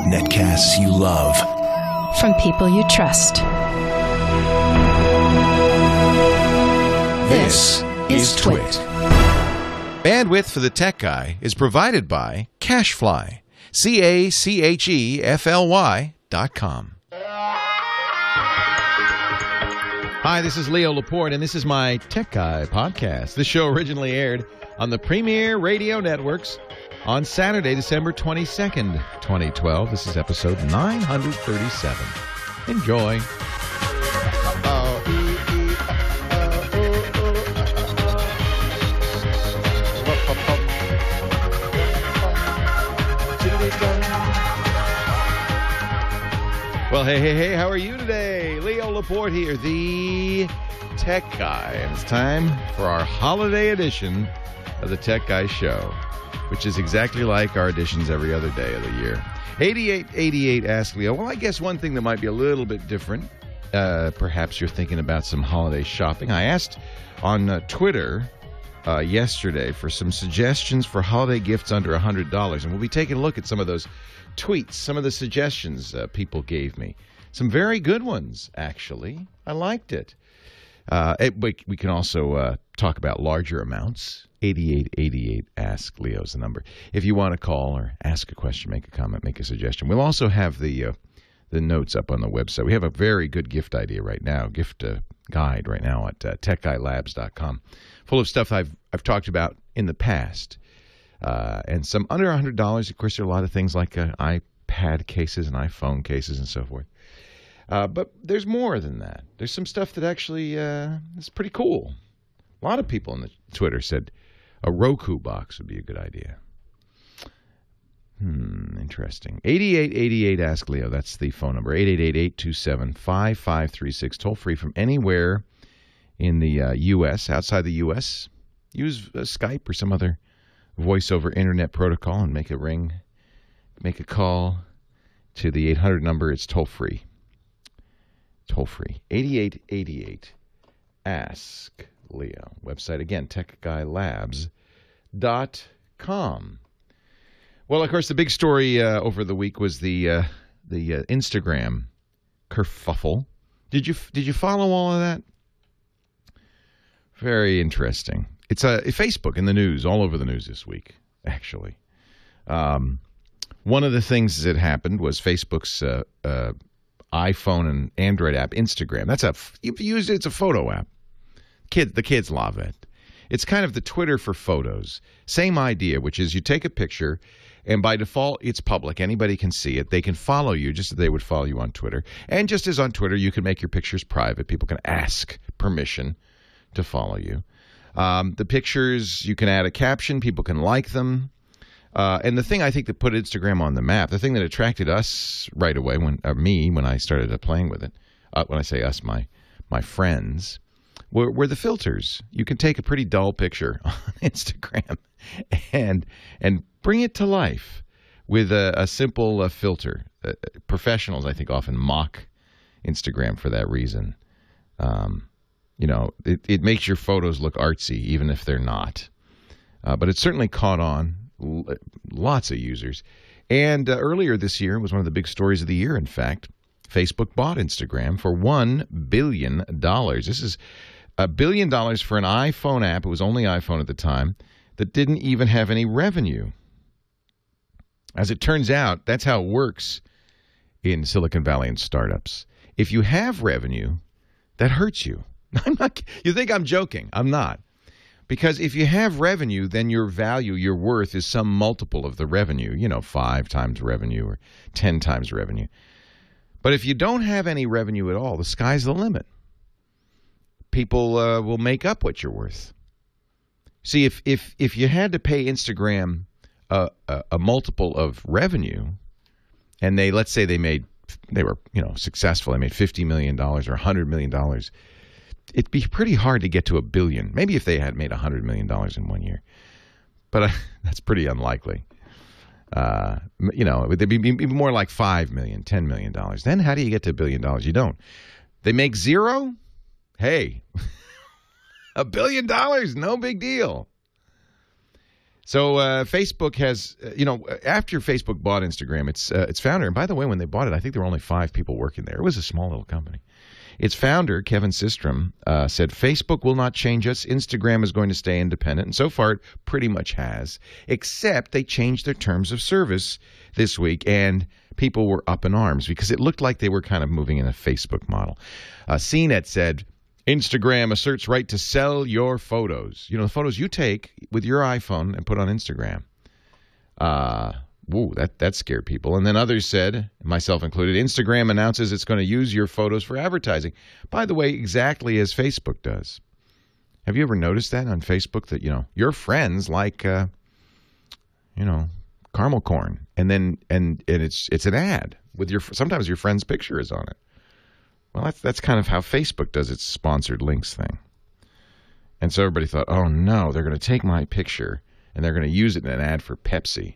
Netcasts you love. From people you trust. This is TWiT. Bandwidth for the Tech Guy is provided by Cachefly. Cachefly.com. Hi, this is Leo Laporte, and this is my Tech Guy podcast. This show originally aired on the Premier Radio Networks on Saturday, December 22nd, 2012. This is episode 937. Enjoy. Well, hey, how are you today? Leo Laporte here, the Tech Guy, and it's time for our holiday edition of the Tech Guy Show, which is exactly like our editions every other day of the year. 8888 Ask Leo. Well, I guess one thing that might be a little bit different, perhaps you're thinking about some holiday shopping. I asked on Twitter yesterday for some suggestions for holiday gifts under $100, and we'll be taking a look at some of those tweets, some of the suggestions people gave me. Some very good ones, actually. I liked it. We can also talk about larger amounts. 8888 Ask Leo's the number. If you want to call or ask a question, make a comment, make a suggestion. We'll also have the notes up on the website. We have a very good gift idea right now, gift guide right now at techguylabs.com, full of stuff I've talked about in the past. And some under $100. Of course, there are a lot of things like iPad cases and iPhone cases and so forth. But there's more than that. There's some stuff that actually is pretty cool. A lot of people on the Twitter said a Roku box would be a good idea. Interesting. 8888 Ask Leo. That's the phone number. 888-827-5536. Toll free from anywhere in the U.S., outside the U.S. Use Skype or some other voice over internet protocol and make a ring, make a call to the 800 number. It's toll free. Toll free. 8888 Ask Leo. Website again, techguylabs.com. Well, of course, the big story over the week was the Instagram kerfuffle. Did you follow all of that? Very interesting. It's Facebook in the news, all over the news this week, actually. One of the things that happened was Facebook's iPhone and Android app, Instagram. If you use it, it's a photo app. The kids love it. It's kind of the Twitter for photos. Same idea, which is you take a picture, and by default, it's public. Anybody can see it. They can follow you just as they would follow you on Twitter. And just as on Twitter, you can make your pictures private. People can ask permission to follow you. The pictures, you can add a caption. People can like them. And the thing I think that put Instagram on the map, the thing that attracted us right away, when I started playing with it, when I say us, my friends, were the filters. You can take a pretty dull picture on Instagram and bring it to life with a simple filter. Professionals, I think, often mock Instagram for that reason. It makes your photos look artsy, even if they're not. But it certainly caught on. Lots of users. And earlier this year, it was one of the big stories of the year, in fact. Facebook bought Instagram for $1 billion. This is $1 billion for an iPhone app. It was only iPhone at the time, that didn't even have any revenue. As it turns out, that's how it works in Silicon Valley and startups. If you have revenue, that hurts you. I'm not. You think I'm joking? I'm not. Because if you have revenue, then your value, your worth is some multiple of the revenue. 5 times revenue or 10 times revenue. But if you don't have any revenue at all, the sky's the limit. People will make up what you're worth. See, if you had to pay Instagram a multiple of revenue, and let's say they were successful, they made $50 million or $100 million, it'd be pretty hard to get to $1 billion. Maybe if they had made $100 million in 1 year, but that's pretty unlikely. It'd be more like $5 million, $10 million. Then how do you get to $1 billion? You don't. They make zero. Hey, $1 billion, no big deal. So Facebook has, after Facebook bought Instagram, its founder, and by the way, when they bought it, I think there were only 5 people working there. It was a small little company. Its founder, Kevin Systrom, said, Facebook will not change us. Instagram is going to stay independent. And so far, it pretty much has, except they changed their terms of service this week, and people were up in arms because it looked like they were kind of moving in a Facebook model. CNET said, Instagram asserts right to sell your photos. The photos you take with your iPhone and put on Instagram. That scared people. And then others said, myself included, Instagram announces it's going to use your photos for advertising. By the way, exactly as Facebook does. Have you ever noticed that on Facebook that, your friends like, caramel corn, and it's an ad with sometimes your friend's picture is on it. Well, that's kind of how Facebook does its sponsored links thing. And so everybody thought, oh no, they're going to take my picture and they're going to use it in an ad for Pepsi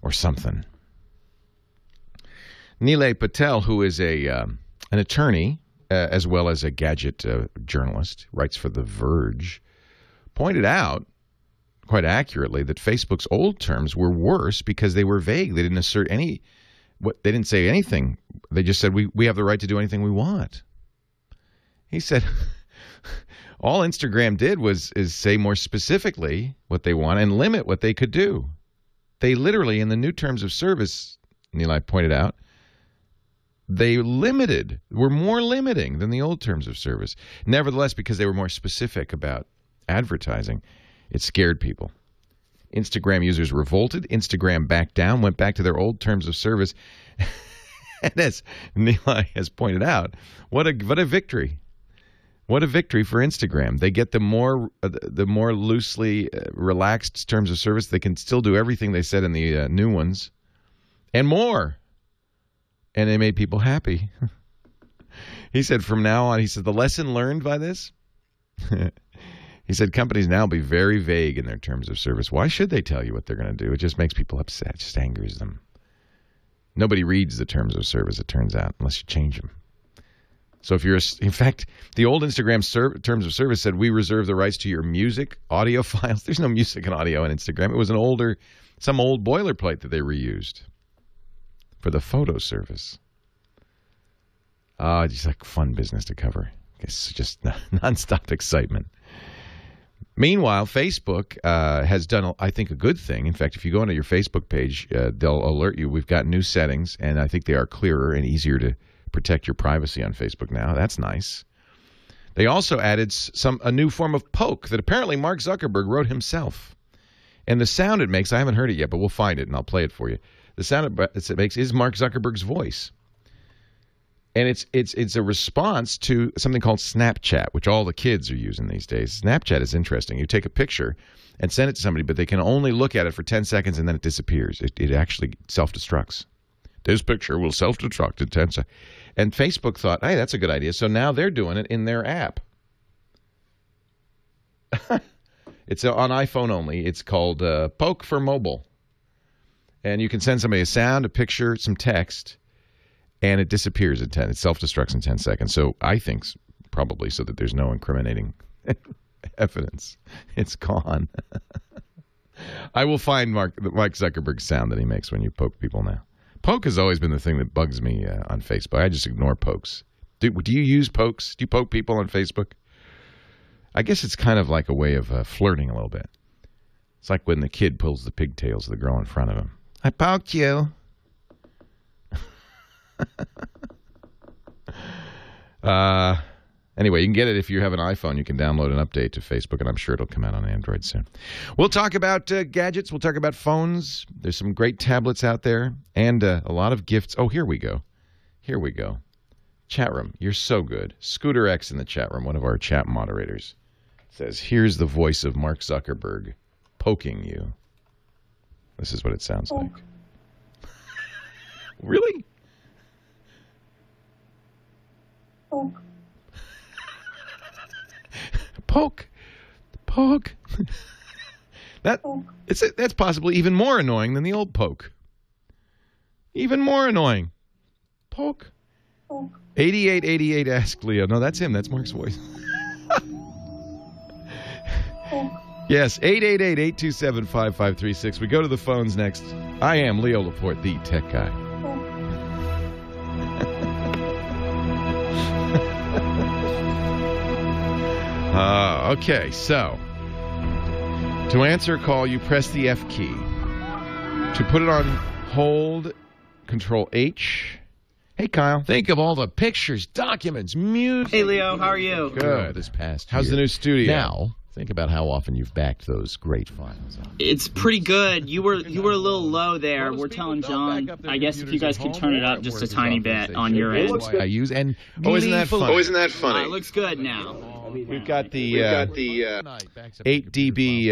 or something. Nilay Patel, who is an attorney as well as a gadget journalist, writes for The Verge, pointed out quite accurately that Facebook's old terms were worse because they were vague. They didn't assert they didn't say anything. They just said, we have the right to do anything we want. He said, all Instagram did is say more specifically what they want and limit what they could do. They literally, in the new terms of service, Nilay pointed out, were more limiting than the old terms of service. Nevertheless, because they were more specific about advertising, it scared people. Instagram users revolted. Instagram backed down, went back to their old terms of service. And as Nilay has pointed out, what a victory. What a victory for Instagram. They get the more loosely relaxed terms of service. They can still do everything they said in the new ones and more. And they made people happy. He said from now on, the lesson learned by this, he said companies now be very vague in their terms of service. Why should they tell you what they're going to do? It just makes people upset. It just angers them. Nobody reads the terms of service, it turns out, unless you change them. So in fact, the old Instagram terms of service said, we reserve the rights to your music, audio files. There's no music and audio on Instagram. It was some old boilerplate that they reused for the photo service. Just like fun business to cover. It's just nonstop excitement. Meanwhile, Facebook has done, I think, a good thing. In fact, if you go onto your Facebook page, they'll alert you. We've got new settings, and I think they are clearer and easier to protect your privacy on Facebook now. That's nice. They also added a new form of poke that apparently Mark Zuckerberg wrote himself. And the sound it makes, I haven't heard it yet, but we'll find it and I'll play it for you. The sound it makes is Mark Zuckerberg's voice. And it's a response to something called Snapchat, which all the kids are using these days. Snapchat is interesting. You take a picture and send it to somebody, but they can only look at it for 10 seconds and then it disappears. It actually self-destructs. This picture will self-destruct in 10 seconds. And Facebook thought, hey, that's a good idea. So now they're doing it in their app. It's on iPhone only. It's called Poke for Mobile. And you can send somebody a sound, a picture, some text, and it disappears in 10. It self-destructs in 10 seconds. So I think probably so that there's no incriminating evidence. It's gone. I will find Mark Zuckerberg's sound that he makes when you poke people now. Poke has always been the thing that bugs me on Facebook. I just ignore pokes. Do you use pokes? Do you poke people on Facebook? I guess it's kind of like a way of flirting a little bit. It's like when the kid pulls the pigtails of the girl in front of him. I poked you. Anyway, you can get it if you have an iPhone. You can download an update to Facebook, and I'm sure it'll come out on Android soon. We'll talk about gadgets. We'll talk about phones. There's some great tablets out there and a lot of gifts. Oh, here we go. Here we go. Chat room. You're so good. Scooter X in the chat room, one of our chat moderators, says, here's the voice of Mark Zuckerberg poking you. This is what it sounds like. Really? Poke. That's possibly even more annoying than the old poke. Even more annoying. Poke. 8888 asked Leo. No, that's him. That's Mark's voice. Yes, 888-827-5536. We go to the phones next. I am Leo Laporte, the tech guy. Okay, so to answer a call, you press the F key. To put it on hold, Control H. Hey, Kyle. Think of all the pictures, documents, music. Hey, Leo. How are you? Good. This past How's year. the new studio? Now, think about how often you've backed those great files up. It's pretty good. You were a little low there. We're telling John, I guess if you guys could turn it up just a tiny bit on your end. I use and Isn't that funny? Isn't that funny? It looks good now. We've got the 8 dB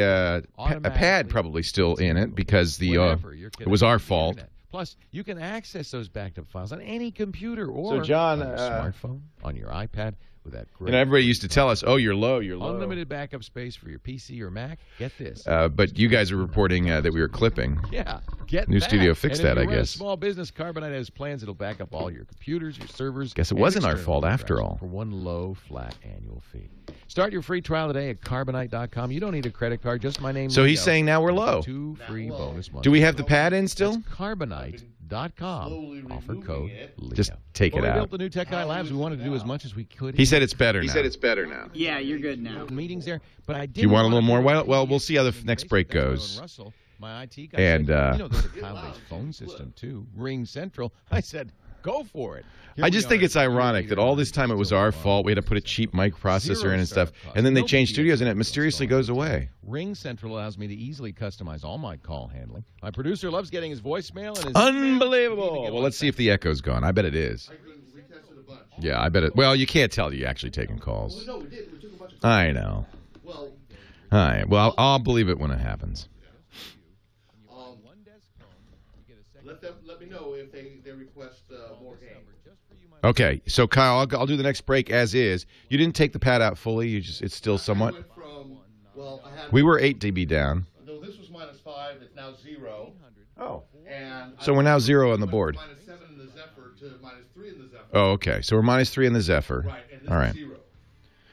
pad probably still in it because it was our fault. Plus, you can access those backed up files on any computer or So, John, on your smartphone, on your iPad, with that great. Everybody used to tell us, "Oh, you're low, you're low." Unlimited backup space for your PC or Mac. Get this. But you guys are reporting that we were clipping. Yeah, get New that. studio fixed And if that, you I run a guess. small business, Carbonite has plans that'll back up all your computers, your servers. Guess it and wasn't our external fault after drives all. For one low, flat annual fee. Start your free trial today at Carbonite.com. You don't need a credit card, just my name. So he's Leo. saying now we're low. 2 free bonus months. Do we have the pad in still? That's Carbonite.com. Offer code Leo. Just take When it we out. built the new Tech Guy Labs, we wanted to do as much as we could. He said it's better now. Yeah, you're good now. Meetings there, but I Do you want a little more? Well, we'll see how the next break goes. Russell, my IT guy, And, said, you know, there's a cloud-based phone system too, Ring Central. I said, go for it. Here I we just are think it's at ironic that all this time it was our fault. We had to put a cheap mic processor in and stuff, and then they changed studios and it mysteriously goes away. Ring Central allows me to easily customize all my call handling. My producer loves getting his voicemail and his Unbelievable. Well, let's see if the echo's gone. I bet it is. Yeah, I bet it. Well, you can't tell you actually taking calls. No, we did. We took a bunch of I know. Well, All right. Well, I'll believe it when it happens. let me know if they request more game. Okay. So, Kyle, I'll do the next break as is. You didn't take the pad out fully. It's still somewhat. I went from, We were 8 dB down. No, this was -5. It's now 0. Oh. And So we're now 0 on the board. -7 in the Zephyr to -3 in the Zephyr. Oh, okay. So we're -3 in the Zephyr. Right, and this All right. is 0.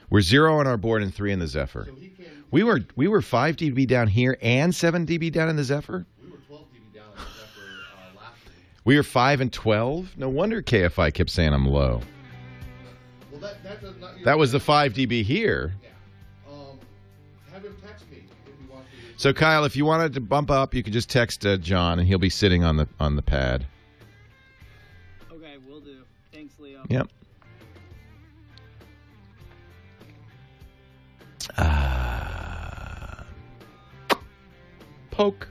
We're 0 on our board and 3 in the Zephyr. So he can. We were 5 dB down here and 7 dB down in the Zephyr. We were 12 dB down in the Zephyr last week. We were 5 and 12. No wonder KFI kept saying I'm low. Well, that does not. That was the 5 dB here. Yeah. Have him text me if you want to. So Kyle, if you wanted to bump up, you could just text John, and he'll be sitting on the pad. Okay, will do. Thanks, Leo. Yep. Poke.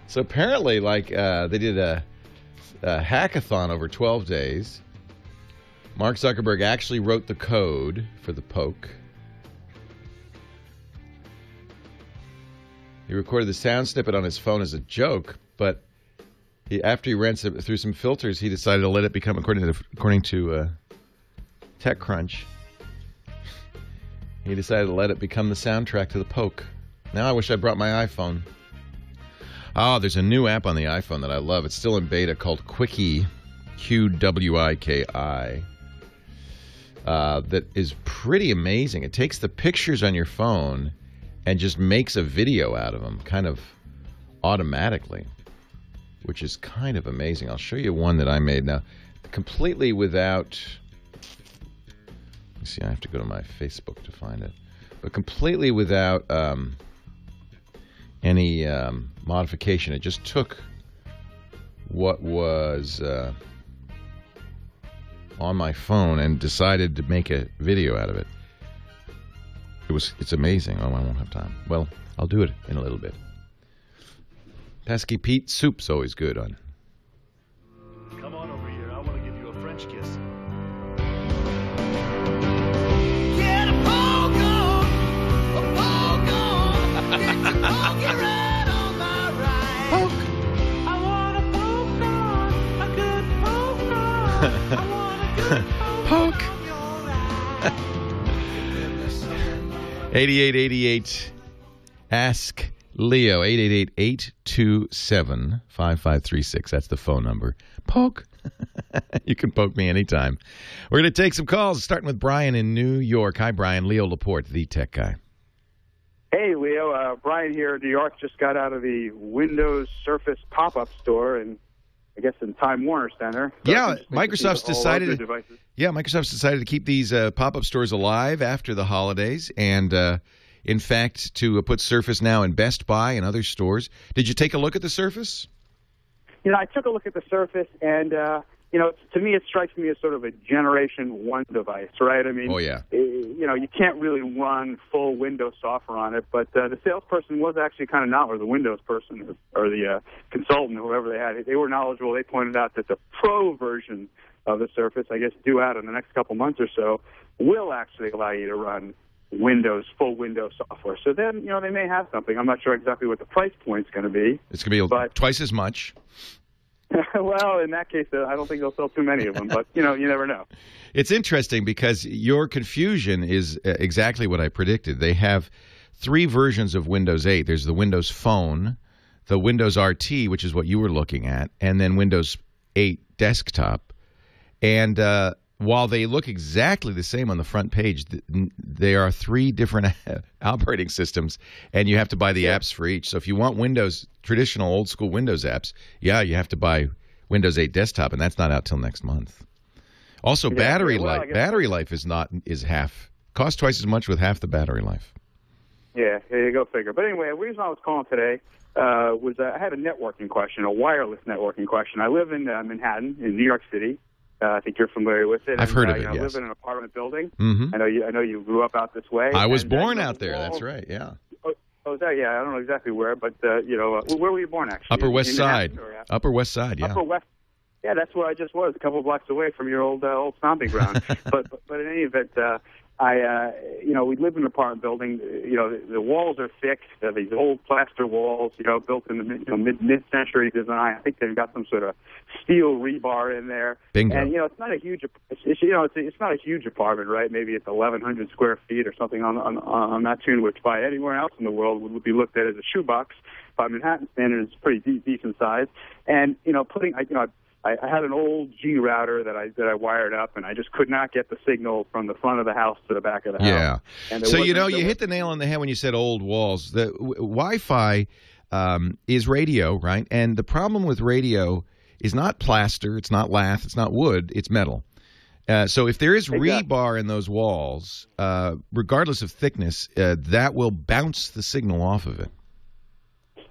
So apparently, they did a hackathon over 12 days. Mark Zuckerberg actually wrote the code for the poke. He recorded the sound snippet on his phone as a joke, but after he ran through some filters, he decided to let it become, according to TechCrunch, he decided to let it become the soundtrack to the poke. Now I wish I brought my iPhone. Oh, there's a new app on the iPhone that I love. It's still in beta called Quickie, Qwiki, that is pretty amazing. It takes the pictures on your phone and just makes a video out of them, kind of automatically, which is kind of amazing. I'll show you one that I made now, completely without... See, I have to go to my Facebook to find it. But completely without any modification. It just took what was on my phone and decided to make a video out of it. It's amazing. Oh, I won't have time. Well, I'll do it in a little bit. Pesky Pete, soup's always good on. Come on over here. I want to give you a French kiss. Get a poke on, get your pokey right on my right. Poke. I want a poke on, a good poke on. I want a good Poke. on your right. 8888 Ask Leo. 888-827-5536. That's the phone number. Poke. You can poke me anytime. We're going to take some calls, starting with Brian in New York. Hi, Brian. Leo Laporte, the tech guy. Hey, Leo. Brian here in New York. Just got out of the Windows Surface pop-up store, and I guess in Time Warner Center. So Yeah, Microsoft's decided. Yeah, Microsoft's decided to keep these pop-up stores alive after the holidays, and in fact, to put Surface now in Best Buy and other stores. Did you take a look at the Surface? You know, I took a look at the Surface, and you know, to me, it strikes me as sort of a Generation 1 device, right? I mean, Oh, yeah. You know, you can't really run full Windows software on it, but the salesperson was actually kind of knowledgeable, or the Windows person, or the consultant, whoever they had. They were knowledgeable. They pointed out that the Pro version of the Surface, I guess due out in the next couple months or so, will actually allow you to run full Windows software. So then, you know, they may have something. I'm not sure exactly what the price point's going to be. It's going to be twice as much. Well, in that case, I don't think they'll sell too many of them, but, you know, you never know. It's interesting because your confusion is exactly what I predicted. They have 3 versions of Windows 8. There's the Windows Phone, the Windows RT, which is what you were looking at, and then Windows 8 Desktop. And while they look exactly the same on the front page, there are 3 different operating systems, and you have to buy the apps for each. So if you want Windows, traditional old-school Windows apps, yeah, you have to buy Windows 8 Desktop, and that's not out till next month. Also, battery life is half. Costs twice as much with half the battery life. Yeah, there you go figure. But anyway, the reason I was calling today was I had a networking question, a wireless networking question. I live in Manhattan, in New York City. I think you're familiar with it. I've heard of it, I yes. live in an apartment building. Mm-hmm. I know you grew up out this way. I was born out there. That's right, yeah. Oh, is that? Yeah, I don't know exactly where, but, you know, where were you born, actually? Upper West Side. Upper West Side, yeah. Upper West. Yeah, that's where I just was, a couple of blocks away from your old stomping ground. but in any event, you know, we live in an apartment building. You know, the walls are thick. They're these old plaster walls, you know, built in the mid-century design. I think they've got some sort of steel rebar in there. Bingo. And you know, it's not a huge apartment, right? Maybe it's 1,100 square feet or something on that tune, which by anywhere else in the world would be looked at as a shoebox. By Manhattan standards, it's pretty decent size. And you know, I had an old G router that I wired up, and I just could not get the signal from the front of the house to the back of the house. Yeah. And so, you know, you hit the nail on the head when you said old walls. The Wi-Fi is radio, right? And the problem with radio is not plaster, it's not lath, it's not wood, it's metal. So if there is rebar in those walls, regardless of thickness, that will bounce the signal off of it.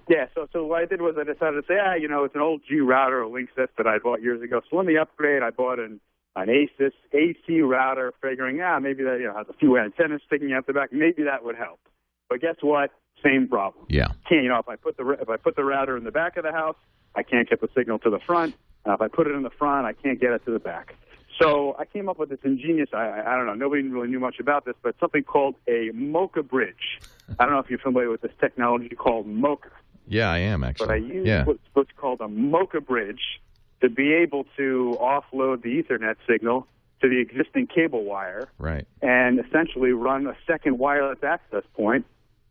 Yeah, so what I did was I decided to say, you know, it's an old G router, a Linksys that I bought years ago. So let me upgrade. I bought an Asus AC router, figuring, maybe that, you know, has a few antennas sticking out the back. Maybe that would help. But guess what? Same problem. Yeah. You know, if I put the router in the back of the house, I can't get the signal to the front. If I put it in the front, I can't get it to the back. So I came up with this ingenious, I don't know, nobody really knew much about this, but something called a Mocha bridge. I don't know if you're familiar with this technology called Mocha. Yeah, I am, actually. But I use what's called a Mocha bridge to be able to offload the Ethernet signal to the existing cable wire, right, and essentially run a second wireless access point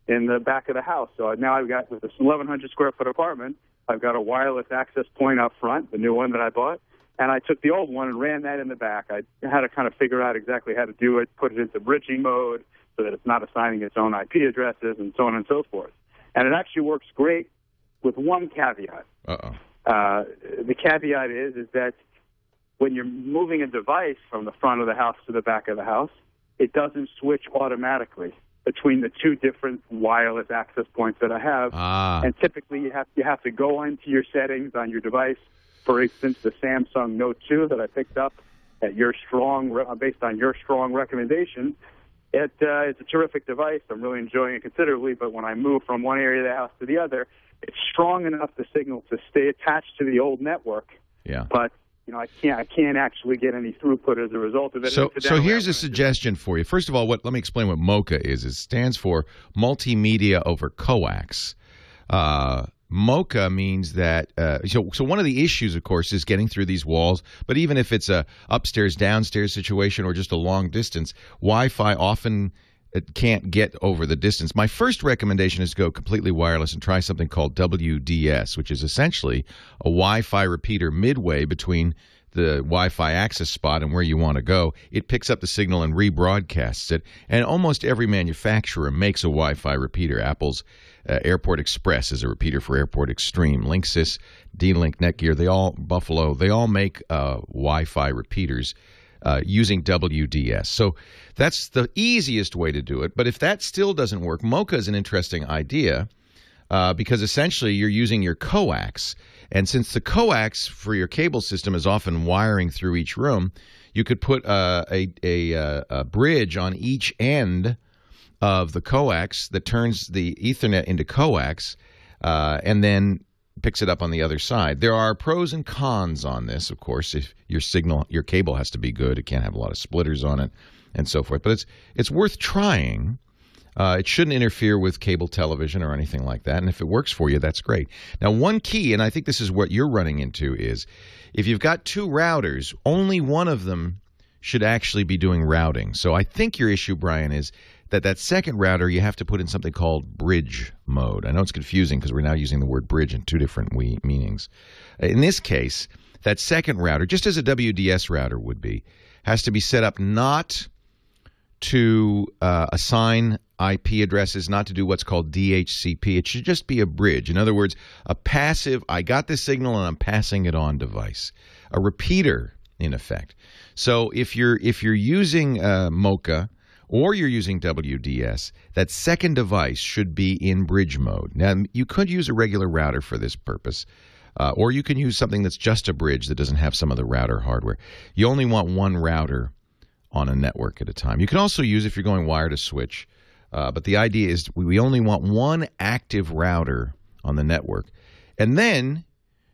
in the back of the house. So now I've got, with this 1,100 square foot apartment, I've got a wireless access point up front, the new one that I bought, and I took the old one and ran that in the back. I had to kind of figure out exactly how to do it, put it into bridging mode so that it's not assigning its own IP addresses and so on and so forth. And it actually works great with one caveat. The caveat is that when you're moving a device from the front of the house to the back of the house, it doesn't switch automatically between the 2 different wireless access points that I have. And typically you have to go into your settings on your device. For instance, the Samsung Note 2 that I picked up at based on your strong recommendation. It's a terrific device. I'm really enjoying it considerably, but when I move from one area of the house to the other, it's strong enough, the signal, to stay attached to the old network. Yeah. But, you know, I can't actually get any throughput as a result of it. So here's a suggestion for you. First of all, let me explain what MoCA is. It stands for Multimedia over Coax. MoCA means that so one of the issues, of course, is getting through these walls. But even if it's a upstairs downstairs situation or just a long distance, Wi-Fi often can't get over the distance. My first recommendation is to go completely wireless and try something called WDS, which is essentially a Wi-Fi repeater midway between Wi-Fi access spot and where you want to go, it picks up the signal and rebroadcasts it. And almost every manufacturer makes a Wi-Fi repeater. Apple's Airport Express is a repeater for Airport Extreme. Linksys, D-Link, Netgear, Buffalo, they all make Wi-Fi repeaters using WDS. So that's the easiest way to do it. But if that still doesn't work, Mocha is an interesting idea because essentially you're using your coax. And since the coax for your cable system is often wiring through each room, you could put a bridge on each end of the coax that turns the Ethernet into coax and then picks it up on the other side. There are pros and cons on this, of course. If your cable has to be good, it can't have a lot of splitters on it and so forth. But it's worth trying. It shouldn't interfere with cable television or anything like that. And if it works for you, that's great. Now, one key, and I think this is what you're running into, is if you've got two routers, only one of them should actually be doing routing. So I think your issue, Brian, is that second router, you have to put in something called bridge mode. I know it's confusing because we're now using the word bridge in two different meanings. In this case, that second router, just as a WDS router would be, has to be set up not to assign IP addresses, not to do what's called DHCP. It should just be a bridge. In other words, a passive, I got the signal and I'm passing it on device. A repeater, in effect. So if you're using Mocha, or you're using WDS, that second device should be in bridge mode. Now, you could use a regular router for this purpose, or you can use something that's just a bridge that doesn't have some of the router hardware. You only want one router on a network at a time. You can also use, if you're going wire to switch, but the idea is we only want one active router on the network. And then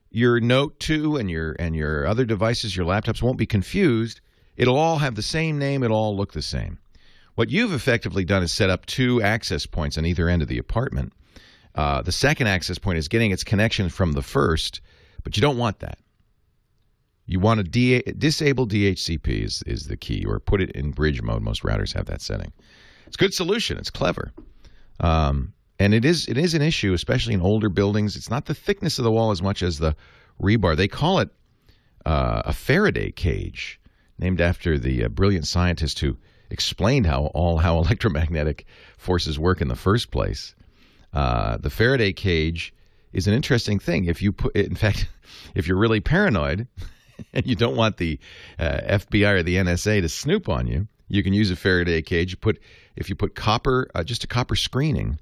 your Note 2 and your other devices, your laptops, won't be confused. It'll all have the same name. It'll all look the same. What you've effectively done is set up two access points on either end of the apartment. The second access point is getting its connection from the first, but you don't want that. You want to disable DHCP is the key, or put it in bridge mode. Most routers have that setting. It's a good solution. It's clever. And it is an issue, especially in older buildings. It's not the thickness of the wall as much as the rebar. They call it a Faraday cage, named after the brilliant scientist who explained how electromagnetic forces work in the first place. The Faraday cage is an interesting thing. If you're really paranoid and you don't want the FBI or the NSA to snoop on you, you can use a Faraday cage. If you put copper, just a copper screening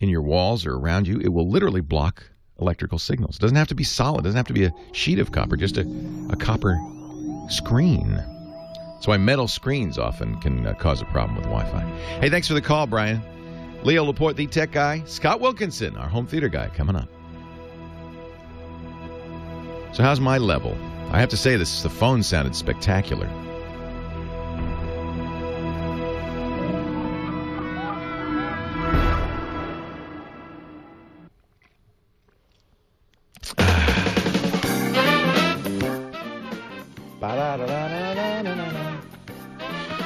in your walls or around you, it will literally block electrical signals. It doesn't have to be solid. It doesn't have to be a sheet of copper, just a copper screen. That's why metal screens often can cause a problem with Wi-Fi. Hey, thanks for the call, Brian. Leo Laporte, the tech guy. Scott Wilkinson, our home theater guy, coming up. So how's my level? I have to say the phone sounded spectacular.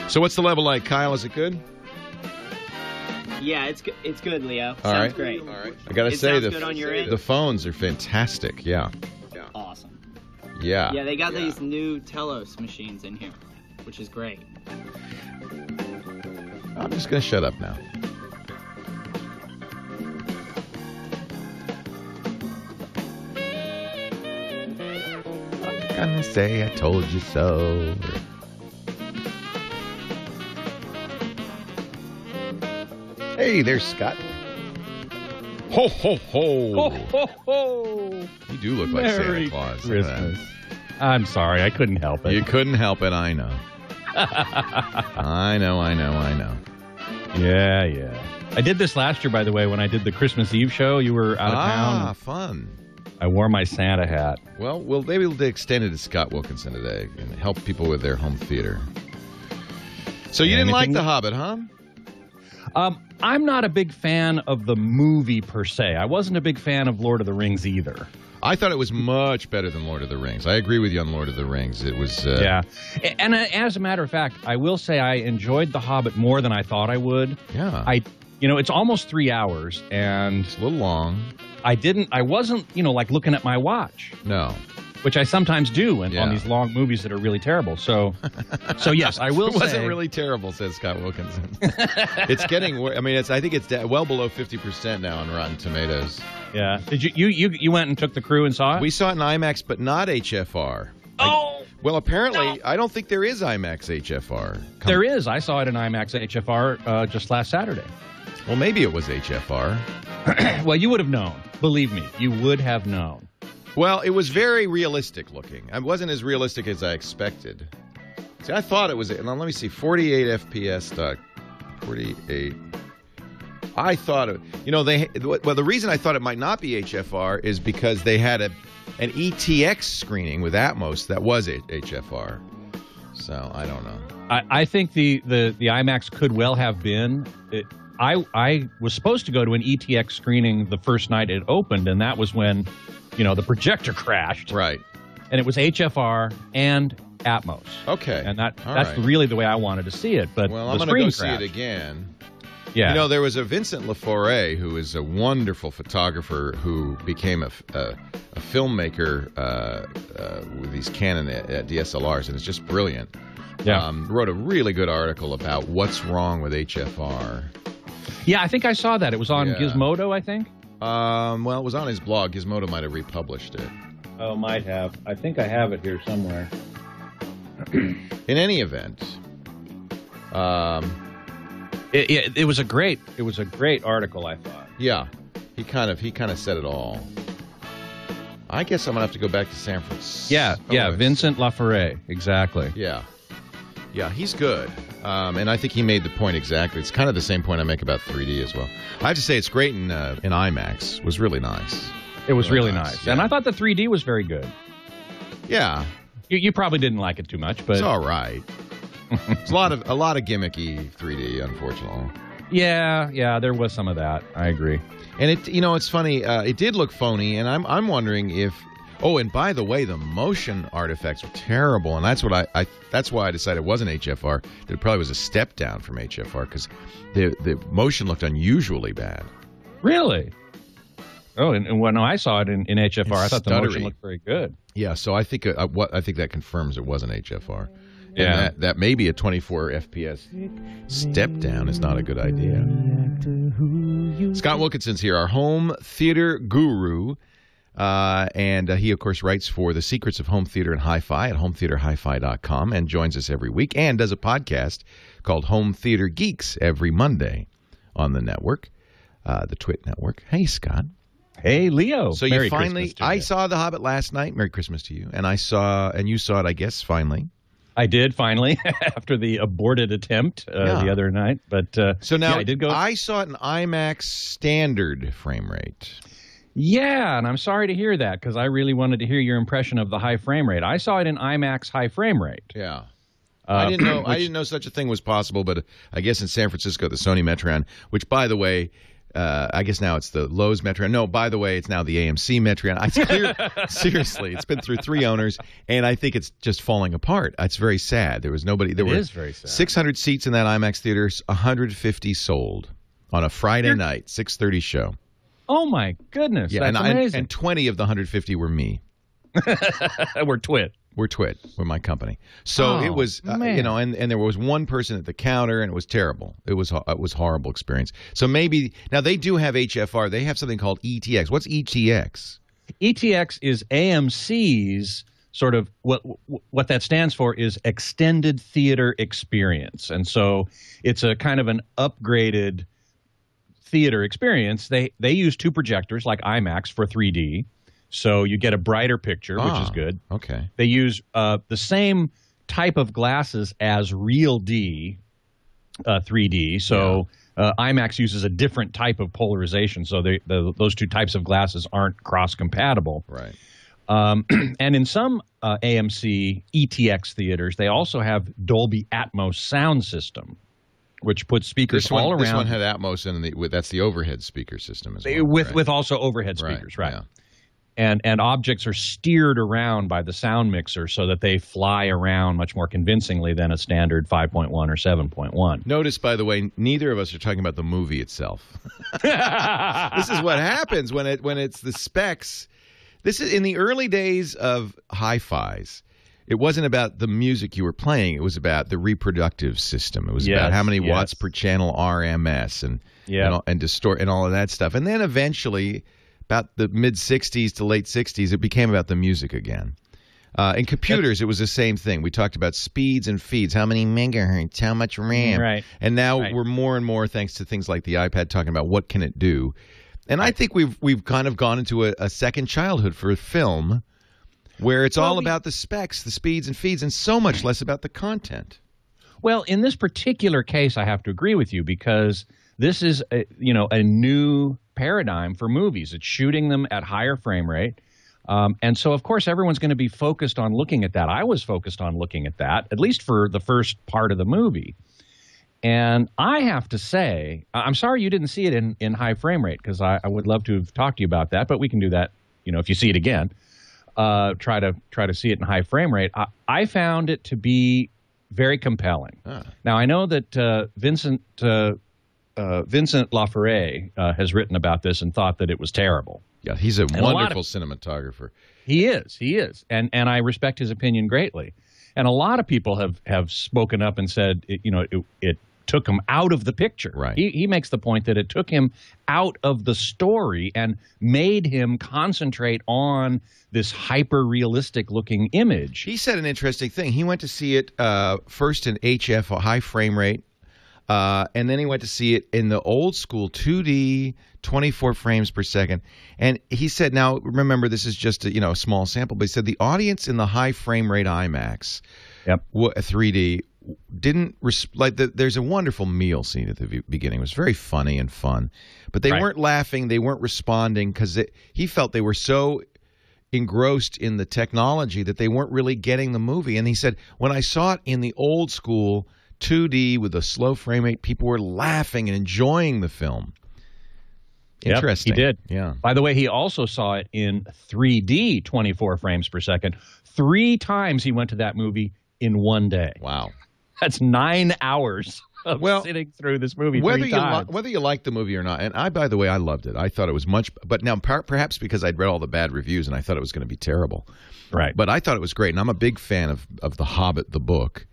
So what's the level like, Kyle? Is it good? Yeah, it's good, Leo. All right. Sounds great. All right. I got to say, the phones are fantastic. Yeah. Awesome. Yeah. Yeah, they got these new Telos machines in here, which is great. I'm just going to shut up now. I'm going to say I told you so. Hey, there's Scott. Ho, ho, ho. Ho, ho, ho. You do look like Merry Santa Claus. Christmas. I'm sorry, I couldn't help it. You couldn't help it, I know. I know. Yeah. I did this last year, by the way, when I did the Christmas Eve show. You were out of town. Ah, fun. I wore my Santa hat. Well, maybe we'll extend it to Scott Wilkinson today and help people with their home theater. So you didn't like The Hobbit, huh? I'm not a big fan of the movie per se. I wasn't a big fan of Lord of the Rings either. I thought it was much better than Lord of the Rings. I agree with you on Lord of the Rings. It was... Yeah. And as a matter of fact, I will say I enjoyed The Hobbit more than I thought I would. Yeah. It's almost 3 hours, and... It's a little long. I wasn't, like looking at my watch. No. which I sometimes do on these long movies that are really terrible. So yes, I will say it wasn't really terrible, says Scott Wilkinson. It's getting. I mean, I think it's well below 50% now on Rotten Tomatoes. Yeah. Did you went and took the crew and saw it? We saw it in IMAX, but not HFR. Oh. Well, apparently, I don't think there is IMAX HFR. There is. I saw it in IMAX HFR just last Saturday. Well, maybe it was HFR. Well, you would have known. Believe me, you would have known. Well, it was very realistic looking. It wasn't as realistic as I expected. See, I thought it was. Now, let me see. 48 FPS. 48. I thought it. You know, the reason I thought it might not be HFR is because they had an ETX screening with Atmos that was HFR. So I don't know. I think the IMAX could well have been. I was supposed to go to an ETX screening the first night it opened, and that was when, the projector crashed. Right. And it was HFR and Atmos. Okay. And that's really the way I wanted to see it. But I'm going to go see it again. Yeah. There was a Vincent Laporte, who is a wonderful photographer who became a filmmaker with these Canon DSLRs, and it's just brilliant. Yeah. Wrote a really good article about what's wrong with HFR. Yeah, I think I saw that. It was on Gizmodo, I think. Well, it was on his blog. Gizmodo might have republished it. Oh, might have. I think I have it here somewhere. In any event, it was a great article, I thought. Yeah, he kind of said it all. I guess I'm gonna have to go back to San Francisco. Yeah, Vincent Laforêt, exactly. Yeah, he's good, and I think he made the point exactly. It's kind of the same point I make about 3D as well. I have to say, it's great in IMAX. It was really nice. It was really nice, and I thought the 3D was very good. Yeah, you probably didn't like it too much, but it's all right. It's a lot of gimmicky 3D, unfortunately. Yeah, there was some of that. I agree. And it's funny. It did look phony, and I'm wondering if. Oh, and by the way, the motion artifacts were terrible, and that's what that's why I decided it wasn't HFR. That it probably was a step down from HFR because the motion looked unusually bad. Really? Oh, and when I saw it in HFR, I thought the motion looked very good. Yeah, so I think that confirms it wasn't HFR. Yeah, and that maybe a 24 FPS step down is not a good idea. Scott Wilkinson's here, our home theater guru. And he, of course, writes for The Secrets of Home Theater and Hi-Fi at hometheaterhifi.com and joins us every week and does a podcast called Home Theater Geeks every Monday on the network, the TWiT network. Hey, Scott. Hey, Leo. So Merry you finally, I saw The Hobbit last night. Merry Christmas to you. And you saw it, I guess, finally. I did finally after the aborted attempt the other night. But so now I did go. I saw it in IMAX standard frame rate. Yeah, and I'm sorry to hear that because I really wanted to hear your impression of the high frame rate. I saw it in IMAX high frame rate. Yeah. I didn't know such a thing was possible, but I guess in San Francisco, the Sony Metron, which, by the way, I guess now it's the Lowe's Metron. No, by the way, it's now the AMC Metron. It's clear, seriously, it's been through 3 owners, and I think it's just falling apart. It's very sad. There was nobody. It is very sad. 600 seats in that IMAX theater, 150 sold on a Friday night, 6:30 show. Oh, my goodness. Yeah, that's amazing. And 20 of the 150 were me. We're TWiT. We're TWiT. We're my company. So it was, and there was one person at the counter, and it was terrible. It was a horrible experience. So maybe, now they do have HFR. They have something called ETX. What's ETX? ETX is AMC's sort of, what that stands for is Extended Theater Experience. And so it's a kind of an upgraded theater experience. They use 2 projectors like IMAX for 3D, so you get a brighter picture, which is good. Okay. They use the same type of glasses as Real D 3D, so IMAX uses a different type of polarization, so those 2 types of glasses aren't cross-compatible. Right. And in some AMC ETX theaters, they also have Dolby Atmos sound system, which puts speakers all around. This one had Atmos, that's the overhead speaker system as well. With also overhead speakers, right? Yeah. And objects are steered around by the sound mixer so that they fly around much more convincingly than a standard 5.1 or 7.1. Notice, by the way, neither of us are talking about the movie itself. This is what happens when it's the specs. This is in the early days of hi-fis. It wasn't about the music you were playing. It was about the reproductive system. It was about how many watts per channel RMS and distort and all of that stuff. And then eventually, about the mid-'60s to late '60s, it became about the music again. In computers, it was the same thing. We talked about speeds and feeds, how many megahertz, how much RAM. Right. And now we're more and more, thanks to things like the iPad, talking about what can it do. And I think we've kind of gone into a second childhood for film, where it's all about the specs, the speeds and feeds, and so much less about the content. Well, in this particular case, I have to agree with you because this is a new paradigm for movies. It's shooting them at higher frame rate. And so, of course, everyone's going to be focused on looking at that. I was focused on looking at that, at least for the first part of the movie. And I have to say, I'm sorry you didn't see it in high frame rate because I would love to have talked to you about that, but we can do that, if you see it again. Try to see it in high frame rate. I found it to be very compelling. Now I know that Vincent Laforte has written about this and thought that it was terrible. Yeah, he's a wonderful cinematographer. He is, and I respect his opinion greatly. And a lot of people have spoken up and said, it took him out of the picture. Right. He makes the point that it took him out of the story and made him concentrate on this hyper-realistic looking image. He said an interesting thing. He went to see it first in HF, a high frame rate, and then he went to see it in the old school 2D, 24 frames per second. And he said, now, remember, this is just a small sample, but he said the audience in the high frame rate IMAX, 3D, didn't there's a wonderful meal scene at the beginning. It was very funny and fun, but they weren't laughing, they weren't responding because he felt they were so engrossed in the technology that they weren't really getting the movie. And he said, when I saw it in the old school 2D with a slow frame rate, people were laughing and enjoying the film. Interesting. Yep, he did. Yeah. By the way, he also saw it in 3D, 24 frames per second. 3 times he went to that movie in one day. Wow. That's 9 hours of sitting through this movie whether 3 times. Whether you like the movie or not, and by the way, I loved it. I thought it was much, but now perhaps because I'd read all the bad reviews and I thought it was going to be terrible. Right. But I thought it was great, and I'm a big fan of The Hobbit, the book.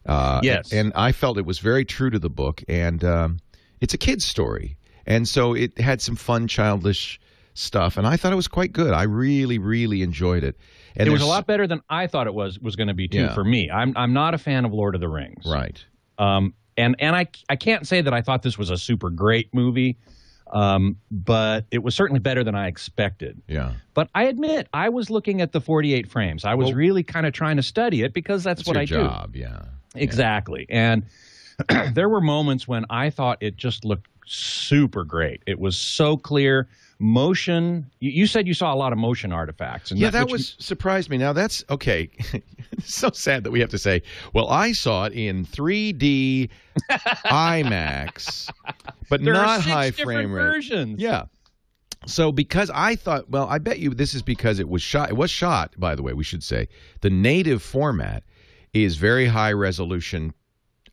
Yes. And I felt it was very true to the book, and it's a kid's story. And so it had some fun, childish stuff, and I thought it was quite good. I really, really enjoyed it. And it was a lot better than I thought it was going to be, too, for me. I'm not a fan of Lord of the Rings. Right. And I can't say that I thought this was a super great movie, but it was certainly better than I expected. Yeah. But I admit, I was looking at the 48 frames. I was really kind of trying to study it because that's what I do. Your job, yeah. Exactly. And there were moments when I thought it just looked super great. It was so clear. Motion. You said you saw a lot of motion artifacts. And that surprised me. Now, that's okay. It's so sad that we have to say, well, I saw it in 3D IMAX, but there not are 6 high different frame rate. versions. Yeah. So because I thought, well, I bet you this is because it was shot. It was shot, by the way, we should say. The native format is very high resolution,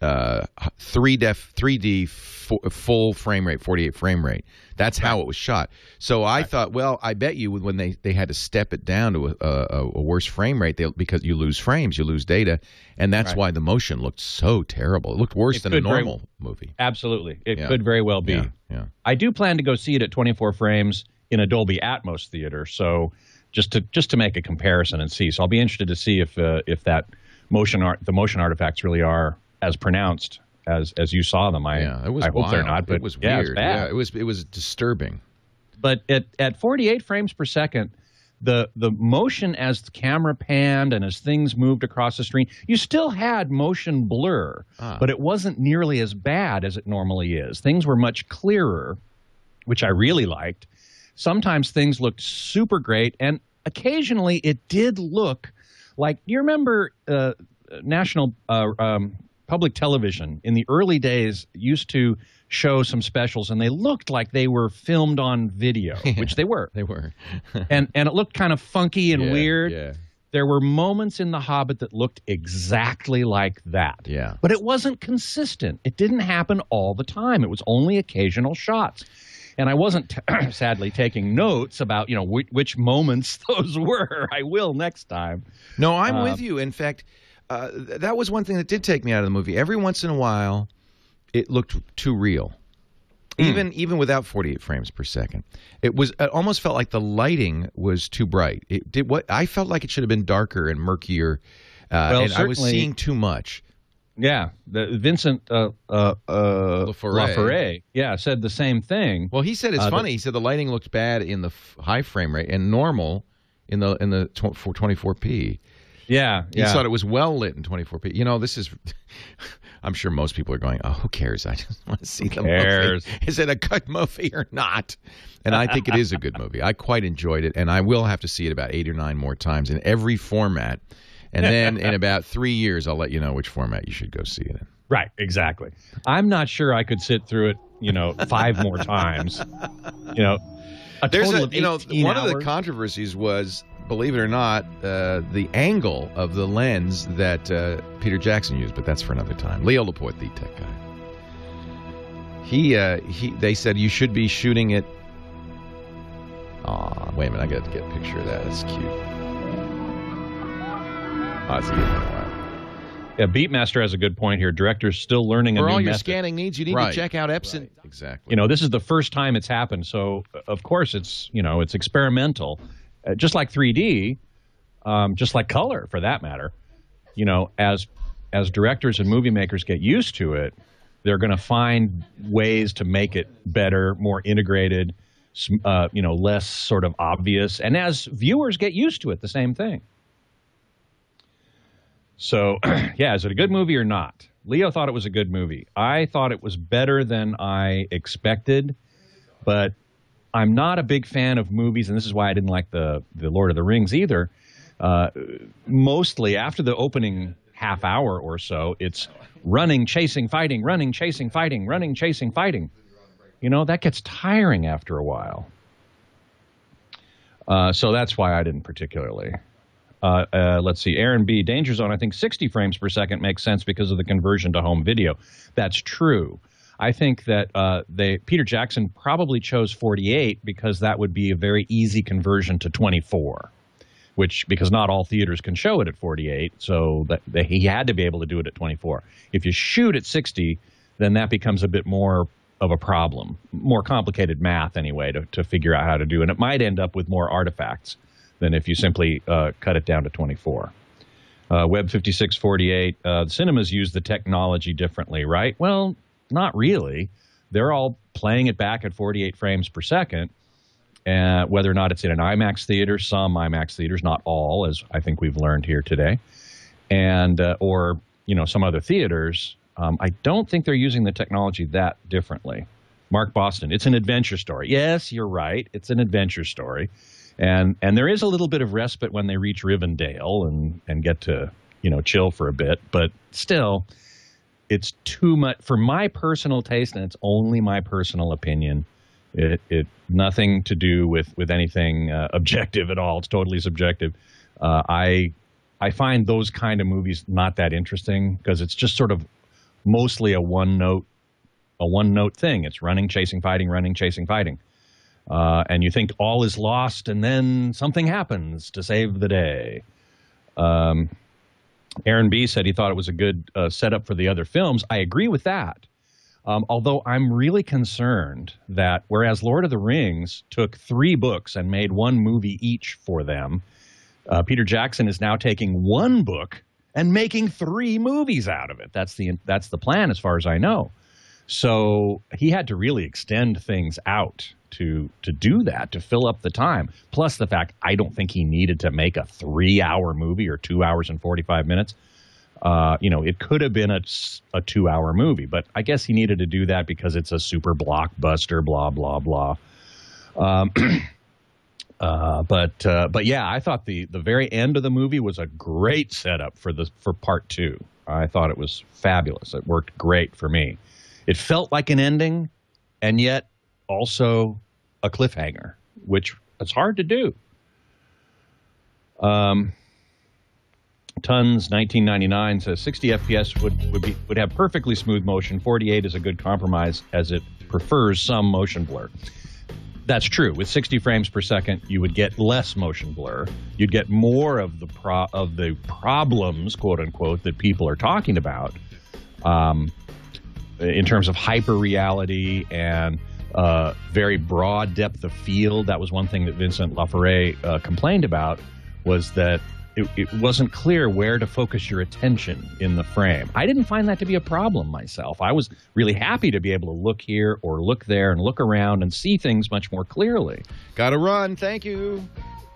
3D full frame rate, 48 frame rate. That's how it was shot. So I thought, well, I bet you when they had to step it down to a worse frame rate, because you lose frames, you lose data, and that's why the motion looked so terrible. It looked worse than a normal movie. Absolutely. It could very well be. Yeah. I do plan to go see it at 24 frames in a Dolby Atmos theater, so just to make a comparison and see. So I'll be interested to see if that the motion artifacts really are as pronounced as you saw them. It was I hope they're not, but it was weird. It's bad. Yeah, it was disturbing. But at 48 frames per second, the motion as the camera panned and as things moved across the screen, you still had motion blur, but it wasn't nearly as bad as it normally is. Things were much clearer, which I really liked. Sometimes things looked super great, and occasionally it did look like, you remember national public television in the early days used to show some specials, and they looked like they were filmed on video, which they were. They were. and it looked kind of funky and weird. Yeah. There were moments in The Hobbit that looked exactly like that. Yeah. But it wasn't consistent. It didn't happen all the time. It was only occasional shots. And I wasn't sadly taking notes about, which moments those were. I will next time. No, I'm with you. In fact, that was one thing that did take me out of the movie. Every once in a while, it looked too real. Even without 48 frames per second. It almost felt like the lighting was too bright. I felt like it should have been darker and murkier, and I was seeing too much. Yeah, Vincent Laforte, said the same thing. Well, he said it's funny. He said the lighting looked bad in the high frame rate and normal in the 24p. Yeah, he thought it was well lit in 24p. This is. I'm sure most people are going, "Oh, who cares? I just want to see the movie. Is it a good movie or not?" And I think it is a good movie. I quite enjoyed it, and I will have to see it about 8 or 9 more times in every format. And then in about 3 years, I'll let you know which format you should go see it in. Right, exactly. I'm not sure I could sit through it, 5 more times. One of the controversies was, believe it or not, the angle of the lens that Peter Jackson used, but that's for another time. Leo Laporte, the tech guy. They said you should be shooting it. Wait a minute, I got to get a picture of that. That's cute. It's a good one. Yeah, Beatmaster has a good point here. Directors still learning a new method. For all your method. Scanning needs, you need to check out Epson. Right. Exactly. This is the first time it's happened, so of course it's it's experimental, just like 3D, just like color for that matter. As directors and movie makers get used to it, they're going to find ways to make it better, more integrated, less sort of obvious, and as viewers get used to it, the same thing. So, is it a good movie or not? Leo thought it was a good movie. I thought it was better than I expected, but I'm not a big fan of movies, and this is why I didn't like the Lord of the Rings either. Mostly after the opening half hour or so, it's running, chasing, fighting, running, chasing, fighting, running, chasing, fighting. That gets tiring after a while. So that's why I didn't particularly. Let's see, Aaron B. Danger Zone, I think 60 frames per second makes sense because of the conversion to home video. That's true. I think that Peter Jackson probably chose 48 because that would be a very easy conversion to 24, because not all theaters can show it at 48, so that he had to be able to do it at 24. If you shoot at 60, then that becomes a bit more of a problem, more complicated math anyway to figure out how to do, and it might end up with more artifacts than if you simply cut it down to 24. Web 5648, the cinemas use the technology differently, right? Well, not really. They're all playing it back at 48 frames per second, whether or not it's in an IMAX theater, some IMAX theaters, not all, as I think we've learned here today, and or some other theaters. I don't think they're using the technology that differently. Mark Boston, it's an adventure story. Yes, you're right. It's an adventure story. And there is a little bit of respite when they reach Rivendell and get to, chill for a bit. But still, it's too much for my personal taste, and it's only my personal opinion. It nothing to do with anything objective at all. It's totally subjective. I find those kind of movies not that interesting because it's just sort of mostly a one note thing. It's running, chasing, fighting, running, chasing, fighting. And you think all is lost, and then something happens to save the day. Aaron B. said he thought it was a good setup for the other films. I agree with that. Although I'm really concerned that whereas Lord of the Rings took 3 books and made 1 movie each for them, Peter Jackson is now taking 1 book and making 3 movies out of it. That's the plan as far as I know. So he had to really extend things out to do that, to fill up the time. Plus the fact I don't think he needed to make a 3-hour movie or 2 hours and 45 minutes. It could have been a 2-hour movie, but I guess he needed to do that because it's a super blockbuster, blah, blah, blah. But yeah, I thought the very end of the movie was a great setup for part 2. I thought it was fabulous. It worked great for me. It felt like an ending, and yet also a cliffhanger, which is hard to do. Tons 1999 says 60 FPS would have perfectly smooth motion. 48 is a good compromise as it prefers some motion blur. That's true. With 60 frames per second, you would get less motion blur. You'd get more of the problems, quote unquote, that people are talking about, in terms of hyper reality and very broad depth of field. That was one thing that Vincent Laforêt complained about, was that it wasn't clear where to focus your attention in the frame. I didn't find that to be a problem myself. I was really happy to be able to look here or look there and look around and see things much more clearly. Got to run. Thank you.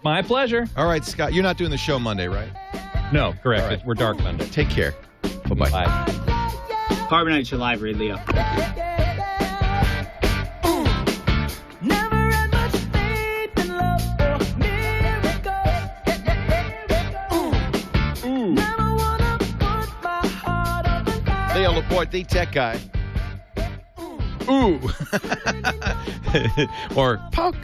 My pleasure. All right, Scott, you're not doing the show Monday, right? No, correct. All right. We're dark Monday. Take care. Bye-bye. Bye. Carbonite your library, Leo. Leo Laporte, the tech guy. Ooh. Or poke.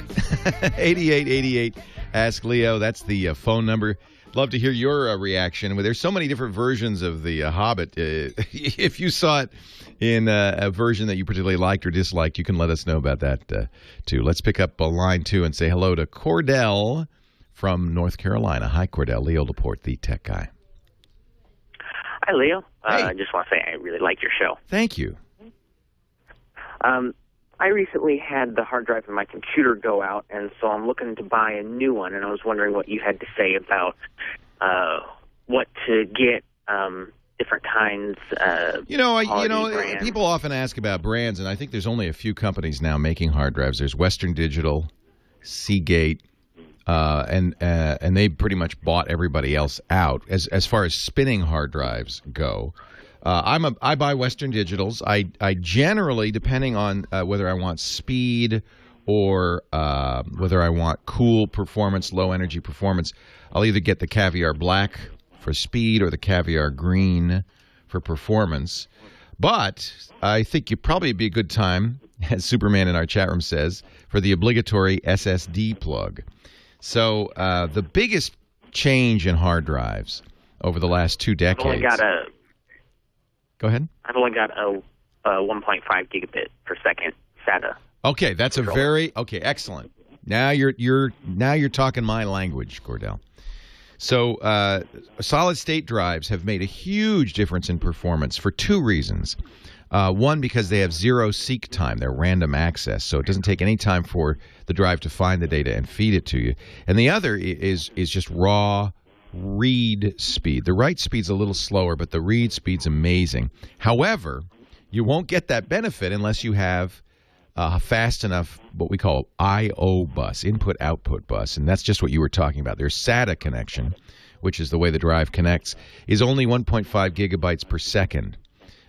8888. Ask Leo. That's the phone number. Love to hear your reaction. There's so many different versions of the Hobbit. If you saw it in a version that you particularly liked or disliked, you can let us know about that too. Let's pick up line 2 and say hello to Cordell from North Carolina. Hi, Cordell. Leo Laporte, the tech guy. Hi, Leo. Hey. I just want to say I really like your show. Thank you. I recently had the hard drive in my computer go out, and so I'm looking to buy a new one, and I was wondering what you had to say about what to get, different kinds of brands. People often ask about brands, and I think there's only a few companies now making hard drives. There's Western Digital, Seagate, and they pretty much bought everybody else out as far as spinning hard drives go. I buy Western Digitals. I generally, depending on whether I want speed or whether I want cool performance, low energy performance, I'll either get the Caviar Black for speed or the Caviar Green for performance. But I think it'd probably be a good time, as Superman in our chat room says, for the obligatory SSD plug. So the biggest change in hard drives over the last 2 decades. Go ahead. I've only got a 1.5 gigabit per second SATA. Okay, that's excellent. Now you're talking my language, Cordell. So solid state drives have made a huge difference in performance for 2 reasons. One, because they have zero seek time. They're random access, so it doesn't take any time for the drive to find the data and feed it to you. And the other is just raw read speed. The write speed's a little slower, but the read speed's amazing. However, you won't get that benefit unless you have fast enough, what we call I/O bus, input-output bus, and that's just what you were talking about. Their SATA connection, which is the way the drive connects, is only 1.5 gigabytes per second.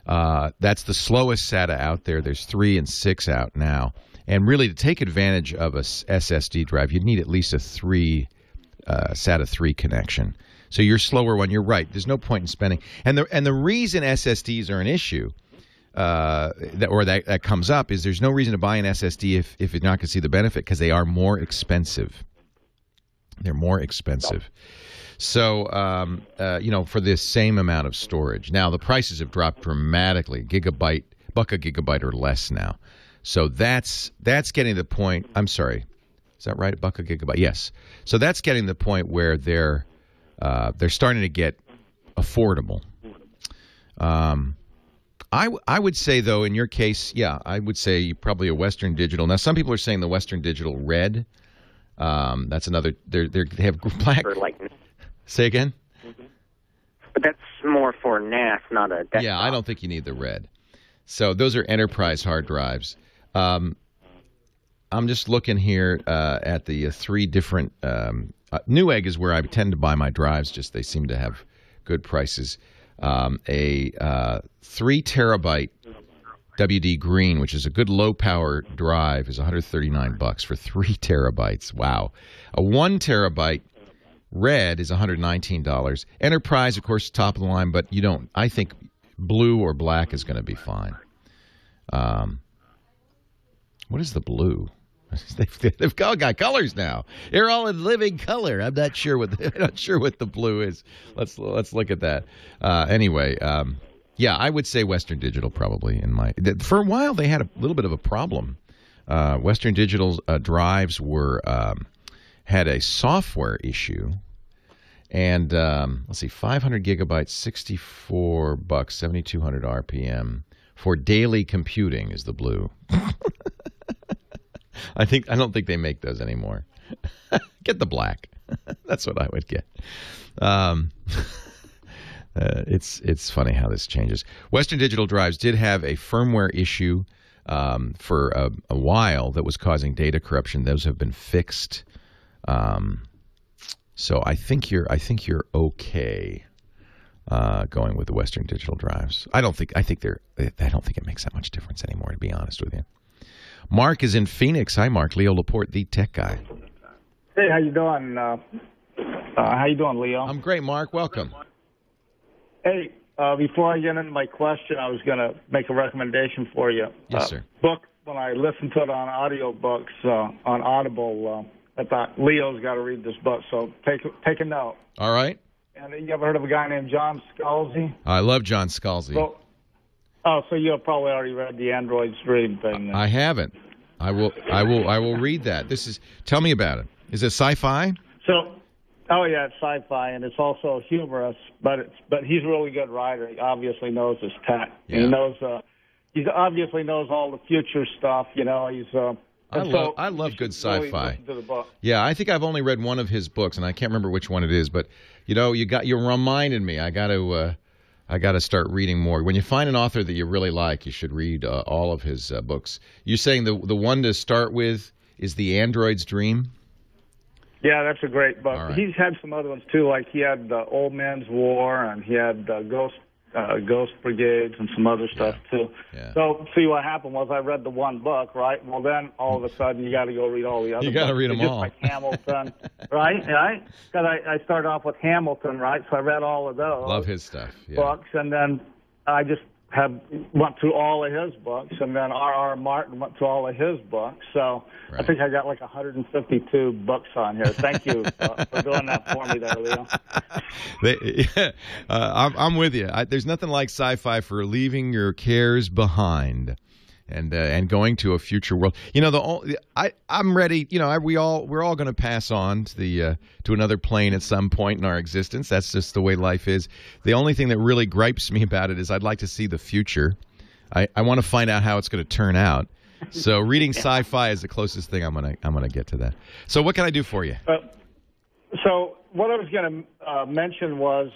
That's the slowest SATA out there. There's 3 and 6 out now. And really, to take advantage of a SSD drive, you'd need at least a SATA 3 connection. So your slower one, you're right. There's no point in spending. And the reason SSDs are an issue that comes up is there's no reason to buy an SSD if you're not going to see the benefit, because they are more expensive. They're more expensive. So, for this same amount of storage. Now, the prices have dropped dramatically, buck a gigabyte or less now. So that's getting to the point. I'm sorry, is that right? Buck a gigabyte? Yes. So that's getting to the point where they're starting to get affordable. I would say, though, in your case, I would say probably a Western Digital. Now, some people are saying the Western Digital Red. That's another. They have black. Say again? But that's more for NAS, not a desktop. Yeah, I don't think you need the red. So those are enterprise hard drives. I'm just looking here at the 3 different... Newegg is where I tend to buy my drives. Just they seem to have good prices. A 3 terabyte WD Green, which is a good low-power drive, is $139 for 3 terabytes. Wow. A 1 terabyte Red is $119. Enterprise, of course, top of the line, but I think blue or black is going to be fine. What is the blue? They've all got colors now. They're all in living color. I'm not sure what the blue is. Let's look at that. Anyway, I would say Western Digital probably. For a while they had a little bit of a problem Western Digital's drives were had a software issue, and let's see, 500 gigabytes, $64, 7,200 RPM for daily computing is the blue. I don't think they make those anymore. Get the black. That's what I would get. It's funny how this changes. Western Digital drives did have a firmware issue for a while that was causing data corruption. Those have been fixed. So I think you're okay going with the Western Digital drives. I don't think it makes that much difference anymore, to be honest with you. Mark is in Phoenix. Hi, Mark. Leo Laporte, the tech guy. Hey, how you doing? How you doing, Leo? I'm great, Mark. Welcome. Hey, before I get into my question, I was going to make a recommendation for you. Yes, sir. Book, when I listened to it on audiobooks on Audible, I thought Leo's got to read this book, so take a note. All right. And you ever heard of a guy named John Scalzi? I love John Scalzi. So you've probably already read the Android Stream thing. I haven't. I will read that. Tell me about it. Is it sci-fi? Yeah, it's sci-fi, and it's also humorous, but he's a really good writer. He obviously knows his tech. Yeah. He obviously knows all the future stuff. I love good sci-fi. Really listen to the book. Yeah, I think I've only read one of his books, and I can't remember which one it is. But you reminded me. I got to start reading more. When you find an author that you really like, you should read all of his books. You're saying the one to start with is The Android's Dream? Yeah, that's a great book. Right. He's had some other ones too, like he had Old Man's War, and he had Ghost Brigades and some other stuff too. Yeah. So see, what happened was I read the one book, right? Well, then all of a sudden you got to go read all the other. You got to read them all. Like Hamilton, right? Because I started off with Hamilton, right? So I read all of those. Love his stuff. Yeah. Books, and then I just went through all of his books, and then R.R. Martin went through all of his books. So right. I think I got like 152 books on here. Thank you for doing that for me there, Leo. I'm with you. There's nothing like sci-fi for leaving your cares behind and going to a future world. I'm ready. We're all going to pass on to another plane at some point in our existence. That's just the way life is. The only thing that really gripes me about it is I'd like to see the future. I want to find out how it's going to turn out. So reading sci-fi is the closest thing I'm gonna get to that. So what can I do for you? So what I was going to mention was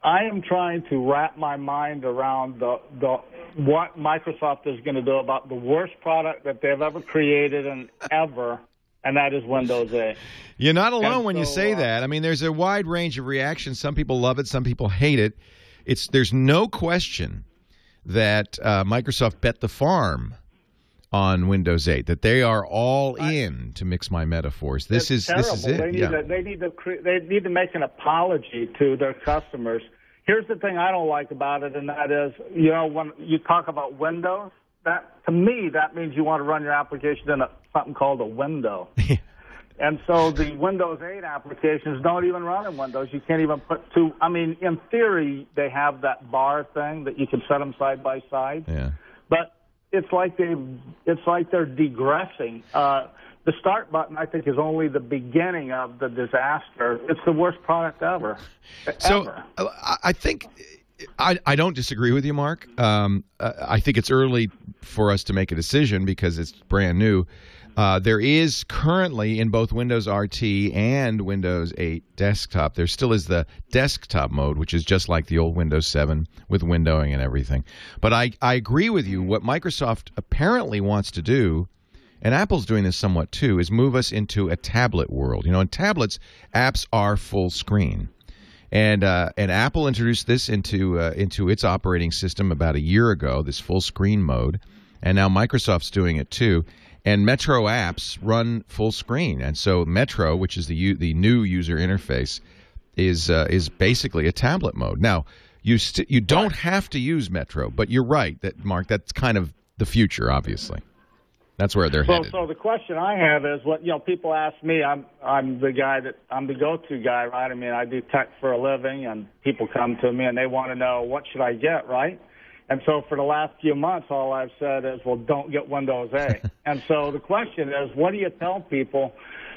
I am trying to wrap my mind around what Microsoft is going to do about the worst product that they've ever created and that is Windows 8. You're not alone when you say that. I mean, there's a wide range of reactions. Some people love it. Some people hate it. There's no question that Microsoft bet the farm on Windows 8, that they are all in, to mix my metaphors. This is it. They need to make an apology to their customers. Here's the thing I don't like about it, and that is, when you talk about Windows, to me that means you want to run your application in something called a window. And so the Windows 8 applications don't even run in Windows. You can't even put two. I mean, in theory, they have that bar thing that you can set them side by side. Yeah. But it's like they're digressing. The start button, I think, is only the beginning of the disaster. It's the worst product ever. So I think I don't disagree with you, Mark. I think it's early for us to make a decision because it's brand new. There is currently in both Windows RT and Windows 8 desktop, there still is the desktop mode, which is just like the old Windows 7 with windowing and everything. But I agree with you. What Microsoft apparently wants to do, and Apple's doing this somewhat too, is move us into a tablet world. In tablets, apps are full screen. And Apple introduced this into its operating system about a year ago, this full screen mode. And now Microsoft's doing it too. And Metro apps run full screen, and so Metro, which is the new user interface, is basically a tablet mode. Now, you don't have to use Metro, but you're right, Mark. That's kind of the future, obviously. That's where they're headed. So the question I have is, people ask me. I'm the guy I'm the go-to guy, right? I mean, I do tech for a living, and people come to me and they want to know what should I get, right? And so for the last few months, all I've said is, well, don't get Windows 8. And so the question is, what do you tell people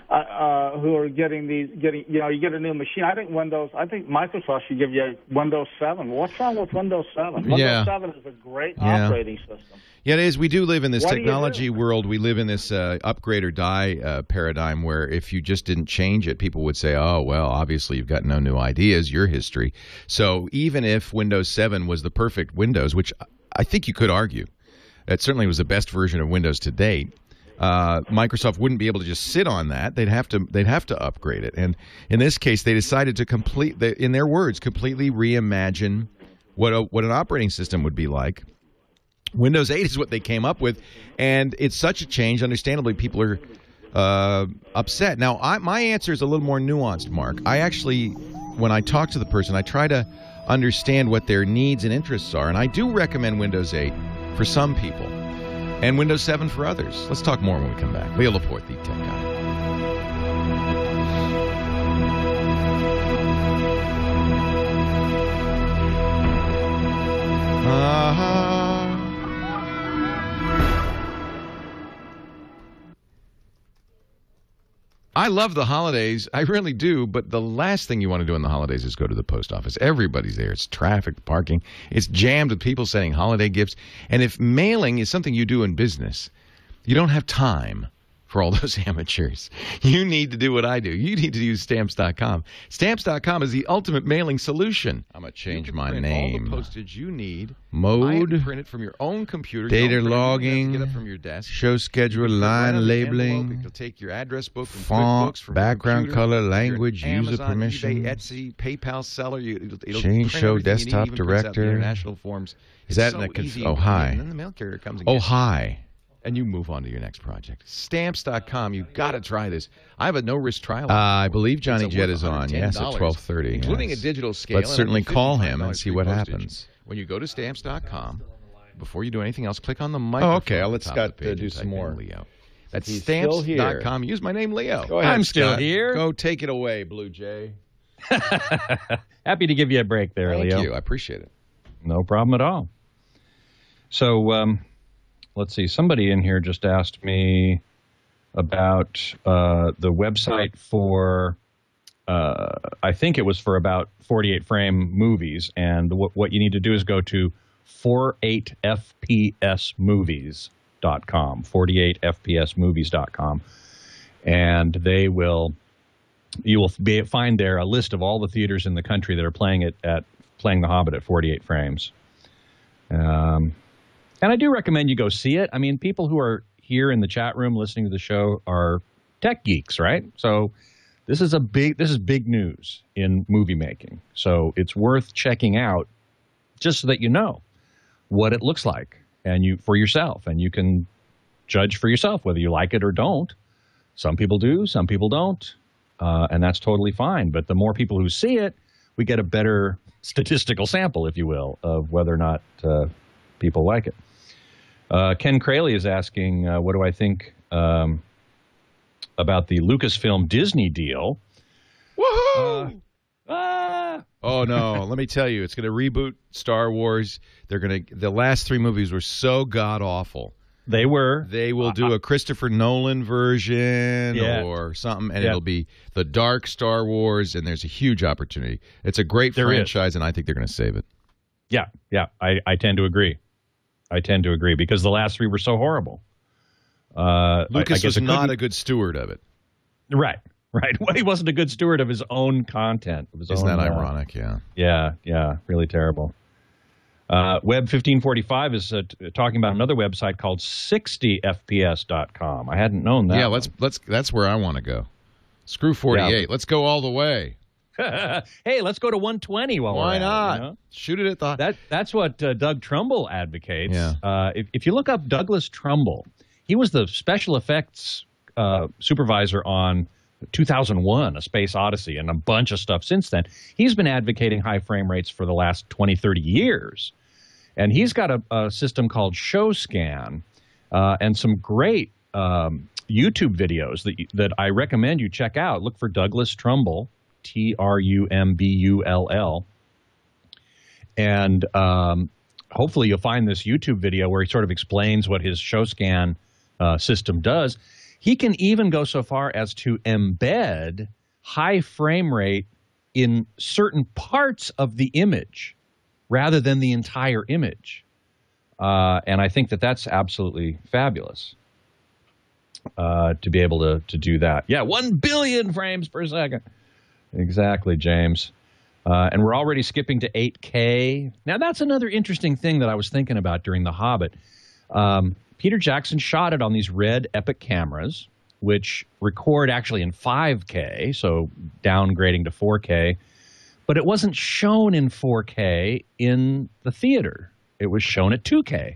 who are getting, you get a new machine? I think Microsoft should give you Windows 7. What's wrong with Windows 7? Windows 7 is a great operating system. Yeah, it is. We do live in this technology world. We live in this upgrade or die paradigm where if you just didn't change it, people would say, oh, well, obviously you've got no new ideas, your history. So even if Windows 7 was the perfect Windows, which I think you could argue, it certainly was the best version of Windows to date, Microsoft wouldn't be able to just sit on that. They'd have to upgrade it. And in this case, they decided to in their words, completely reimagine what an operating system would be like. Windows 8 is what they came up with, and it's such a change. Understandably, people are upset. Now, my answer is a little more nuanced, Mark. I actually, when I talk to the person, I try to understand what their needs and interests are, and I do recommend Windows 8 for some people and Windows 7 for others. Let's talk more when we come back. Leo Laporte, the Tech Guy. I love the holidays. I really do. But the last thing you want to do in the holidays is go to the post office. Everybody's there. It's traffic, parking. It's jammed with people sending holiday gifts. And if mailing is something you do in business, you don't have time for all those amateurs. You need to do what I do. You need to use Stamps.com. Stamps.com is the ultimate mailing solution. I'm going to change my name. All the postage you need. Mode. Print it from your own computer. Data logging. Get up from your desk. Show schedule, line labeling. It'll take your address book from font, from background color, language, user permission. Etsy, PayPal seller. It'll change show desktop director. International forms. Is that oh, hi. And then the mail carrier comes and gets hi. And you move on to your next project. Stamps.com. You've got to try this. I have a no-risk trial. I believe Johnny Jet is on. Yes, at 12:30. Including a digital scale. Let's certainly call him and see what happens. When you go to Stamps.com, before you do anything else, click on the microphone. Oh, okay. Let's Scott do some more. Leo. That's Stamps.com. Use my name, Leo. Go ahead, I'm still here. Go take it away, Blue Jay. Happy to give you a break there, Leo. Thank you. I appreciate it. No problem at all. So, let's see. Somebody in here just asked me about the website for, I think it was for about 48-frame movies. And what you need to do is go to 48fpsmovies.com, 48fpsmovies.com. And you will find there a list of all the theaters in the country that are playing The Hobbit at 48 frames. And I do recommend you go see it. I mean, people who are here in the chat room listening to the show are tech geeks, right? So this is big news in movie making. So it's worth checking out just so that you know what it looks like for yourself, and you can judge for yourself whether you like it or don't. Some people do, some people don't, and that's totally fine. But the more people who see it, we get a better statistical sample, if you will, of whether or not people like it. Ken Crayley is asking, what do I think about the Lucasfilm Disney deal? Woohoo! Oh, no. Let me tell you, it's going to reboot Star Wars. The last 3 movies were so god-awful. They were. They will do a Christopher Nolan version or something, and it'll be the dark Star Wars, and there's a huge opportunity. It's a great franchise, and I think they're going to save it. Yeah, I tend to agree. Because the last 3 were so horrible. Lucas was not a good steward of it. Right. Well, he wasn't a good steward of his own content. Isn't that ironic? Yeah. Yeah, really terrible. Web 1545 is talking about another website called 60fps.com. I hadn't known that. Yeah, that's where I want to go. Screw 48. Yeah. Let's go all the way. Hey, let's go to 120 while Why we're at not? It, you know? Shoot it at the... That's what Doug Trumbull advocates. Yeah. If you look up Douglas Trumbull, he was the special effects supervisor on 2001, A Space Odyssey, and a bunch of stuff since then. He's been advocating high frame rates for the last 20, 30 years. And he's got a system called ShowScan and some great YouTube videos that I recommend you check out. Look for Douglas Trumbull. Trumbull, and hopefully you'll find this YouTube video where he sort of explains what his show scan system does. He can even go so far as to embed high frame rate in certain parts of the image rather than the entire image. And I think that that's absolutely fabulous to be able to do that. Yeah, 1 billion frames per second. Exactly, James. And we're already skipping to 8K. Now, that's another interesting thing that I was thinking about during The Hobbit. Peter Jackson shot it on these red Epic cameras, which record actually in 5K, so downgrading to 4K. But it wasn't shown in 4K in the theater. It was shown at 2K.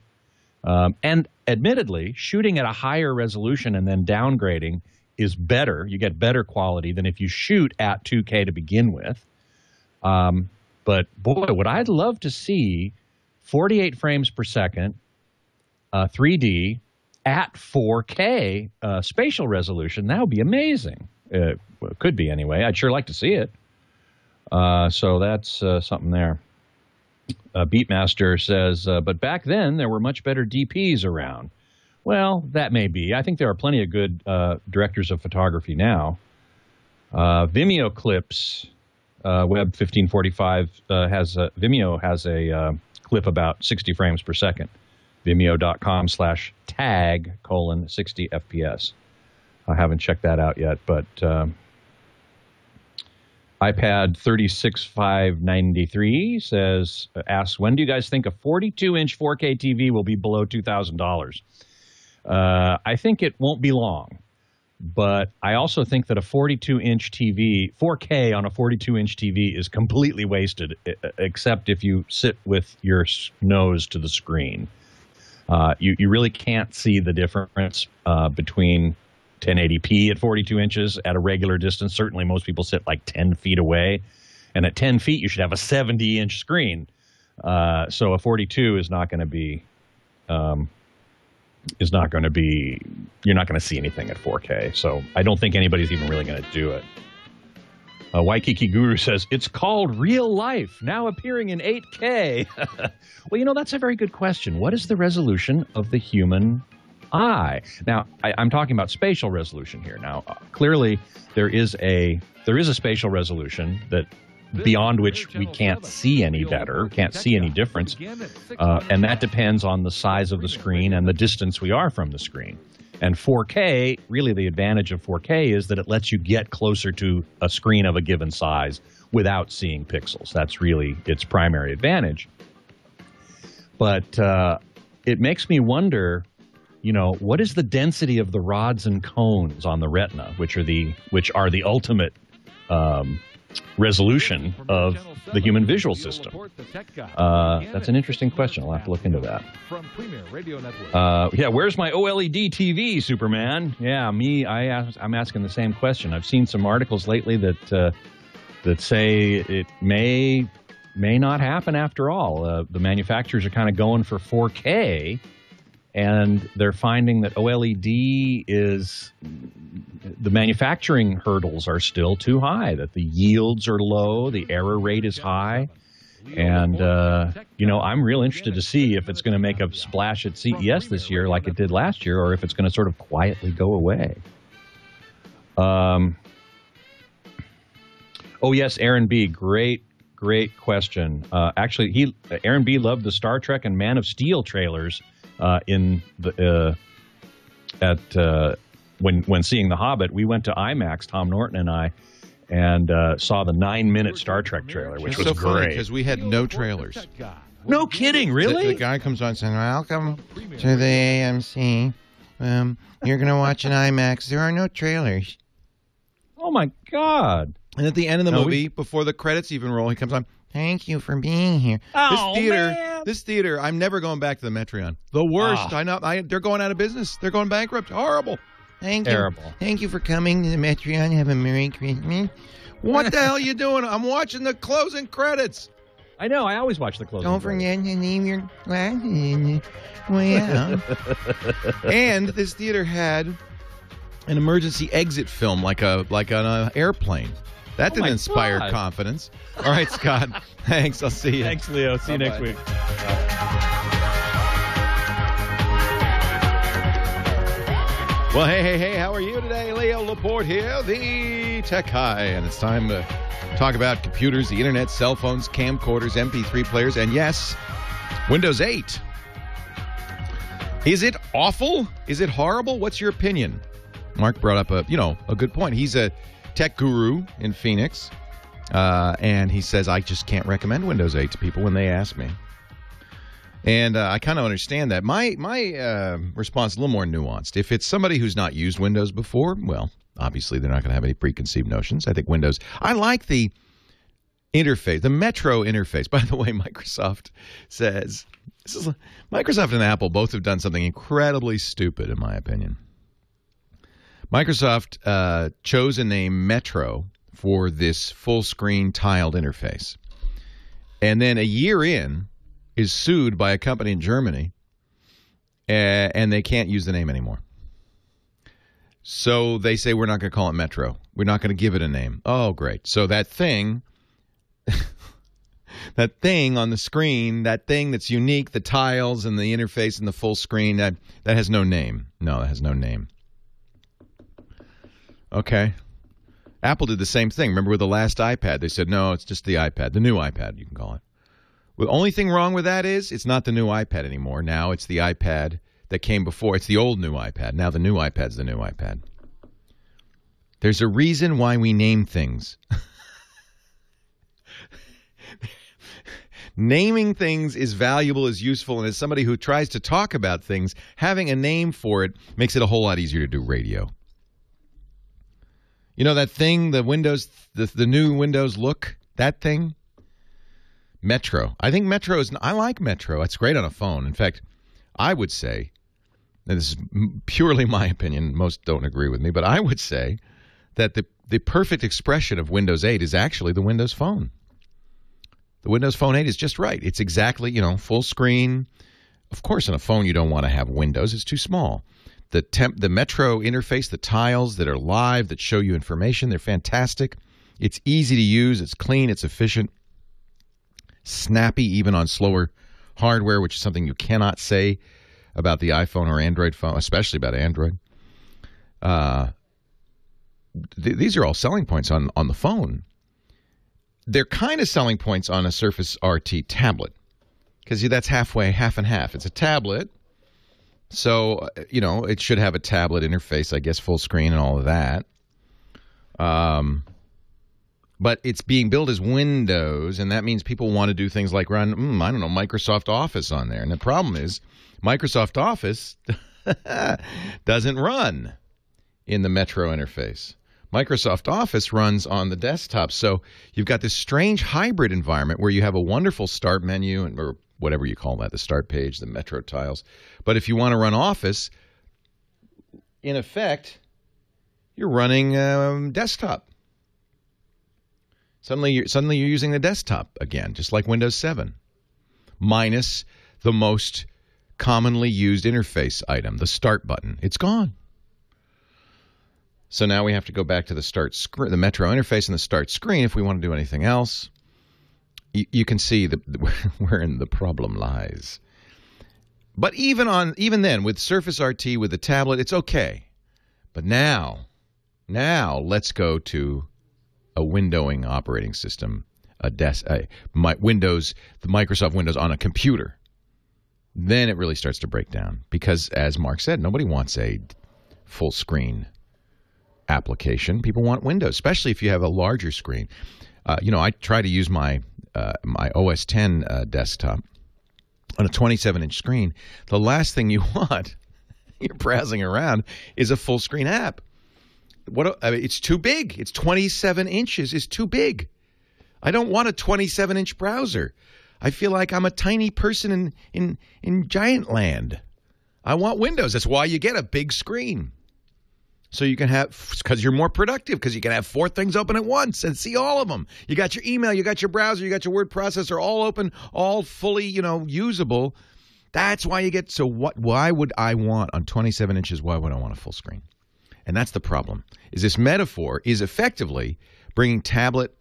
And admittedly, shooting at a higher resolution and then downgrading is better. You get better quality than if you shoot at 2K to begin with. But boy, would I love to see 48 frames per second, 3D at 4K spatial resolution. That would be amazing. It could be anyway. I'd sure like to see it. So that's something there. Beatmaster says, but back then there were much better DPs around. Well, that may be. I think there are plenty of good directors of photography now. Vimeo clips. Web 1545 Vimeo has a clip about 60 frames per second. Vimeo.com/tag:60 FPS. I haven't checked that out yet, but iPad 36593 asks, when do you guys think a 42-inch 4K TV will be below $2,000? I think it won't be long. But I also think that a 42-inch TV, 4K on a 42-inch TV is completely wasted, except if you sit with your nose to the screen. You really can't see the difference between 1080p at 42 inches at a regular distance. Certainly most people sit like 10 feet away. And at 10 feet, you should have a 70-inch screen. So a 42 is not going to be... you're not going to see anything at 4K. So I don't think anybody's even really going to do it. Waikiki Guru says, it's called Real Life, now appearing in 8K. Well, that's a very good question. What is the resolution of the human eye? Now, I'm talking about spatial resolution here. Now, clearly, there is a spatial resolution that beyond which we can't see any better, can't see any difference. And that depends on the size of the screen and the distance we are from the screen. And 4K, really the advantage of 4K is that it lets you get closer to a screen of a given size without seeing pixels. That's really its primary advantage. But it makes me wonder, what is the density of the rods and cones on the retina, which are the ultimate resolution of the human visual system? That's an interesting question. I'll have to look into that. Where's my OLED TV, Superman? Yeah, I'm asking the same question. I've seen some articles lately that say it may not happen after all. The manufacturers are kind of going for 4K, and they're finding that OLED the manufacturing hurdles are still too high, that the yields are low, the error rate is high. And, I'm real interested to see if it's going to make a splash at CES this year like it did last year, or if it's going to sort of quietly go away. Oh, yes, Aaron B., great question. Actually, Aaron B. loved the Star Trek and Man of Steel trailers when seeing The Hobbit. We went to IMAX, Tom Norton and I, and saw the 9-minute Star Trek trailer, which was great. Because we had no trailers. No kidding, really? The guy comes on saying, welcome to the AMC. You're going to watch an IMAX. There are no trailers. Oh, my God. And at the end of the movie, before the credits even roll, he comes on, thank you for being here. This theater, I'm never going back to the Metreon. The worst. They're going out of business. They're going bankrupt. Horrible. Terrible. Thank you for coming to the Metreon. Have a Merry Christmas. What the hell are you doing? I'm watching the closing credits. I know. I always watch the closing credits. Don't forget to leave your glasses. Well. And this theater had an emergency exit film like on an airplane. That didn't inspire confidence. All right, Scott. Thanks. I'll see you. Thanks, Leo. See you next week. Well, hey, how are you today? Leo Laporte here, the tech guy, and it's time to talk about computers, the internet, cell phones, camcorders, MP3 players, and yes, Windows 8. Is it awful? Is it horrible? What's your opinion? Mark brought up a good point. He's a tech guru in Phoenix, and he says, I just can't recommend Windows 8 to people when they ask me. And I kind of understand that. My response is a little more nuanced. If it's somebody who's not used Windows before, well, obviously they're not going to have any preconceived notions. I think Windows... I like the interface, the Metro interface. By the way, Microsoft says... Microsoft and Apple both have done something incredibly stupid, in my opinion. Microsoft chose a name Metro for this full-screen tiled interface. And then a year in... is sued by a company in Germany, and they can't use the name anymore. So they say, we're not going to call it Metro. We're not going to give it a name. Oh, great. So that thing, that thing on the screen, that thing that's unique, the tiles and the interface and the full screen, that has no name. No, it has no name. Okay. Apple did the same thing. Remember with the last iPad? They said, no, it's just the iPad, the new iPad, you can call it. The only thing wrong with that is it's not the new iPad anymore. Now it's the iPad that came before. It's the old new iPad. Now the new iPad's the new iPad. There's a reason why we name things. Naming things is valuable, is useful, and as somebody who tries to talk about things, having a name for it makes it a whole lot easier to do radio. You know that thing, the Windows, the new Windows look, that thing? Metro. I think Metro is... I like Metro. It's great on a phone. In fact, I would say, and this is purely my opinion, most don't agree with me, but I would say that the perfect expression of Windows 8 is actually the Windows Phone. The Windows Phone 8 is just right. It's exactly, full screen. Of course, on a phone, you don't want to have windows. It's too small. The Metro interface, the tiles that are live, that show you information, they're fantastic. It's easy to use. It's clean. It's efficient. Snappy even on slower hardware, which is something you cannot say about the iPhone or Android phone, especially about Android. These are all selling points on the phone. They're kind of selling points on a Surface RT tablet because that's half and half. It's a tablet, so it should have a tablet interface, I guess, full screen and all of that. But it's being billed as Windows, and that means people want to do things like run, Microsoft Office on there. And the problem is Microsoft Office doesn't run in the Metro interface. Microsoft Office runs on the desktop. So you've got this strange hybrid environment where you have a wonderful start menu, or whatever you call that, the start page, the Metro tiles. But if you want to run Office, in effect, you're running desktop. Suddenly you're using the desktop again, just like Windows 7, minus the most commonly used interface item, the Start button. It's gone. So now we have to go back to the Metro interface and the Start screen if we want to do anything else. You can see wherein the problem lies. But even then, with Surface RT, with the tablet, it's okay. But now let's go to a windowing operating system, the Microsoft Windows on a computer. Then it really starts to break down because, as Mark said, nobody wants a full screen application. People want Windows, especially if you have a larger screen. I try to use my OS X desktop on a 27-inch screen. The last thing you want, you're browsing around, is a full screen app. It's too big. It's 27 inches. It's too big. I don't want a 27-inch browser. I feel like I'm a tiny person in giant land. I want Windows. That's why you get a big screen. So you can because you're more productive, because you can have 4 things open at once and see all of them. You got your email, you got your browser, you got your word processor all open, all fully, usable. That's why you get, so why would I want on 27 inches, why would I want a full screen? And that's the problem, is this metaphor is effectively bringing tablet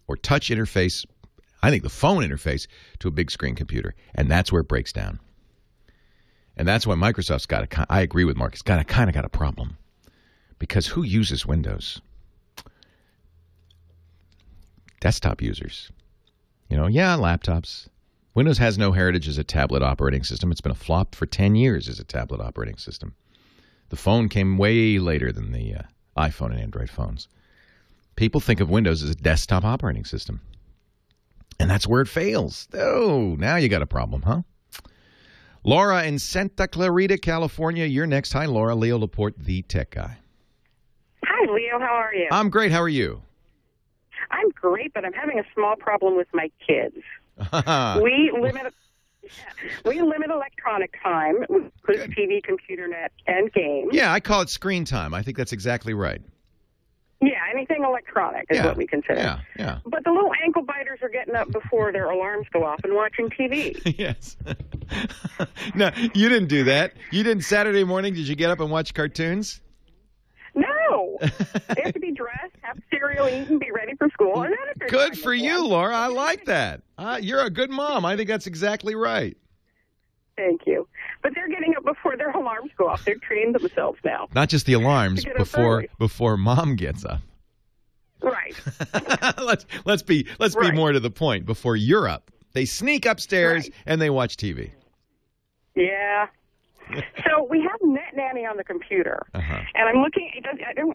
or touch interface, I think the phone interface, to a big screen computer. And that's where it breaks down. And that's why Microsoft's I agree with Mark, it's kind of got a problem. Because who uses Windows? Desktop users. Laptops. Windows has no heritage as a tablet operating system. It's been a flop for 10 years as a tablet operating system. The phone came way later than the iPhone and Android phones. People think of Windows as a desktop operating system. And that's where it fails. Oh, now you got a problem, huh? Laura in Santa Clarita, California. You're next. Hi, Laura. Leo Laporte, the tech guy. Hi, Leo. How are you? I'm great. How are you? I'm great, but I'm having a small problem with my kids. We limit electronic time with TV, computer net, and games. Yeah, I call it screen time. I think that's exactly right. Yeah, anything electronic is what we consider. Yeah. But the little ankle biters are getting up before their alarms go off and watching TV. Yes. No, you didn't do that. You didn't Saturday morning. Did you get up and watch cartoons? No. They have to be dressed, have cereal, eat, and be ready for school. And then Good for you, Laura. I like that. You're a good mom. I think that's exactly right. Thank you. But they're getting up before their alarms go off. They're trained themselves now. Not just the alarms, before mom gets up. Right. let's be more to the point. Before you're up, they sneak upstairs and they watch TV. Yeah. So we have Net Nanny on the computer, and I'm looking.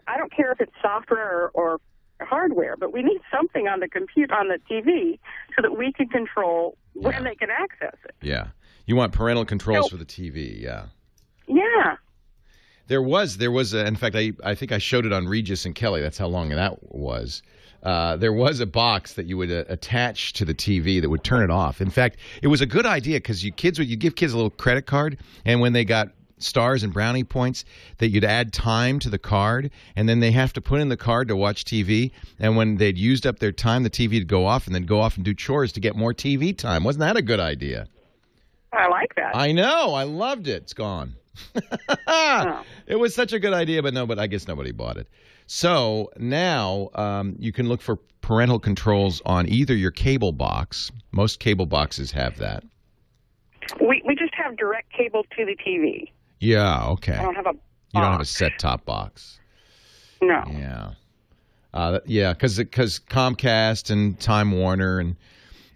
I don't care if it's software or hardware, but we need something on the computer, on the TV, so that we can control when they can access it. Yeah. You want parental controls for the TV, yeah. Yeah. There was in fact, I think I showed it on Regis and Kelly. That's how long that was. There was a box that you would attach to the TV that would turn it off. In fact, it was a good idea because you give kids a little credit card, and when they got stars and brownie points, that you'd add time to the card, and then they have to put in the card to watch TV. And when they'd used up their time, the TV would go off, and then go off and do chores to get more TV time. Wasn't that a good idea? I like that. I know. I loved it. It's gone. It was such a good idea, but I guess nobody bought it. So now you can look for parental controls on either your cable box. Most cable boxes have that. We just have direct cable to the TV. Yeah, okay. I don't have a box. You don't have a set-top box. No. Yeah. Because Comcast and Time Warner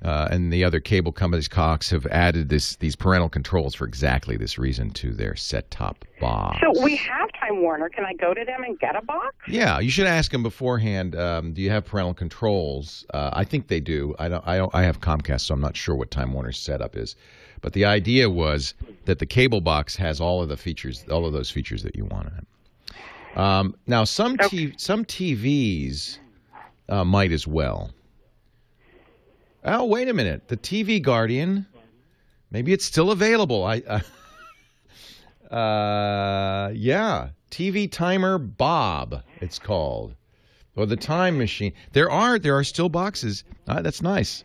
and the other cable companies, Cox, have added these parental controls for exactly this reason to their set-top box. So we have Time Warner. Can I go to them and get a box? Yeah, you should ask them beforehand. Do you have parental controls? I think they do. I have Comcast, so I'm not sure what Time Warner's setup is. But the idea was that the cable box has all of those features that you want in it. Now, some TVs might as well. Oh, wait a minute. The TV Guardian, maybe it's still available. TV Timer Bob, it's called. Or the Time Machine. There are still boxes. That's nice.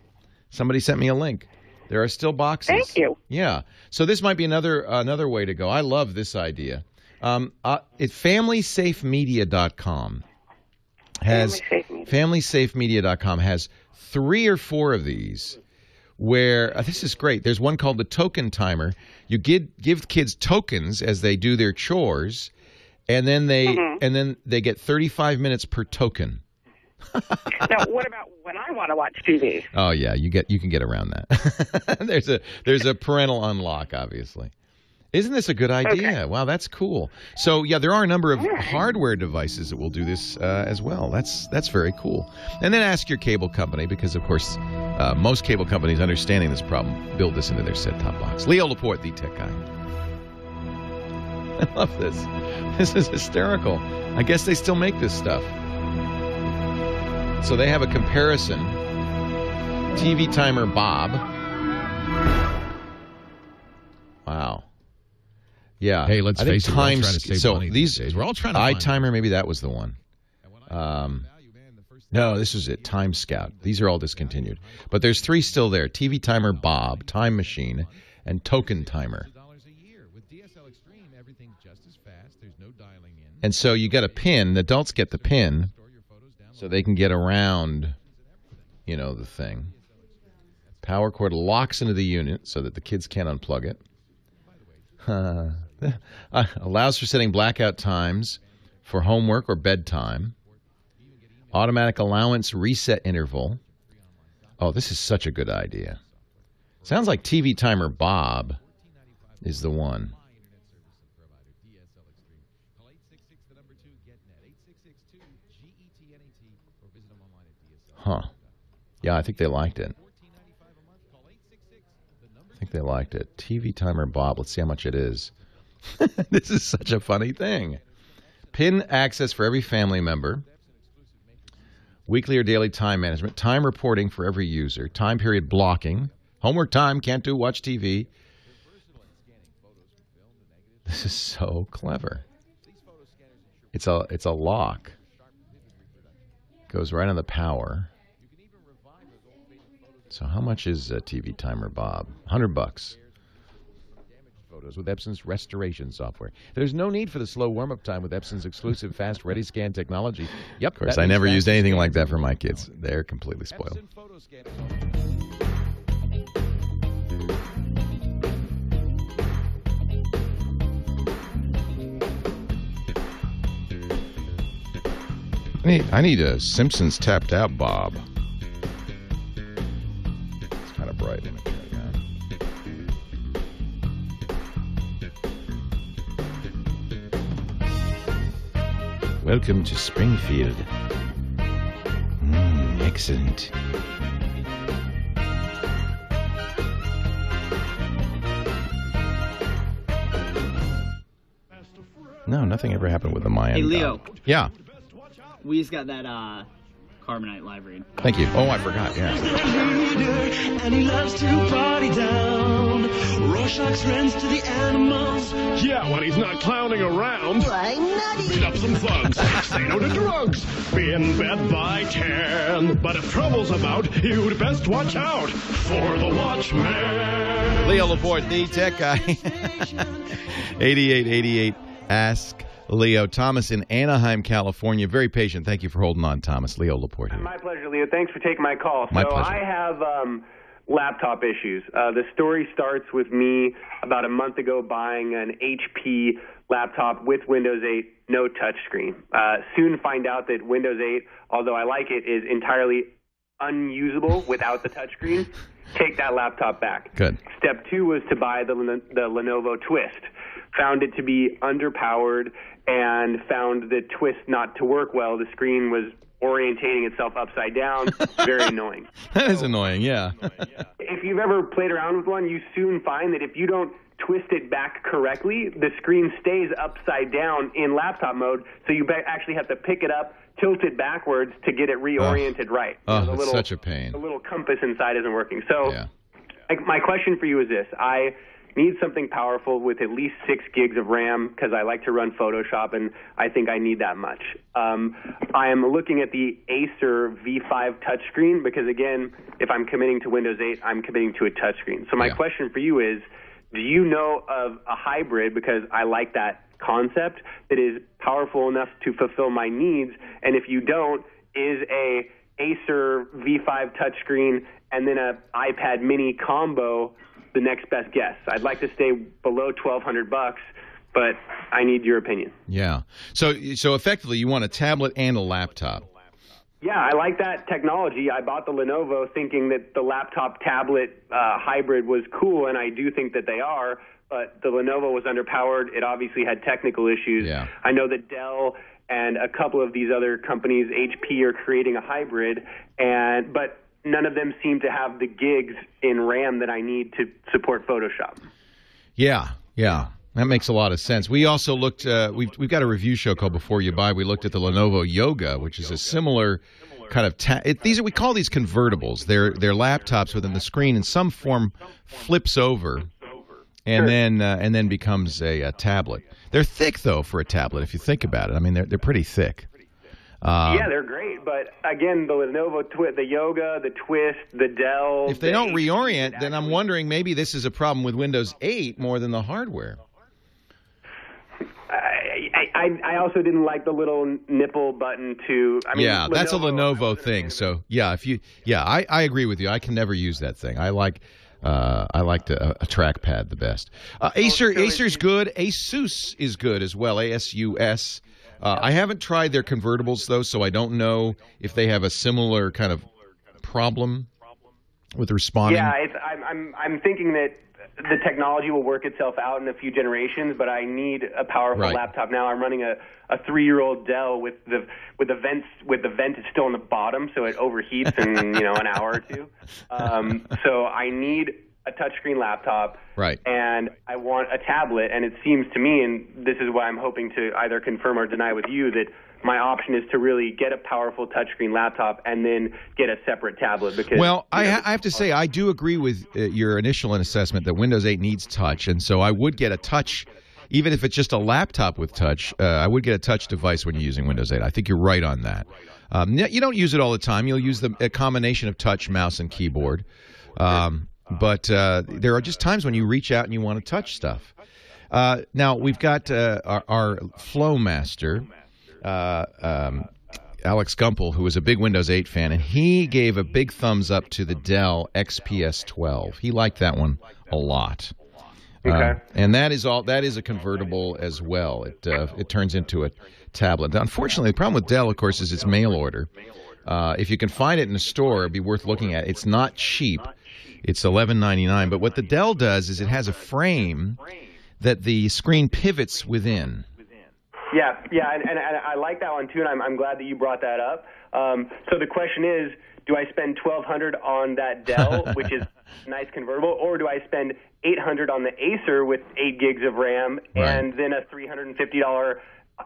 Somebody sent me a link. There are still boxes. Thank you. Yeah. So this might be another way to go. I love this idea. It's FamilySafeMedia.com FamilySafeMedia.com has 3 or 4 of these where this is great. There's one called the Token Timer. You give kids tokens as they do their chores, and then they get 35 minutes per token. Now, what about when I want to watch TV? Oh yeah, you can get around that. there's a parental unlock, obviously. Isn't this a good idea? Okay. Wow, that's cool. So yeah, there are a number of hardware devices that will do this as well. That's very cool. And then ask your cable company, because of course most cable companies, understanding this problem, build this into their set-top box. Leo Laporte, the tech guy. I love this. This is hysterical. I guess they still make this stuff. So they have a comparison. TV Timer Bob. Wow. Yeah. Hey, let's face it. We're all trying to save money these days. We're all trying to iTimer, maybe that was the one. No, this was it. Time Scout. These are all discontinued. But there's 3 still there. TV Timer Bob, Time Machine, and Token Timer. And so you got a pin. The adults get the pin so they can get around, the thing. Power cord locks into the unit so that the kids can't unplug it. Allows for setting blackout times for homework or bedtime. Automatic allowance reset interval. Oh, this is such a good idea. Sounds like TV Timer Bob is the one. Huh. Yeah, I think they liked it. I think they liked it. TV Timer Bob. Let's see how much it is. This is such a funny thing. PIN access for every family member. Weekly or daily time management. Time reporting for every user. Time period blocking. Homework time. Can't do watch TV. This is so clever. It's a lock. Goes right on the power. So how much is TV Timer Bob? $100. Photos with Epson's restoration software. There's no need for the slow warm-up time with Epson's exclusive fast ready scan technology. Yep. Of course, I never used anything like that for my kids. They're completely spoiled. I need a Simpsons tapped out Bob. It's kind of bright. Let me turn it down. Welcome to Springfield. Excellent. No, nothing ever happened with the Mayan. Hey, Leo. Yeah. We just got that Carbonite live read. Thank you. Oh, I forgot. Yeah. And he loves to party down. Rorschach's runs to the animals. Yeah, when he's not clowning around. Why nutty? Eat up some fun. Say no to drugs. Be in bed by 10. But if trouble's about, you'd best watch out for the Watchman. Leo Laporte, the tech guy. 8888. Ask Leo. Thomas in Anaheim, California. Very patient. Thank you for holding on, Thomas. Leo Laporte here. My pleasure, Leo. Thanks for taking my call. My pleasure. I have laptop issues. The story starts with me about a month ago buying an HP laptop with Windows 8, no touchscreen. Soon find out that Windows 8, although I like it, is entirely unusable without the touchscreen. Take that laptop back. Good. Step 2 was to buy the Lenovo Twist. Found it to be underpowered and found the Twist not to work well. The screen was orientating itself upside down. Very annoying. That is annoying, yeah. If you've ever played around with one, you soon find that if you don't twist it back correctly, the screen stays upside down in laptop mode, so you actually have to pick it up, tilt it backwards to get it reoriented right. Oh, it's such a pain. The little compass inside isn't working. So my question for you is this. I need something powerful with at least 6 gigs of RAM because I like to run Photoshop, and I think I need that much. I am looking at the Acer V5 touchscreen because, again, if I'm committing to Windows 8, I'm committing to a touchscreen. So my question for you is, do you know of a hybrid, because I like that concept, that is powerful enough to fulfill my needs? And if you don't, is a Acer V5 touchscreen and then a iPad mini combo the next best guess? I'd like to stay below $1,200, but I need your opinion. Yeah. So effectively, you want a tablet and a laptop. Yeah, I like that technology. I bought the Lenovo thinking that the laptop-tablet hybrid was cool, and I do think that they are, but the Lenovo was underpowered. It obviously had technical issues. Yeah. I know that Dell and a couple of these other companies, HP, are creating a hybrid, but none of them seem to have the gigs in RAM that I need to support Photoshop. Yeah. That makes a lot of sense. We also looked, we've got a review show called Before You Buy. We looked at the Lenovo Yoga, which is a similar kind of, we call these convertibles. They're laptops within the screen in some form flips over and then becomes a tablet. They're thick, though, for a tablet, if you think about it. I mean, they're pretty thick. Yeah, they're great, but again, the Lenovo, the Yoga, the Twist, the Dell. If they don't reorient, then I'm wondering maybe this is a problem with Windows 8 more than the hardware. I also didn't like the little nipple button to. I mean, yeah, that's a Lenovo thing. So I agree with you. I can never use that thing. I like a trackpad the best. Acer's good. Asus is good as well. ASUS. I haven't tried their convertibles, though, so I don't know if they have a similar kind of problem with responding. Yeah, I'm thinking that the technology will work itself out in a few generations, but I need a powerful laptop now. I'm running a 3-year-old Dell with the vent is still in the bottom, so it overheats in an hour or two. So I need a touchscreen laptop, and I want a tablet. And it seems to me, and this is why I'm hoping to either confirm or deny with you, that my option is to really get a powerful touchscreen laptop and then get a separate tablet. Because I have to say I do agree with your initial assessment that Windows 8 needs touch, and so I would get a touch, even if it's just a laptop with touch. I would get a touch device when you're using Windows 8. I think you're right on that. You don't use it all the time. You'll use a combination of touch, mouse, and keyboard. But there are just times when you reach out and you want to touch stuff. Now, we've got our Flow Master, Alex Gumpel, who is a big Windows 8 fan, and he gave a big thumbs up to the Dell XPS 12. He liked that one a lot. Okay. And that is a convertible as well. It turns into a tablet. Unfortunately, the problem with Dell, of course, is it's mail order. If you can find it in a store, it'd be worth looking at. It's not cheap. It's $11.99. But what the Dell does is it has a frame that the screen pivots within. Yeah, and I like that one too, and I'm glad that you brought that up. So the question is, do I spend $1,200 on that Dell, which is a nice convertible, or do I spend $800 on the Acer with 8 gigs of RAM and then a $350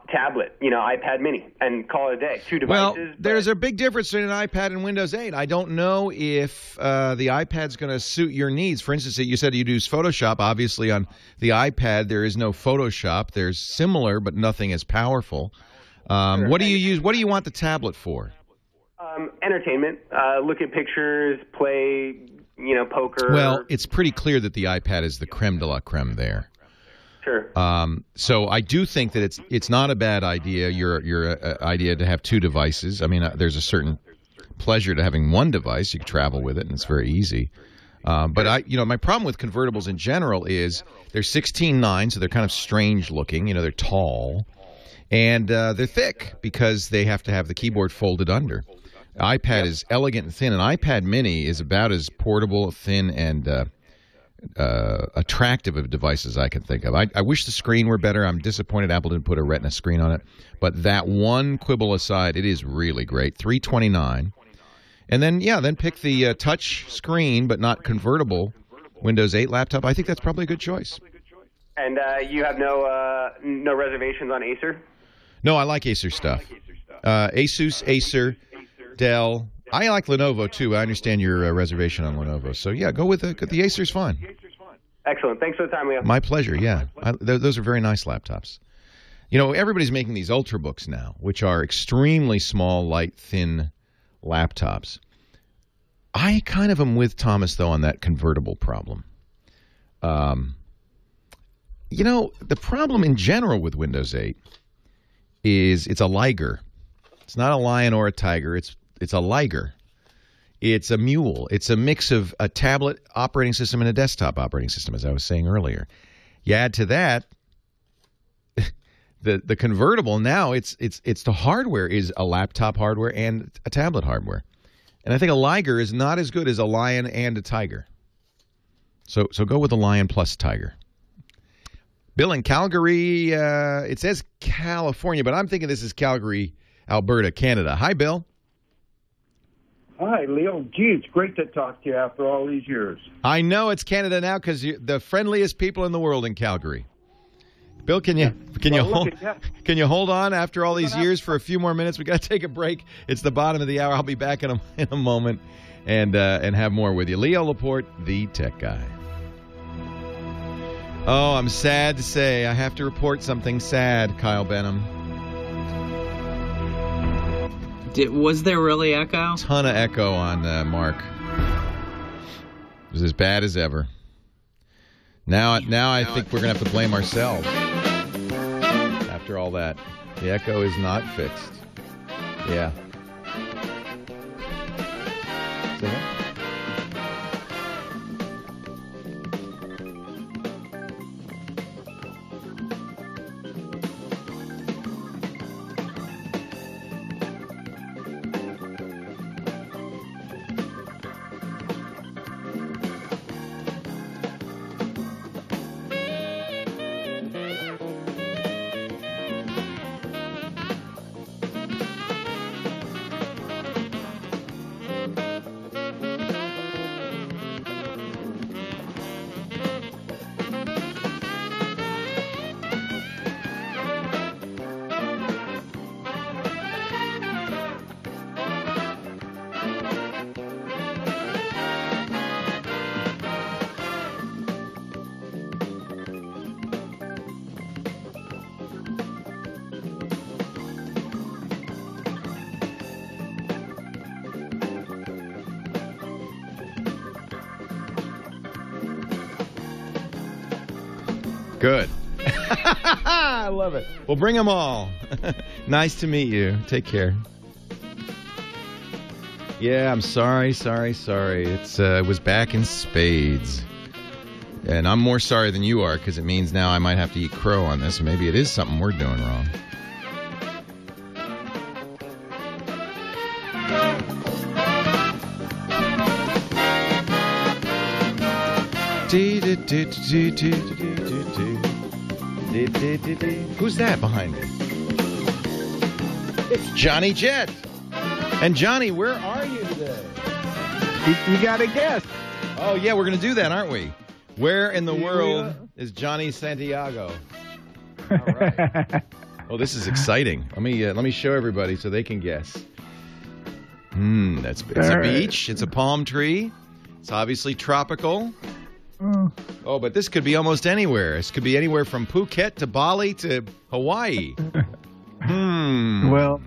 tablet, iPad mini, and call it a day? 2 devices. Well, there's a big difference between an iPad and Windows 8. I don't know if the iPad's going to suit your needs. For instance, you said you use Photoshop. Obviously, on the iPad, there is no Photoshop. There's similar, but nothing as powerful. What do you use? What do you want the tablet for? Entertainment. Look at pictures, play, poker. Well, it's pretty clear that the iPad is the creme de la creme there. Sure. So I do think that it's not a bad idea. Your idea to have 2 devices. I mean, there's a certain pleasure to having one device. You can travel with it, and it's very easy. But my problem with convertibles in general is they're 16:9, so they're kind of strange looking. They're tall, and they're thick because they have to have the keyboard folded under. iPad is elegant and thin. An iPad mini is about as portable, thin, and attractive of devices I can think of. I wish the screen were better. I'm disappointed Apple didn't put a Retina screen on it. But that one quibble aside, it is really great. $329, and then pick the touch screen but not convertible Windows 8 laptop. I think that's probably a good choice. And you have no reservations on Acer? No, I like Acer stuff. Asus, Acer, Dell. I like Lenovo, too. I understand your reservation on Lenovo. So, yeah, go with the Acer's fine. Excellent. Thanks for the time, Leo. My pleasure, yeah. Those are very nice laptops. Everybody's making these Ultrabooks now, which are extremely small, light, thin laptops. I kind of am with Thomas, though, on that convertible problem. The problem in general with Windows 8 is it's a liger. It's not a lion or a tiger. It's a liger. It's a mule. It's a mix of a tablet operating system and a desktop operating system, as I was saying earlier. You add to that the convertible. Now it's the hardware is a laptop hardware and a tablet hardware. And I think a liger is not as good as a lion and a tiger. So go with a lion plus tiger. Bill in Calgary, it says California, but I'm thinking this is Calgary, Alberta, Canada. Hi, Bill. Hi, Leo. Gee, it's great to talk to you after all these years. I know it's Canada now because you're the friendliest people in the world in Calgary. Bill, can you hold on after all these years for a few more minutes? We got to take a break. It's the bottom of the hour. I'll be back in a moment and have more with you. Leo Laporte, the Tech Guy. Oh, I'm sad to say I have to report something sad, Kyle Benham. Was there really echo? Ton of echo on Mark. It was as bad as ever. Now I think we're going to have to blame ourselves. After all that, the echo is not fixed. Yeah. Good. I love it. Well, bring them all. Nice to meet you. Take care. Yeah, I'm sorry. It was back in spades. And I'm more sorry than you are because it means now I might have to eat crow on this. Maybe it is something we're doing wrong. Who's that behind me? It's Johnny Jet. And Johnny, where are you today? You got to guess. Oh, yeah, we're going to do that, aren't we? Where in the world is Johnny Santiago? All right. Oh, this is exciting. Let me show everybody so they can guess. It's a beach. It's a palm tree. It's obviously tropical. Oh, but this could be almost anywhere. This could be anywhere from Phuket to Bali to Hawaii. Well.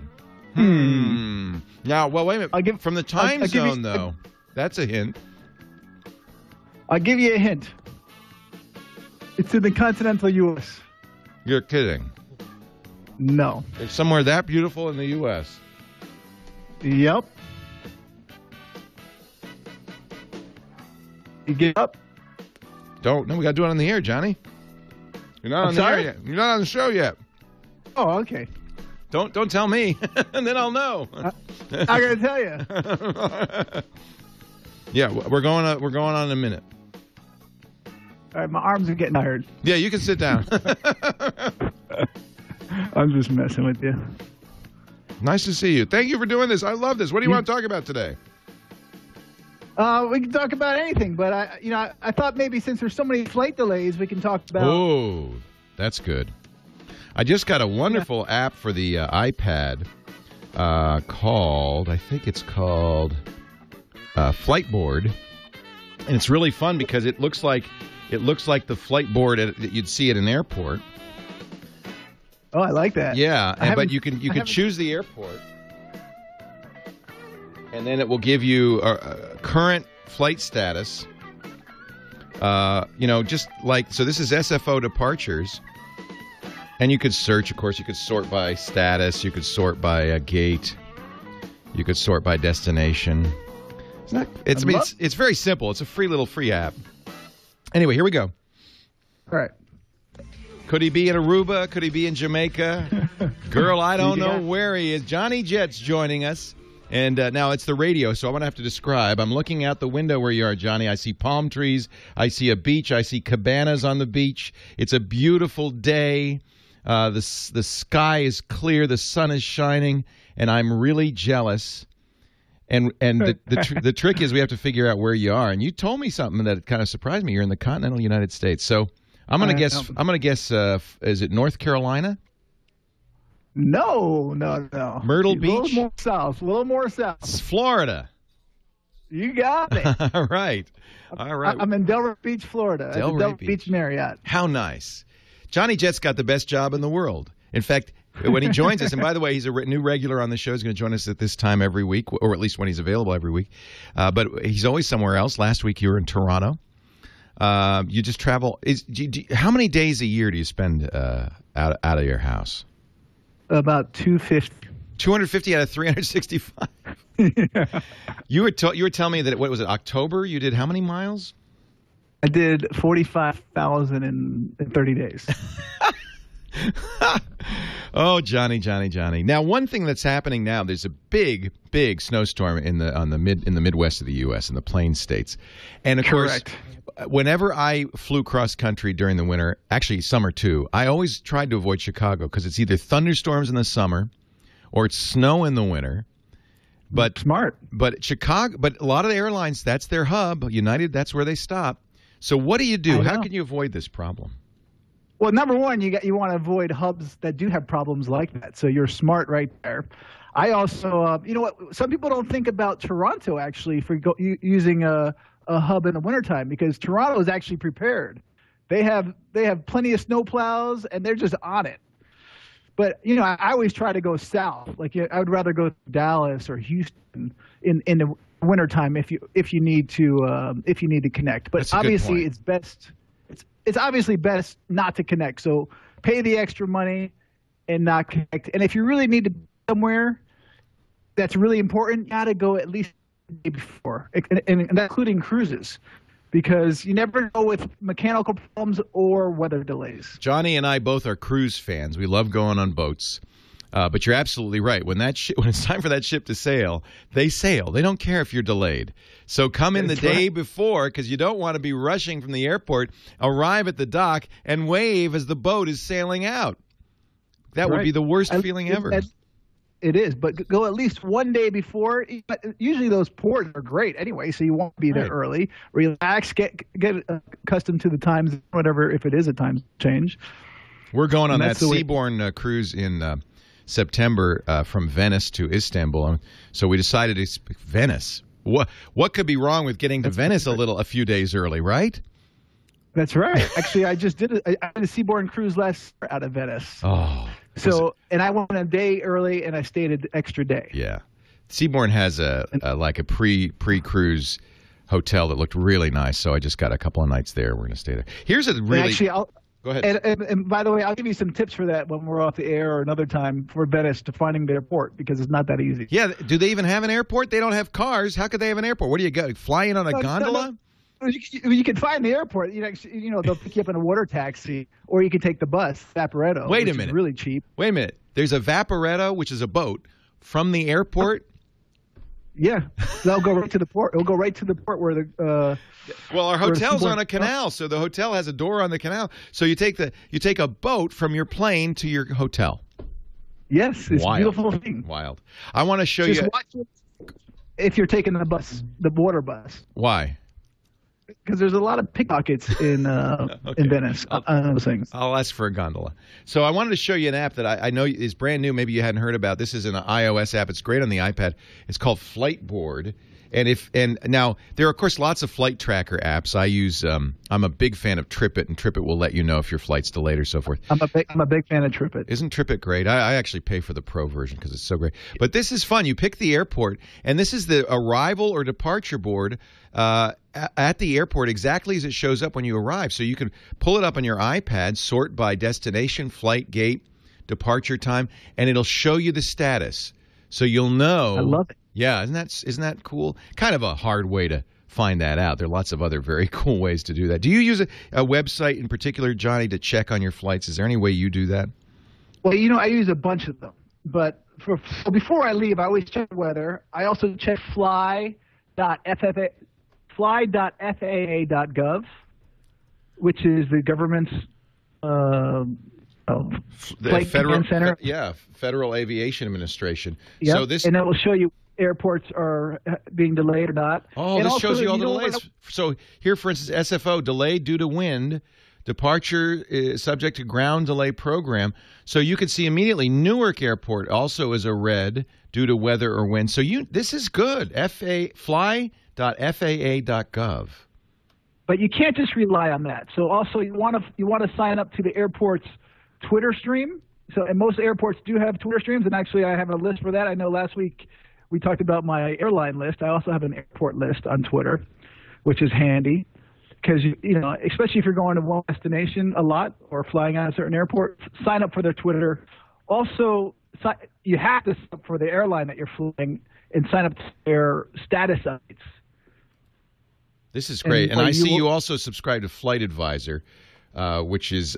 Now, well, wait a minute. From the time zone, though, that's a hint. I'll give you a hint. It's in the continental U.S. You're kidding. No. It's somewhere that beautiful in the U.S. Yep. You get up? No, we got to do it on the air, Johnny. You're not on the air yet. You're not on the show yet. Oh, okay. Don't tell me, and then I'll know. I gotta tell you. Yeah, we're going on in a minute. All right, my arms are getting tired. Yeah, you can sit down. I'm just messing with you. Nice to see you. Thank you for doing this. I love this. What do you want to talk about today? We can talk about anything, but I thought maybe since there's so many flight delays, we can talk about. Oh, that's good. I just got a wonderful app for the iPad called Flightboard, and it's really fun because it looks like the flight board that you'd see at an airport. Oh, I like that. Yeah, but you can choose the airport, and then it will give you a current flight status. Just like so. This is SFO departures. And you could search, of course. You could sort by status. You could sort by gate. You could sort by destination. It's very simple. It's a free app. Anyway, here we go. All right. Could he be in Aruba? Could he be in Jamaica? Girl, I don't know where he is. Johnny Jet's joining us. And now it's the radio, so I'm going to have to describe. I'm looking out the window where you are, Johnny. I see palm trees. I see a beach. I see cabanas on the beach. It's a beautiful day. The sky is clear, the sun is shining, and I'm really jealous. And the trick is we have to figure out where you are. And you told me something that kind of surprised me. You're in the continental United States. So I'm going to guess. I'm going to guess. Is it North Carolina? No. Myrtle Beach. A little more south. It's Florida. You got it. All right. I'm in Delray Beach, Florida. Delray Beach Marriott. How nice. Johnny Jet's got the best job in the world. In fact, when he joins us, and by the way, he's a new regular on the show. He's going to join us at this time every week, or at least when he's available every week. But he's always somewhere else. Last week you were in Toronto. You just travel. How many days a year do you spend out of your house? About 250. 250 out of 365. Yeah. You were telling me that, what was it, October? You did how many miles? I did 45,000 in 30 days. Oh, Johnny. Now, one thing that's happening now, there's a big snowstorm in the Midwest of the U.S., in the Plains states. And, of course, whenever I flew cross-country during the winter, actually summer too, I always tried to avoid Chicago because it's either thunderstorms in the summer or it's snow in the winter. But smart. But Chicago, but a lot of the airlines, that's their hub. United, that's where they stop. So what do you do? How can you avoid this problem? Well, number one, you want to avoid hubs that do have problems like that. So you're smart right there. I also, some people don't think about Toronto actually for using a hub in the wintertime because Toronto is actually prepared. They have plenty of snow plows and they're just on it. But I always try to go south. Like I would rather go to Dallas or Houston in the wintertime if you need to connect. But obviously it's it's obviously best not to connect. So pay the extra money and not connect. And if you really need to be somewhere that's really important, you got to go at least the day before, and that's including cruises, because you never know with mechanical problems or weather delays. Johnny and I both are cruise fans. We love going on boats. But you're absolutely right. When it's time for that ship to sail, they sail. They don't care if you're delayed. So come in the day before, because you don't want to be rushing from the airport, arrive at the dock, and wave as the boat is sailing out. That would be the worst feeling ever. It is, but go at least one day before. Usually those ports are great anyway, so you won't be there early. Relax, get accustomed to the times, whatever, if it is a time change. We're going on that Seabourn cruise in September from Venice to Istanbul. So we decided to Venice. What could be wrong with getting to Venice a few days early, right? That's right. Actually, I just did a Seabourn cruise last year out of Venice. Oh. And I went a day early, and I stayed an extra day. Yeah. Seabourn has a pre-cruise hotel that looked really nice, so I just got a couple of nights there. We're going to stay there. Here's a really... Go ahead. And by the way, I'll give you some tips for that when we're off the air or another time for Venice to finding the airport, because it's not that easy. Yeah. Do they even have an airport? They don't have cars. How could they have an airport? What do you go? Fly in on a gondola? No. You can find the airport. You know, they'll pick you up in a water taxi, or you can take the bus, Vaporetto. Wait a minute. Is really cheap. Wait a minute. There's a Vaporetto, which is a boat, from the airport? Yeah. They'll go right to the port. It'll go right to the port where the... Well, our hotel's on a canal, so the hotel has a door on the canal. So you take a boat from your plane to your hotel. Yes, it's a beautiful thing. Wild. I want to show Just you. Watch it if you're taking the water bus. Why? Because there's a lot of pickpockets in Venice on those things. I'll ask for a gondola. So I wanted to show you an app that I know is brand new. Maybe you hadn't heard about. This is an iOS app. It's great on the iPad. It's called Flightboard. And now there are, of course, lots of flight tracker apps. I use. I'm a big fan of TripIt, and TripIt will let you know if your flight's delayed or so forth. I'm a big fan of TripIt. Isn't TripIt great? I actually pay for the pro version because it's so great. But this is fun. You pick the airport, and this is the arrival or departure board at the airport exactly as it shows up when you arrive. So you can pull it up on your iPad, sort by destination, flight, gate, departure time, and it'll show you the status. So you'll know. I love it. Yeah, isn't that cool? Kind of a hard way to find that out. There are lots of other very cool ways to do that. Do you use a website in particular, Johnny, to check on your flights? Is there any way you do that? Well, I use a bunch of them. But before I leave, I always check the weather. I also check fly.faa.gov, which is the government's flight command center. Federal Aviation Administration. Yep. And it will show you airports are being delayed or not. Oh, this shows you all the delays. So here, for instance, SFO, delayed due to wind, departure is subject to ground delay program. So you can see immediately Newark Airport also is a red due to weather or wind. So this is good. Fly.faa.gov. But you can't just rely on that. So also you want to sign up to the airport's Twitter stream. And most airports do have Twitter streams, and actually I have a list for that. I know last week we talked about my airline list. I also have an airport list on Twitter, which is handy because, especially if you're going to one destination a lot or flying out of a certain airport, sign up for their Twitter. Also, you have to sign up for the airline that you're flying and sign up to their status updates. This is great. And I see you also subscribe to Flight Advisor, which is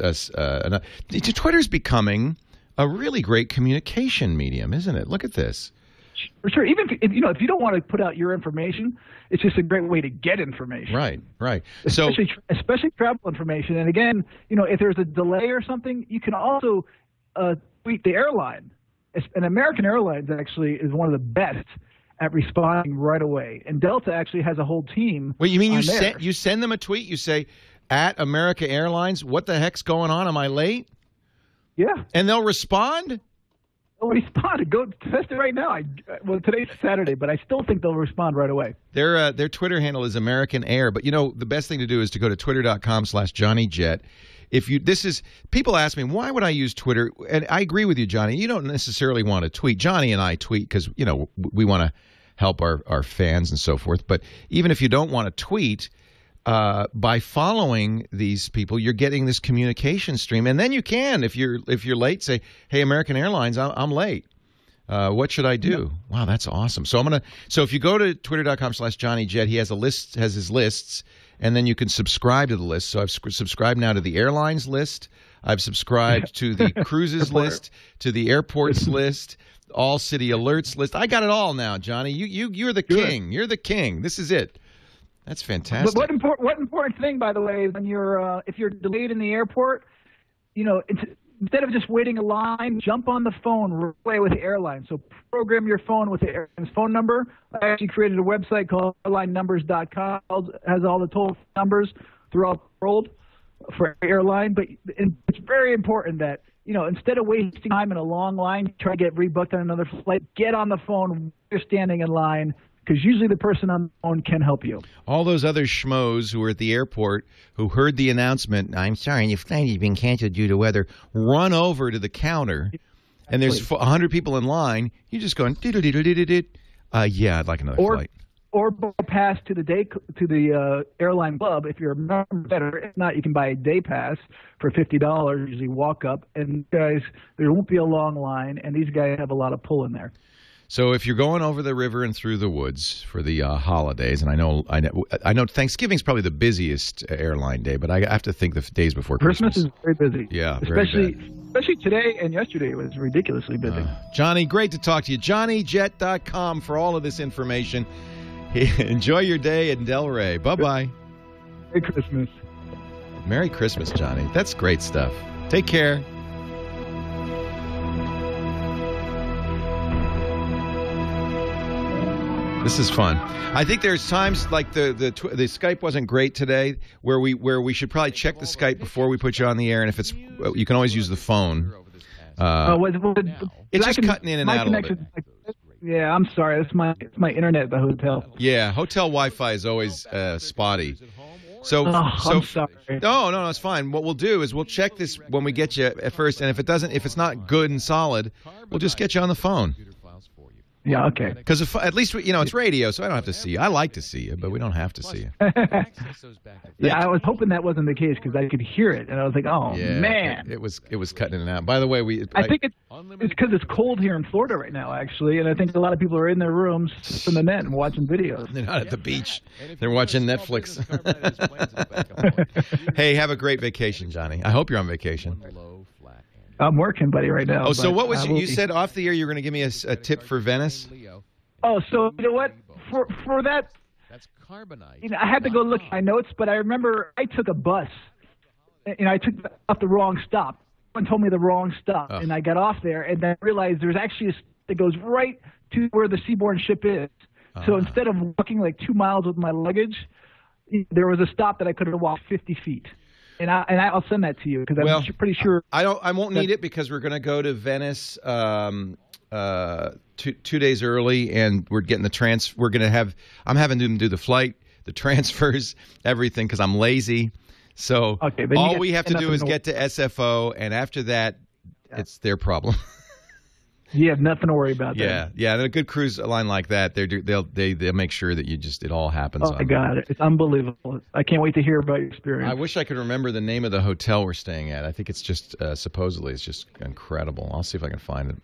Twitter's becoming a really great communication medium, isn't it? Look at this. For sure. Even if you don't want to put out your information, it's just a great way to get information. Right. Especially travel information. And again, if there's a delay or something, you can also tweet the airline. And American Airlines actually is one of the best at responding right away. And Delta actually has a whole team. Wait, you mean you send them a tweet? You say, at America Airlines, what the heck's going on? Am I late? Yeah. And they'll respond? They'll respond. Go test it right now. Well, today's Saturday, but I still think they'll respond right away. Their Twitter handle is American Air. But, the best thing to do is to go to twitter.com/JohnnyJet. People ask me, why would I use Twitter? And I agree with you, Johnny. You don't necessarily want to tweet. Johnny and I tweet because, we want to help our fans and so forth. But even if you don't want to tweet, by following these people, you're getting this communication stream, and then you can, if you're late, say, "Hey, American Airlines, I'm late. What should I do?" Wow, that's awesome. So So if you go to twitter.com/JohnnyJet, he has his lists, and then you can subscribe to the list. So I've subscribed now to the airlines list. I've subscribed to the cruises list, to the airports list, all city alerts list. I got it all now, Johnny. You're the king. You're the king. This is it. That's fantastic. But what important thing, by the way, is when you're if you're delayed in the airport, instead of just waiting in line, jump on the phone right away with the airline. So program your phone with the airline's phone number. I actually created a website called airlinenumbers.com. It has all the toll numbers throughout the world for airline. But it's very important that, instead of wasting time in a long line, try to get rebooked on another flight, get on the phone when you're standing in line, because usually the person on the phone can help you. All those other schmoes who were at the airport who heard the announcement, "I'm sorry, your flight has been canceled due to weather," run over to the counter, and there's 100 people in line. You're just going, yeah, I'd like another flight. Or go past to the airline club if you're a member. If not, you can buy a day pass for $50. Usually walk up, and guys, there won't be a long line, and these guys have a lot of pull in there. So if you're going over the river and through the woods for the holidays, and I know Thanksgiving's probably the busiest airline day, but I have to think the days before Christmas. Christmas is very busy. Yeah, especially today and yesterday was ridiculously busy. Johnny, great to talk to you. JohnnyJet.com for all of this information. Enjoy your day in Delray. Bye-bye. Merry Christmas. Merry Christmas, Johnny. That's great stuff. Take care. This is fun. I think there's times like the Skype wasn't great today, where we should probably check the Skype before we put you on the air, and if it's you can always use the phone. It's just cutting in and out a little bit. Yeah, I'm sorry. It's my internet at the hotel. Yeah, hotel Wi-Fi is always spotty. So I'm sorry. No, it's fine. What we'll do is we'll check this when we get you at first, and if it's not good and solid, we'll just get you on the phone. Yeah, okay. Because at least, it's radio, so I don't have to see you. I like to see you, but we don't have to see you. Yeah, I was hoping that wasn't the case because I could hear it, and I was like, oh, yeah, man. It was cutting in and out. By the way, I think it's because it's cold here in Florida right now, actually, and I think a lot of people are in their rooms from the net and watching videos. They're not at the beach. They're watching Netflix. Hey, have a great vacation, Johnny. I hope you're on vacation. I'm working, buddy, right now. Oh, so what was you said off the air? You were going to give me a tip for Venice? Oh, so you know what? For that, that's carbonite. I had to go look at my notes, but I remember I took a bus. I took off the wrong stop. Someone told me the wrong stop, and I got off there, and then I realized there's actually a that goes right to where the seaborne ship is. So instead of walking like 2 miles with my luggage, there was a stop that I could have walked 50 feet. And I'll send that to you because I'm pretty sure. I won't need it because we're going to go to Venice 2 days early, and we're getting the We're going to have. I'm having them do the flight, the transfers, everything because I'm lazy. So all we have to do is get to SFO, and after that, it's their problem. You have nothing to worry about. Yeah. And a good cruise line like that, they'll make sure that it all happens. Oh my God, it's unbelievable! I can't wait to hear about your experience. I wish I could remember the name of the hotel we're staying at. I think it's just supposedly it's just incredible. I'll see if I can find it.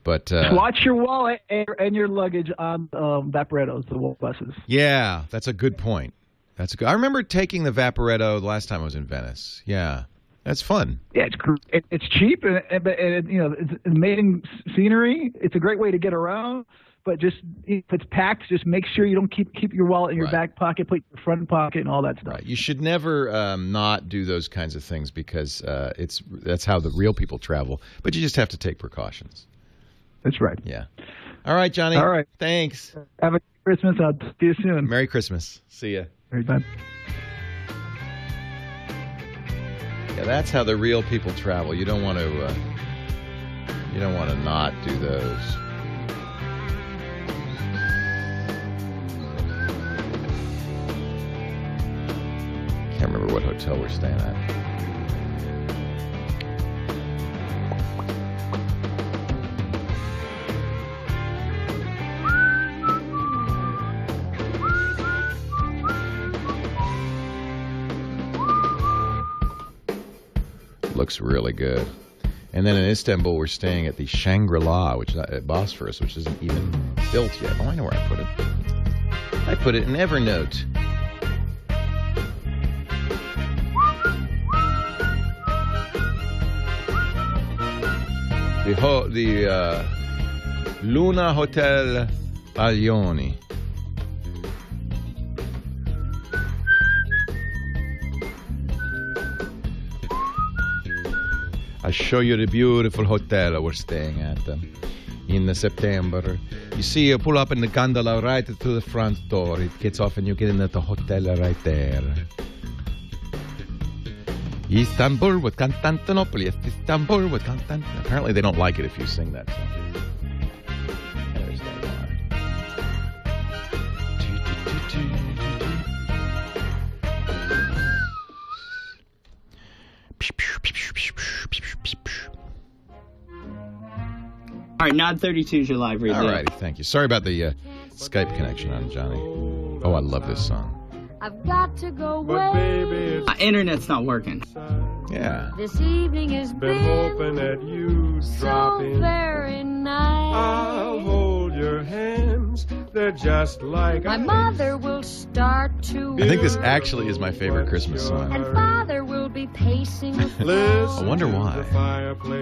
But watch your wallet and your luggage on Vaporettos, the buses. Yeah, that's a good point. I remember taking the Vaporetto the last time I was in Venice. Yeah. That's fun. Yeah, it's cheap, and it's amazing scenery. It's a great way to get around. But just if it's packed, just make sure you don't keep your wallet in your back pocket, put your front pocket, and all that stuff. Right. You should never not do those kinds of things because that's how the real people travel. But you just have to take precautions. That's right. Yeah. All right, Johnny. All right. Thanks. Have a good Christmas. I'll see you soon. Merry Christmas. See ya. Very bye. Yeah, that's how the real people travel. You don't want to. You don't want to not do those. Can't remember what hotel we're staying at. Looks really good. And then in Istanbul, we're staying at the Shangri-La, which is at Bosphorus, which isn't even built yet. Oh, I know where I put it. I put it in Evernote. The Luna Hotel Aglioni. I'll show you the beautiful hotel we're staying at in September. You see, you pull up in the gondola right to the front door. It gets off and you get into the hotel right there. Istanbul with Constantinople. Istanbul with Constantinople. Apparently they don't like it if you sing that song. There's that line. All right, Nod 32 is your live read. All righty, thank you. Sorry about the Skype connection on Johnny. Oh, I love this song. I've got to go away. Internet's not working. Yeah. This evening has been hoping that you drop so in. very nice. I'll hold your hands. They're just like My mother will start to I think this actually is my favorite Christmas song. and father will be pacing the floor. I wonder why.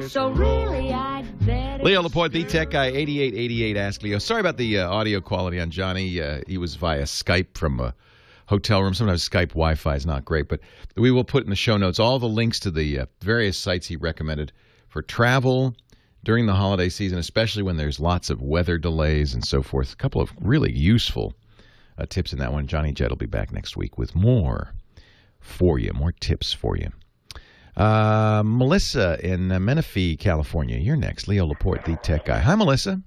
So really I'd better Leo Laporte, the tech guy, 8888 Ask Leo. Sorry about the audio quality on Johnny. He was via Skype from a hotel room. Sometimes Skype Wi-Fi is not great, but we will put in the show notes all the links to the various sites he recommended for travel during the holiday season, especially when there's lots of weather delays and so forth. A couple of really useful tips in that one. Johnny Jett will be back next week with more for you, more tips for you. Melissa in Menifee, California. You're next. Leo Laporte, the tech guy. Hi, Melissa.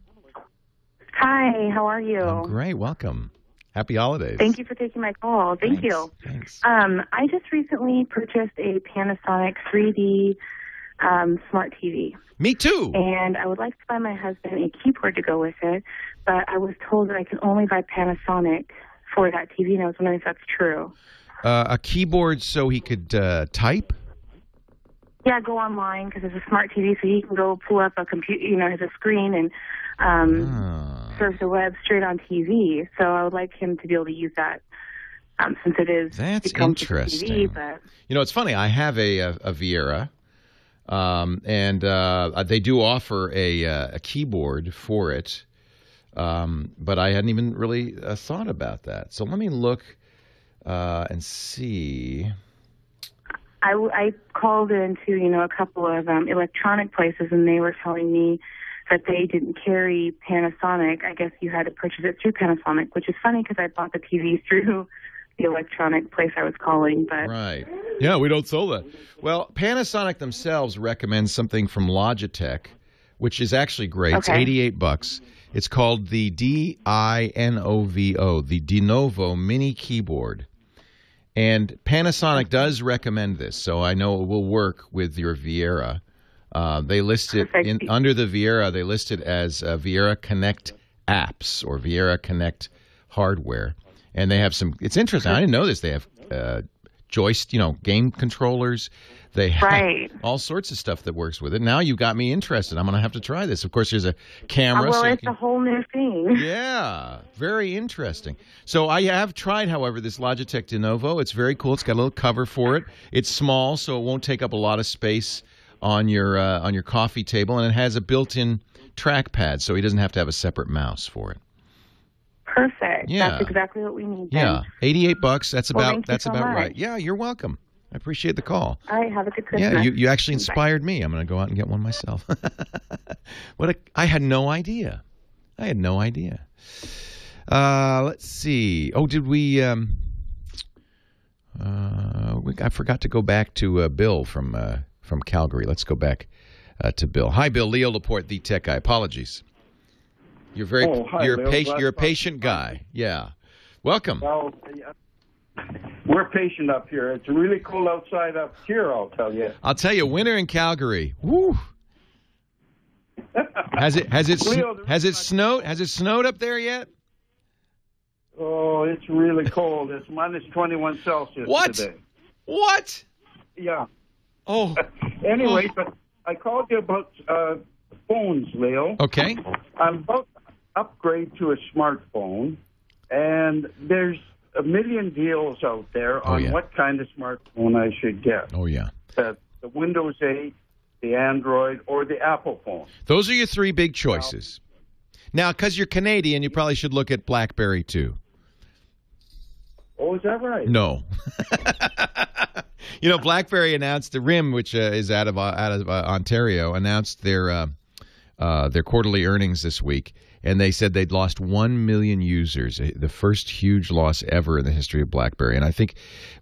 Hi, how are you? I'm great. Welcome. Happy holidays. Thank you for taking my call. Thank you. Thanks. I just recently purchased a Panasonic 3D smart TV. Me too. And I would like to buy my husband a keyboard to go with it, but I was told that I can only buy Panasonic for that TV, and I was wondering if that's true. A keyboard so he could type? Yeah, go online because it's a smart TV, so he can go pull up a computer, has a screen and surf the web straight on TV. So I would like him to be able to use that since it is That's becomes a interesting. TV. But It's funny. I have a Viera, and they do offer a keyboard for it, but I hadn't even really thought about that. So let me look and see. I called into, a couple of electronic places, and they were telling me that they didn't carry Panasonic. I guess you had to purchase it through Panasonic, which is funny because I bought the TV through the electronic place I was calling. But Right. Yeah, we don't sell that. Well, Panasonic themselves recommend something from Logitech, which is actually great. Okay. It's $88. It's called the DINOVO, the DeNovo Mini Keyboard. And Panasonic does recommend this, so I know it will work with your Viera. They list it under the Viera. They list it as Viera Connect apps or Viera Connect hardware, and they have some. It's interesting. I didn't know this. They have game controllers. They have all sorts of stuff that works with it. Now you got me interested. I'm going to have to try this. Of course, there's a camera. Well, it's a whole new thing. Yeah, very interesting. So I have tried, however, this Logitech DeNovo. It's very cool. It's got a little cover for it. It's small, so it won't take up a lot of space on your coffee table, and it has a built-in trackpad, so he doesn't have to have a separate mouse for it. Perfect. Yeah. That's exactly what we need. Yeah, $88. That's Well, about thank you so right. much. Yeah, you're welcome. I appreciate the call. All right, have a good Christmas. Yeah, you actually Bye. inspired me. I'm going to go out and get one myself. I had no idea. Let's see. Oh, did we? I forgot to go back to Bill from Calgary. Let's go back to Bill. Hi, Bill. Leo Laporte, the tech guy. Apologies. You're very. Hi, you're Leo. you're a patient guy. Yeah. Welcome. Well, we're patient up here. It's really cold outside up here, I'll tell you. I'll tell you, winter in Calgary. Woo. Has it snowed up there yet? Oh, it's really cold. It's minus 21 Celsius What? today. What? Yeah. Oh, Anyway, but I called you about phones, Leo. Okay. I'm about to upgrade to a smartphone, and there's a million deals out there on what kind of smartphone I should get. Oh, yeah. The Windows 8, the Android, or the Apple phone. Those are your three big choices. Now, because you're Canadian, you probably should look at BlackBerry, too. Oh, is that right? No. You know, BlackBerry announced the RIM, which is out of Ontario, announced their quarterly earnings this week, and they said they'd lost 1 million users, the first huge loss ever in the history of BlackBerry. And I think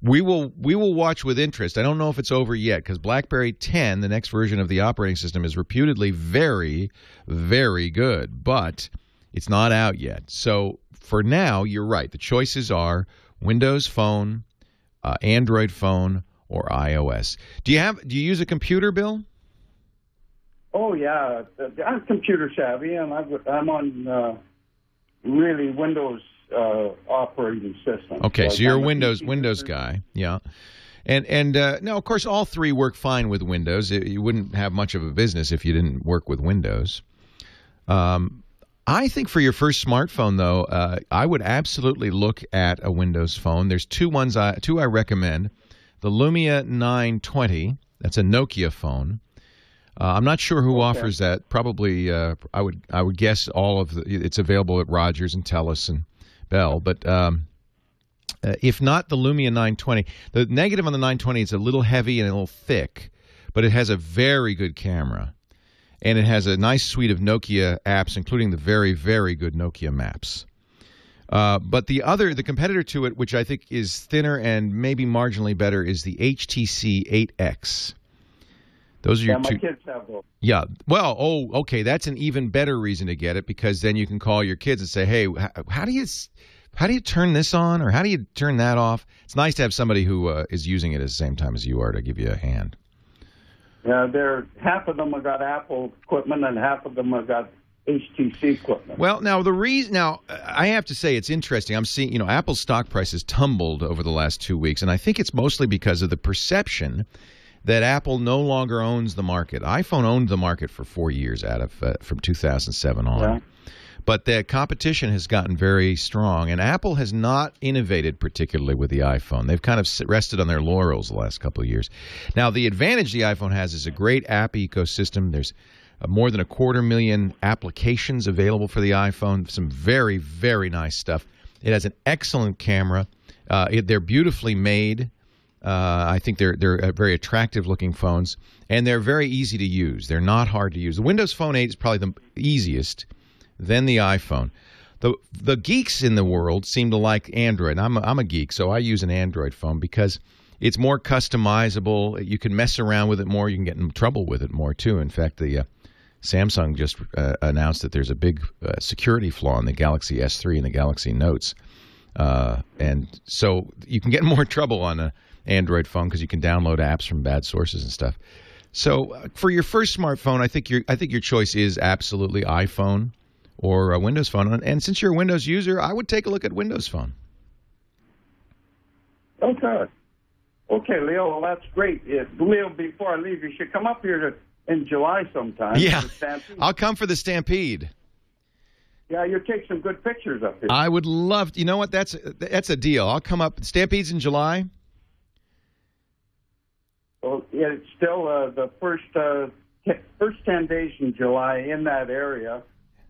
we will watch with interest. I don't know if it's over yet, because BlackBerry 10, the next version of the operating system, is reputedly very, very good, but it's not out yet. So for now, you're right. The choices are Windows Phone, Android phone, or iOS. Do you use a computer, Bill? Oh, yeah. I'm computer savvy, and I'm on really Windows operating system. Okay, so you're a Windows guy, yeah. And now, of course, all three work fine with Windows. You wouldn't have much of a business if you didn't work with Windows. I think for your first smartphone, though, I would absolutely look at a Windows phone. There's two I recommend. The Lumia 920, that's a Nokia phone. I'm not sure who offers that. Probably, I would guess it's available at Rogers and Telus and Bell. But if not the Lumia 920, the negative on the 920 is a little heavy and a little thick, but it has a very good camera. And it has a nice suite of Nokia apps, including the very, very good Nokia Maps. But the competitor to it, which I think is thinner and maybe marginally better, is the HTC 8X. Those are your two. My kids have those. Yeah. Well, okay. That's an even better reason to get it, because then you can call your kids and say, "Hey, how do you turn this on, or how do you turn that off?" It's nice to have somebody who is using it at the same time as you are to give you a hand. Yeah, half of them have got Apple equipment, and half of them have got HTC equipment. Well, now I have to say it's interesting. I'm seeing, Apple's stock price has tumbled over the last 2 weeks, and I think it's mostly because of the perception that Apple no longer owns the market. iPhone owned the market for 4 years from 2007 on. Yeah. But the competition has gotten very strong, and Apple has not innovated particularly with the iPhone. They've kind of rested on their laurels the last couple of years. Now, the advantage the iPhone has is a great app ecosystem. There's more than 250,000 applications available for the iPhone, some very, very nice stuff. It has an excellent camera. They're beautifully made. I think they're very attractive-looking phones, and they're very easy to use. They're not hard to use. The Windows Phone 8 is probably the easiest, then the iPhone. The geeks in the world seem to like Android. I'm a geek, so I use an Android phone because it's more customizable. You can mess around with it more. You can get in trouble with it more, too. In fact, the Samsung just announced that there's a big security flaw in the Galaxy S3 and the Galaxy Notes. And so you can get in more trouble on an Android phone because you can download apps from bad sources and stuff. So for your first smartphone, I think your choice is absolutely iPhone or a Windows Phone. And since you're a Windows user, I would take a look at Windows Phone. Okay, Leo, well, that's great. Leo, before I leave, you should come up here in July sometime. Yeah, I'll come for the Stampede. Yeah, you'll take some good pictures up here. I would love to. You know what? That's a deal. I'll come up. Stampede's in July? Well, yeah, it's still the first 10 days in July in that area.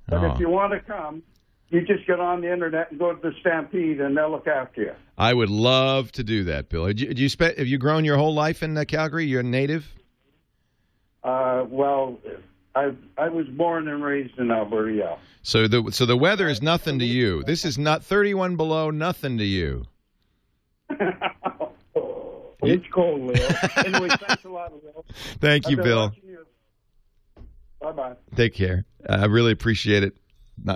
But if you want to come, you just get on the internet and go to the Stampede, and they'll look after you. I would love to do that, Bill. Have you grown your whole life in Calgary? You're a native? Well, I was born and raised in Alberta, yeah. So the weather is nothing to you. This is not 31 below, nothing to you. It's cold, Leo. Anyway, thanks a lot, Leo. Thank you, Bill. Bye-bye. Take care. I really appreciate it.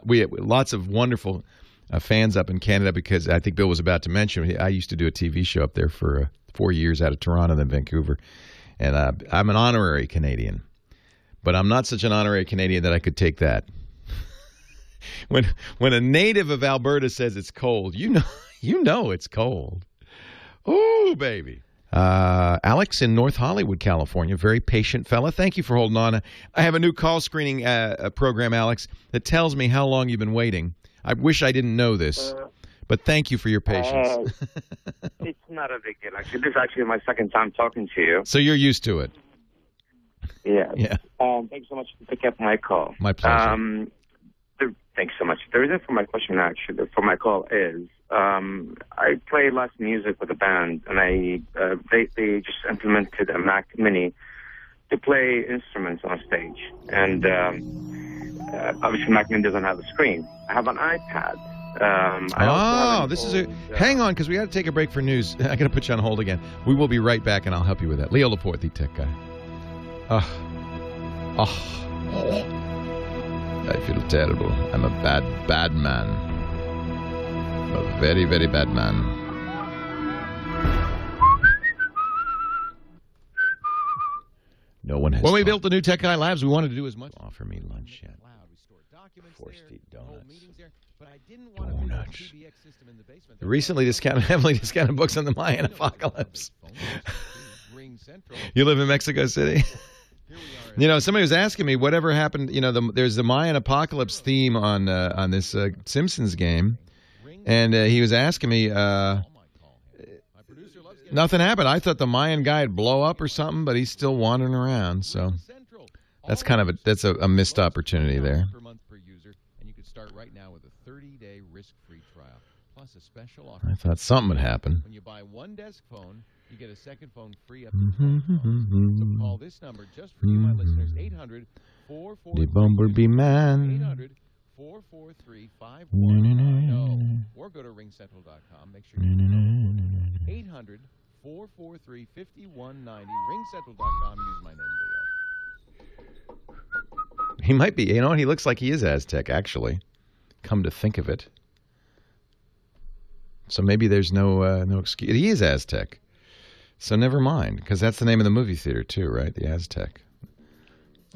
We have lots of wonderful fans up in Canada, because I think Bill was about to mention, I used to do a TV show up there for 4 years out of Toronto and then Vancouver. And I'm an honorary Canadian. But I'm not such an honorary Canadian that I could take that. When a native of Alberta says it's cold, you know it's cold. Oh, baby. Alex in North Hollywood, California. Very patient fella. Thank you for holding on. I have a new call screening program, Alex, that tells me how long you've been waiting. I wish I didn't know this, but thank you for your patience. It's not a big deal, actually. This is actually my second time talking to you. So you're used to it. Yeah. Yeah. Thanks so much for picking up my call. My pleasure. Thanks so much. The reason for my question, actually, for my call is I play less music with a band, and they just implemented a Mac Mini to play instruments on stage. And obviously, Mac Mini doesn't have a screen. I have an iPad. Hang on, because we got to take a break for news. I got to put you on hold again. We will be right back, and I'll help you with that. Leo Laporte, the tech guy. I feel terrible. I'm a bad man. A very, very bad man. No one has. When we built the new Tech Guy Labs, we wanted to do as much. Offer me lunch yet? Forced to eat donuts. Recently discounted, heavily discounted books on the Mayan apocalypse. You live in Mexico City? You know, somebody was asking me whatever happened. You know, there's the Mayan apocalypse theme on this Simpsons game, and he was asking me. Nothing happened. I thought the Mayan guy would blow up or something, but he's still wandering around. So that's kind of a missed opportunity there. I thought something would happen. When you buy one desk phone, you get a second phone free up to 12 phones. So call this number just for you, my listeners, 800-443. The Bumblebee Man. 800-443-5190. Or go to ringcentral.com. Make sure you call 800-443-5190. Ringcentral.com. Use my name, Leo. He might be. You know, he looks like he is Aztec, actually. Come to think of it. So maybe there's no excuse. He is Aztec. So never mind, because that's the name of the movie theater too, right? The Aztec.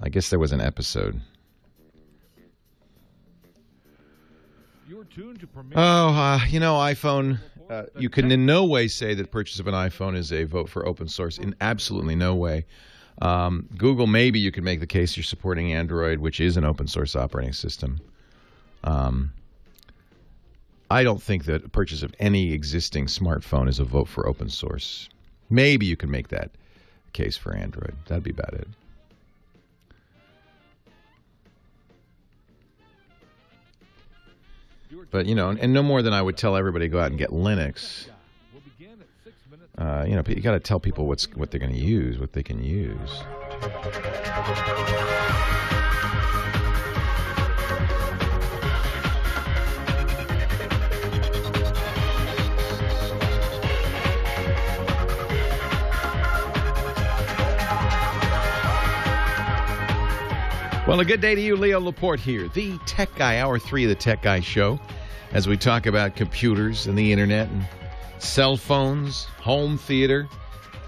I guess there was an episode. iPhone. You can in no way say that purchase of an iPhone is a vote for open source. In absolutely no way. Google, maybe you could make the case you're supporting Android, which is an open source operating system. I don't think that purchase of any existing smartphone is a vote for open source. Maybe you can make that case for Android. That'd be about it. But, you know, and no more than I would tell everybody to go out and get Linux. You got to tell people what they're going to use, what they can use. Well, a good day to you, Leo Laporte here, the Tech Guy, Hour 3 of the Tech Guy Show, as we talk about computers and the internet and cell phones, home theater,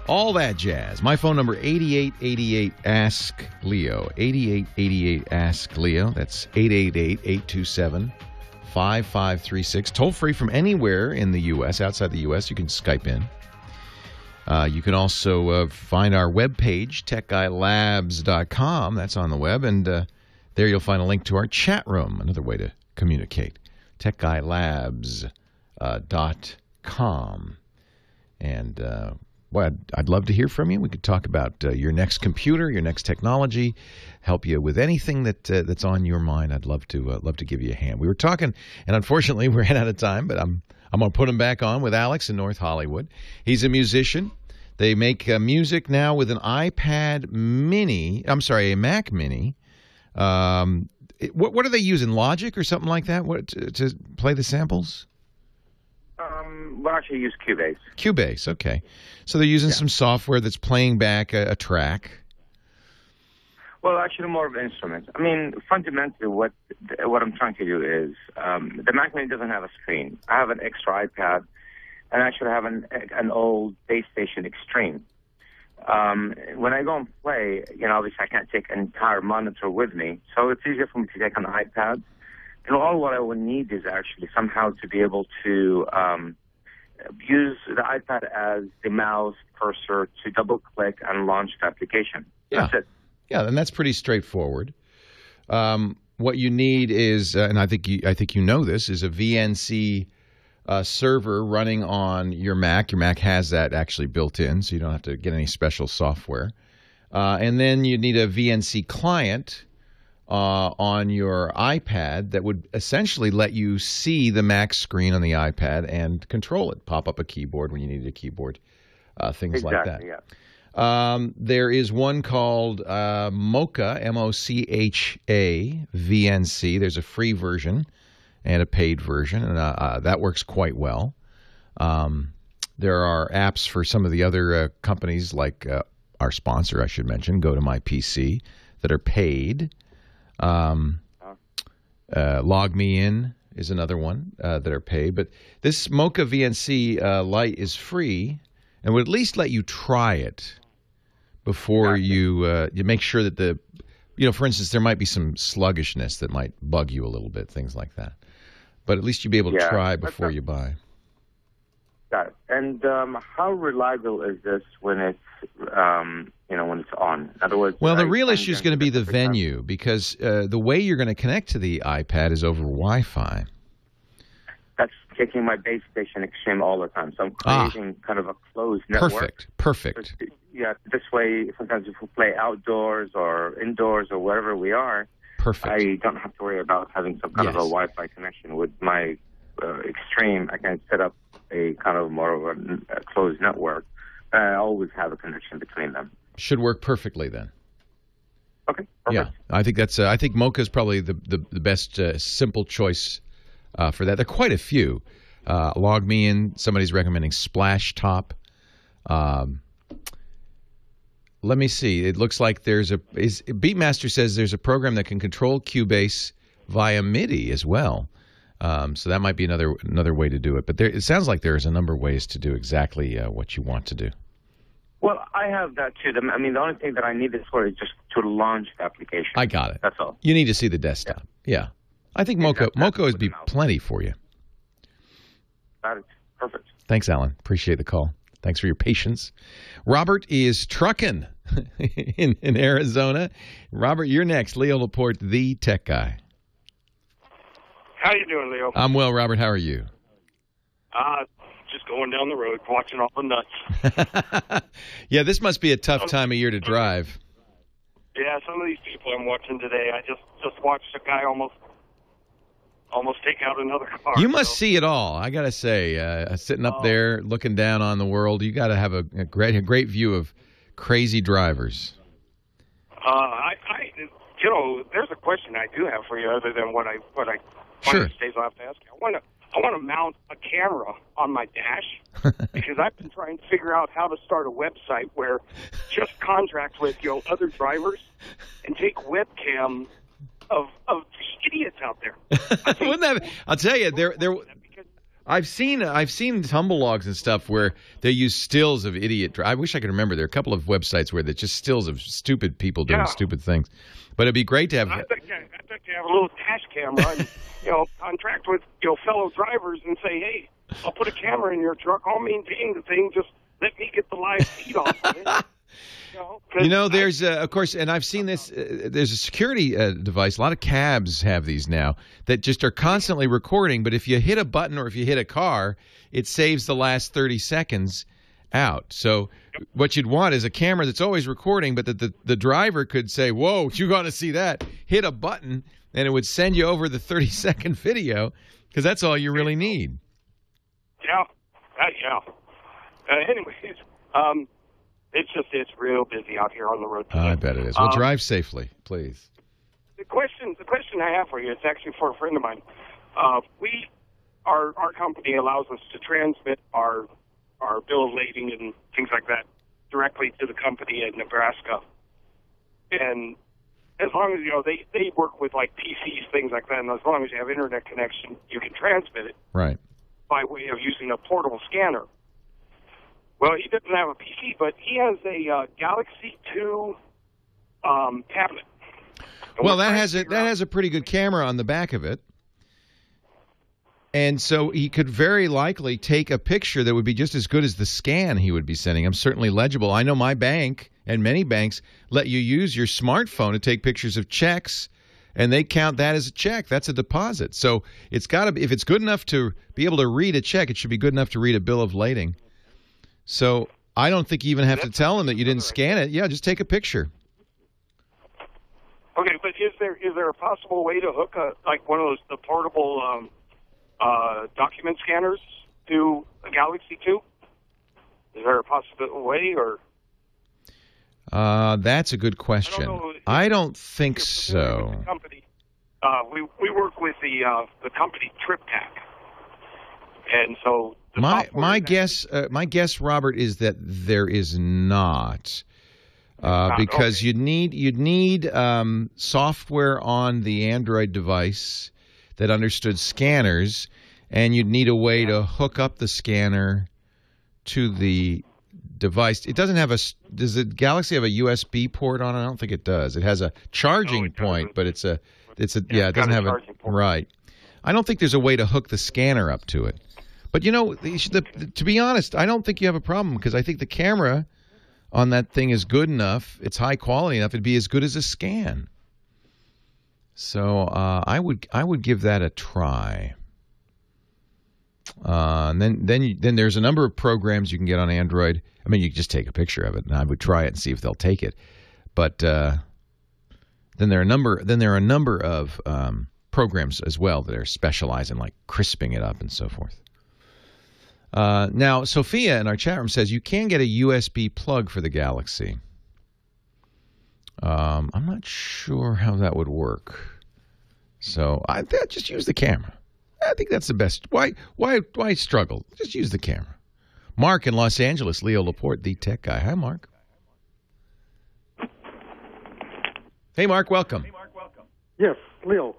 all that jazz. My phone number, 8888-ASK-LEO, 8888-ASK-LEO. That's 888-827-5536. Toll free from anywhere in the U.S., outside the U.S., you can Skype in. You can also find our webpage, techguylabs.com. That's on the web, and there you'll find a link to our chat room, another way to communicate, techguylabs.com. And I'd love to hear from you. We could talk about your next computer, your next technology, help you with anything that's on your mind. I'd love to give you a hand. We were talking, and unfortunately we ran out of time, but I'm going to put him back on with Alex in North Hollywood. He's a musician. They make music now with an iPad Mini. I'm sorry, a Mac Mini. What are they using? Logic or something like that? What to play the samples? We'll actually use Cubase. Cubase, okay. So they're using some software that's playing back a track. Well, actually, more of an instrument. I mean, fundamentally, what I'm trying to do is the Mac Mini doesn't have a screen. I have an extra iPad, and I actually have an old base station Extreme. When I go and play, obviously I can't take an entire monitor with me, so it's easier for me to take an iPad. And all what I would need is actually somehow to be able to use the iPad as the mouse cursor to double-click and launch the application. Yeah. That's it. Yeah, and that's pretty straightforward. What you need is, and I think you know this, is a VNC server running on your Mac. Your Mac has that actually built in, so you don't have to get any special software. And then you need a VNC client on your iPad that would essentially let you see the Mac screen on the iPad and control it. Pop up a keyboard when you need a keyboard, things like that. Yeah. There is one called Mocha, M-O-C-H-A, VNC. There's a free version and a paid version, and that works quite well. There are apps for some of the other companies, like our sponsor, I should mention, Go to My PC, that are paid. Log Me In is another one that are paid. But this Mocha VNC Lite is free and would at least let you try it before you make sure that for instance, there might be some sluggishness that might bug you a little bit, things like that. But at least you'll be able to try before you buy. Got it. And how reliable is this when it's when it's on? In other words, well, the real issue is going to be the venue, because the way you're going to connect to the iPad is over Wi-Fi. That's taking my base station Extreme all the time, so I'm creating kind of a closed network. Perfect. This way, sometimes if we play outdoors or indoors or wherever we are, I don't have to worry about having some kind of a Wi-Fi connection. With my Extreme, I can set up a kind of more of a closed network. I always have a connection between them. Should work perfectly then. Okay. Perfect. Yeah, I think that's. I think Mocha is probably the best simple choice for that. There are quite a few. Log Me In. Somebody's recommending Splash Top. Let me see. It looks like there's Beatmaster says there's a program that can control Cubase via MIDI as well. So that might be another way to do it. But it sounds like there's a number of ways to do exactly what you want to do. Well, I have that too. I mean, the only thing that I need this for is just to launch the application. I got it. That's all. You need to see the desktop. Yeah. I think Mocha would be plenty for you. That is perfect. Thanks, Alan. Appreciate the call. Thanks for your patience. Robert is trucking in Arizona. Robert, you're next. Leo Laporte, the tech guy. How you doing, Leo? I'm well, Robert. How are you? Just going down the road, watching all the nuts. Yeah, this must be a tough time of year to drive. Yeah, some of these people I'm watching today, I just watched a guy almost take out another car. You must see it all, I gotta say. Sitting up there, looking down on the world, you got to have a great view of crazy drivers. There's a question I do have for you, other than what I Sure. days I'll have to ask you. I want to mount a camera on my dash because I've been trying to figure out how to start a website where just contract with other drivers and take webcam of the idiots out there. Wouldn't that? I'll tell you, I've seen tumble logs and stuff where they use stills of idiot. I wish I could remember. There are a couple of websites where they're just stills of stupid people doing stupid things. But it'd be great to have. I'd like to have a little dash camera and contract with fellow drivers and say, hey, I'll put a camera in your truck. I'll maintain the thing. Just let me get the live feed off of it. There's of course, and I've seen this. There's a security device. A lot of cabs have these now that just are constantly recording. But if you hit a button or if you hit a car, it saves the last 30 seconds out. So what you'd want is a camera that's always recording, but that the driver could say, "Whoa, you got to see that!" Hit a button, and it would send you over the 30-second video because that's all you really need. Anyways, it's real busy out here on the road today. I bet it is. Well, drive safely, please. The question I have for you, it's actually for a friend of mine. Our company allows us to transmit our bill of lading and things like that directly to the company in Nebraska. And as long as, they work with like PCs, things like that, and as long as you have internet connection, you can transmit it. Right. By way of using a portable scanner. Well, he doesn't have a PC, but he has a Galaxy 2 tablet. Well, that has a pretty good camera on the back of it. And so he could very likely take a picture that would be just as good as the scan he would be sending him, certainly legible. I know my bank and many banks let you use your smartphone to take pictures of checks, and they count that as a check. That's a deposit. So it's got to be, if it's good enough to be able to read a check, it should be good enough to read a bill of lading. So I don't think you even have to tell him that you didn't scan it. Yeah, just take a picture. Okay, but is there a possible way to hook one of the portable document scanners to a Galaxy 2? Is there a possible way, or? That's a good question. I don't think so. The company, we work with the company TripTac, and so my guess, Robert, is that there is not. Because you'd need software on the Android device that understood scanners, and you'd need a way to hook up the scanner to the device. It doesn't have does the Galaxy have a USB port on it? I don't think it does. It has a charging point, but it doesn't have a right. I don't think there's a way to hook the scanner up to it. But to be honest, I don't think you have a problem, because I think the camera on that thing is good enough. It's high quality enough. It'd be as good as a scan. So I would give that a try. And then there's a number of programs you can get on Android. I mean, you can just take a picture of it, and I would try it and see if they'll take it. But then there are a number of programs as well that are specialized in like crisping it up and so forth. Now, Sophia in our chat room says you can get a USB plug for the Galaxy. I'm not sure how that would work. So just use the camera. I think that's the best. Why struggle? Just use the camera. Mark in Los Angeles, Leo Laporte, the tech guy. Hi, Mark. Hey, Mark, welcome. Yes, Leo.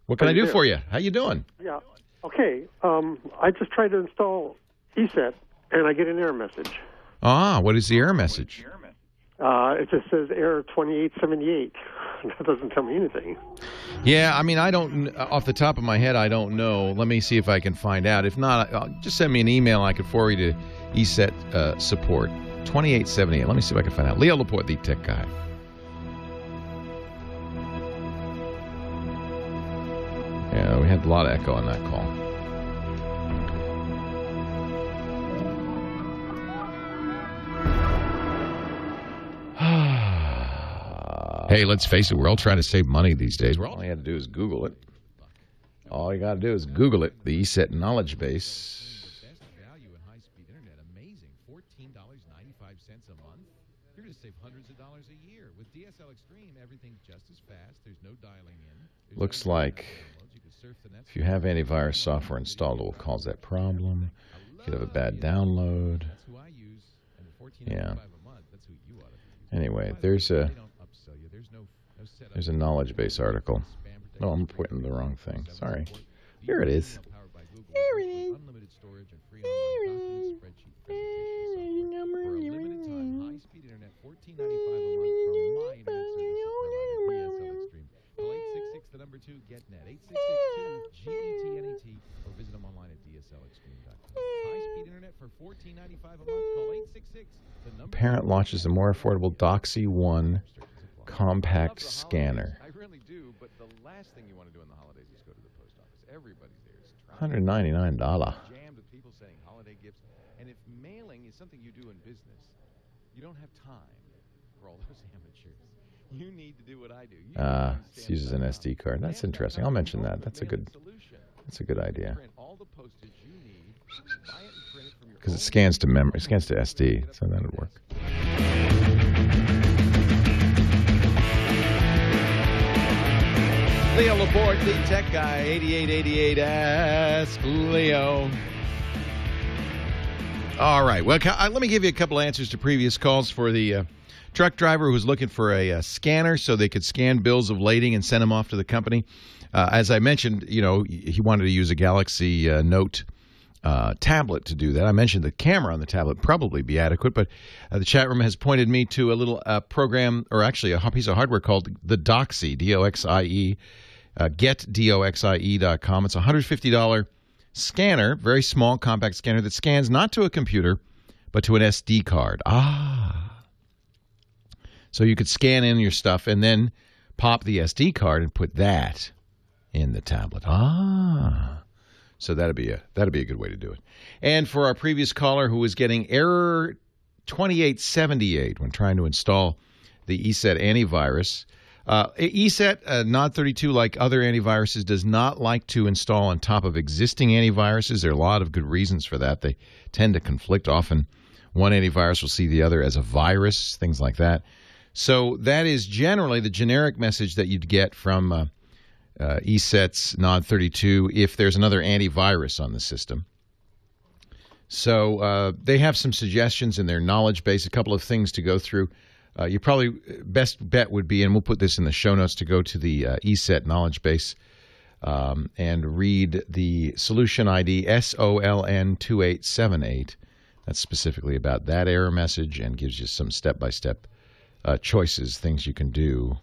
What can I do for you? How you doing? Yeah. Okay. I just tried to install ESET, and I get an error message. What is the error message? It just says error 2878. That doesn't tell me anything. Yeah, I mean, I don't, off the top of my head, I don't know. Let me see if I can find out. If not, just send me an email. I could forward you to ESET support. 2878. Let me see if I can find out. Leo Laporte, the tech guy. Yeah, we had a lot of echo on that call. Hey, let's face it, we're all trying to save money these days. All you had to do is Google it. All you got to do is Google it, the ESET knowledge base. Best value in high-speed internet. Amazing. $14.95 a month. You're going to save hundreds of dollars a year. With DSL Extreme, everything's just as fast. There's no dialing in. Looks like if you have antivirus software installed, it will cause that problem. You could have a bad download. Yeah. Anyway, there's a knowledge base article. No, I'm pointing the wrong thing. Sorry. Here it is. Here it is. Parent launches a more affordable Doxy 1 compact scanner. I really do, but the last thing you want to do in the holidays is go to the post office. Everybody's there. $199. Jammed with people sending holiday gifts. And if mailing is something you do in business, you don't have time for all those amateurs. You need to do what I do. It uses an SD card. That's interesting. I'll mention that. That's a good idea. Because it scans to memory, it scans to SD, so that would work. Leo Laporte, the tech guy, 8888 Ask Leo. All right. Well, let me give you a couple answers to previous calls for the truck driver who was looking for a scanner so they could scan bills of lading and send them off to the company. As I mentioned, he wanted to use a Galaxy Note tablet to do that. I mentioned the camera on the tablet probably be adequate, but the chat room has pointed me to a little program, or actually a piece of hardware called the Doxy, D-O-X-I-E. getdoxie.com. It's a $150 scanner, very small, compact scanner that scans not to a computer, but to an SD card. So you could scan in your stuff and then pop the SD card and put that in the tablet. So that'd be a good way to do it. And for our previous caller who was getting error 2878 when trying to install the ESET antivirus, ESET NOD32, like other antiviruses, does not like to install on top of existing antiviruses. There are a lot of good reasons for that. They tend to conflict. Often one antivirus will see the other as a virus, things like that. So that is generally the generic message that you'd get from ESET's NOD32 if there's another antivirus on the system. So they have some suggestions in their knowledge base, a couple of things to go through. You probably best bet would be, and we'll put this in the show notes, to go to the ESET knowledge base and read the solution ID SOLN2878. That's specifically about that error message and gives you some step-by-step choices, things you can do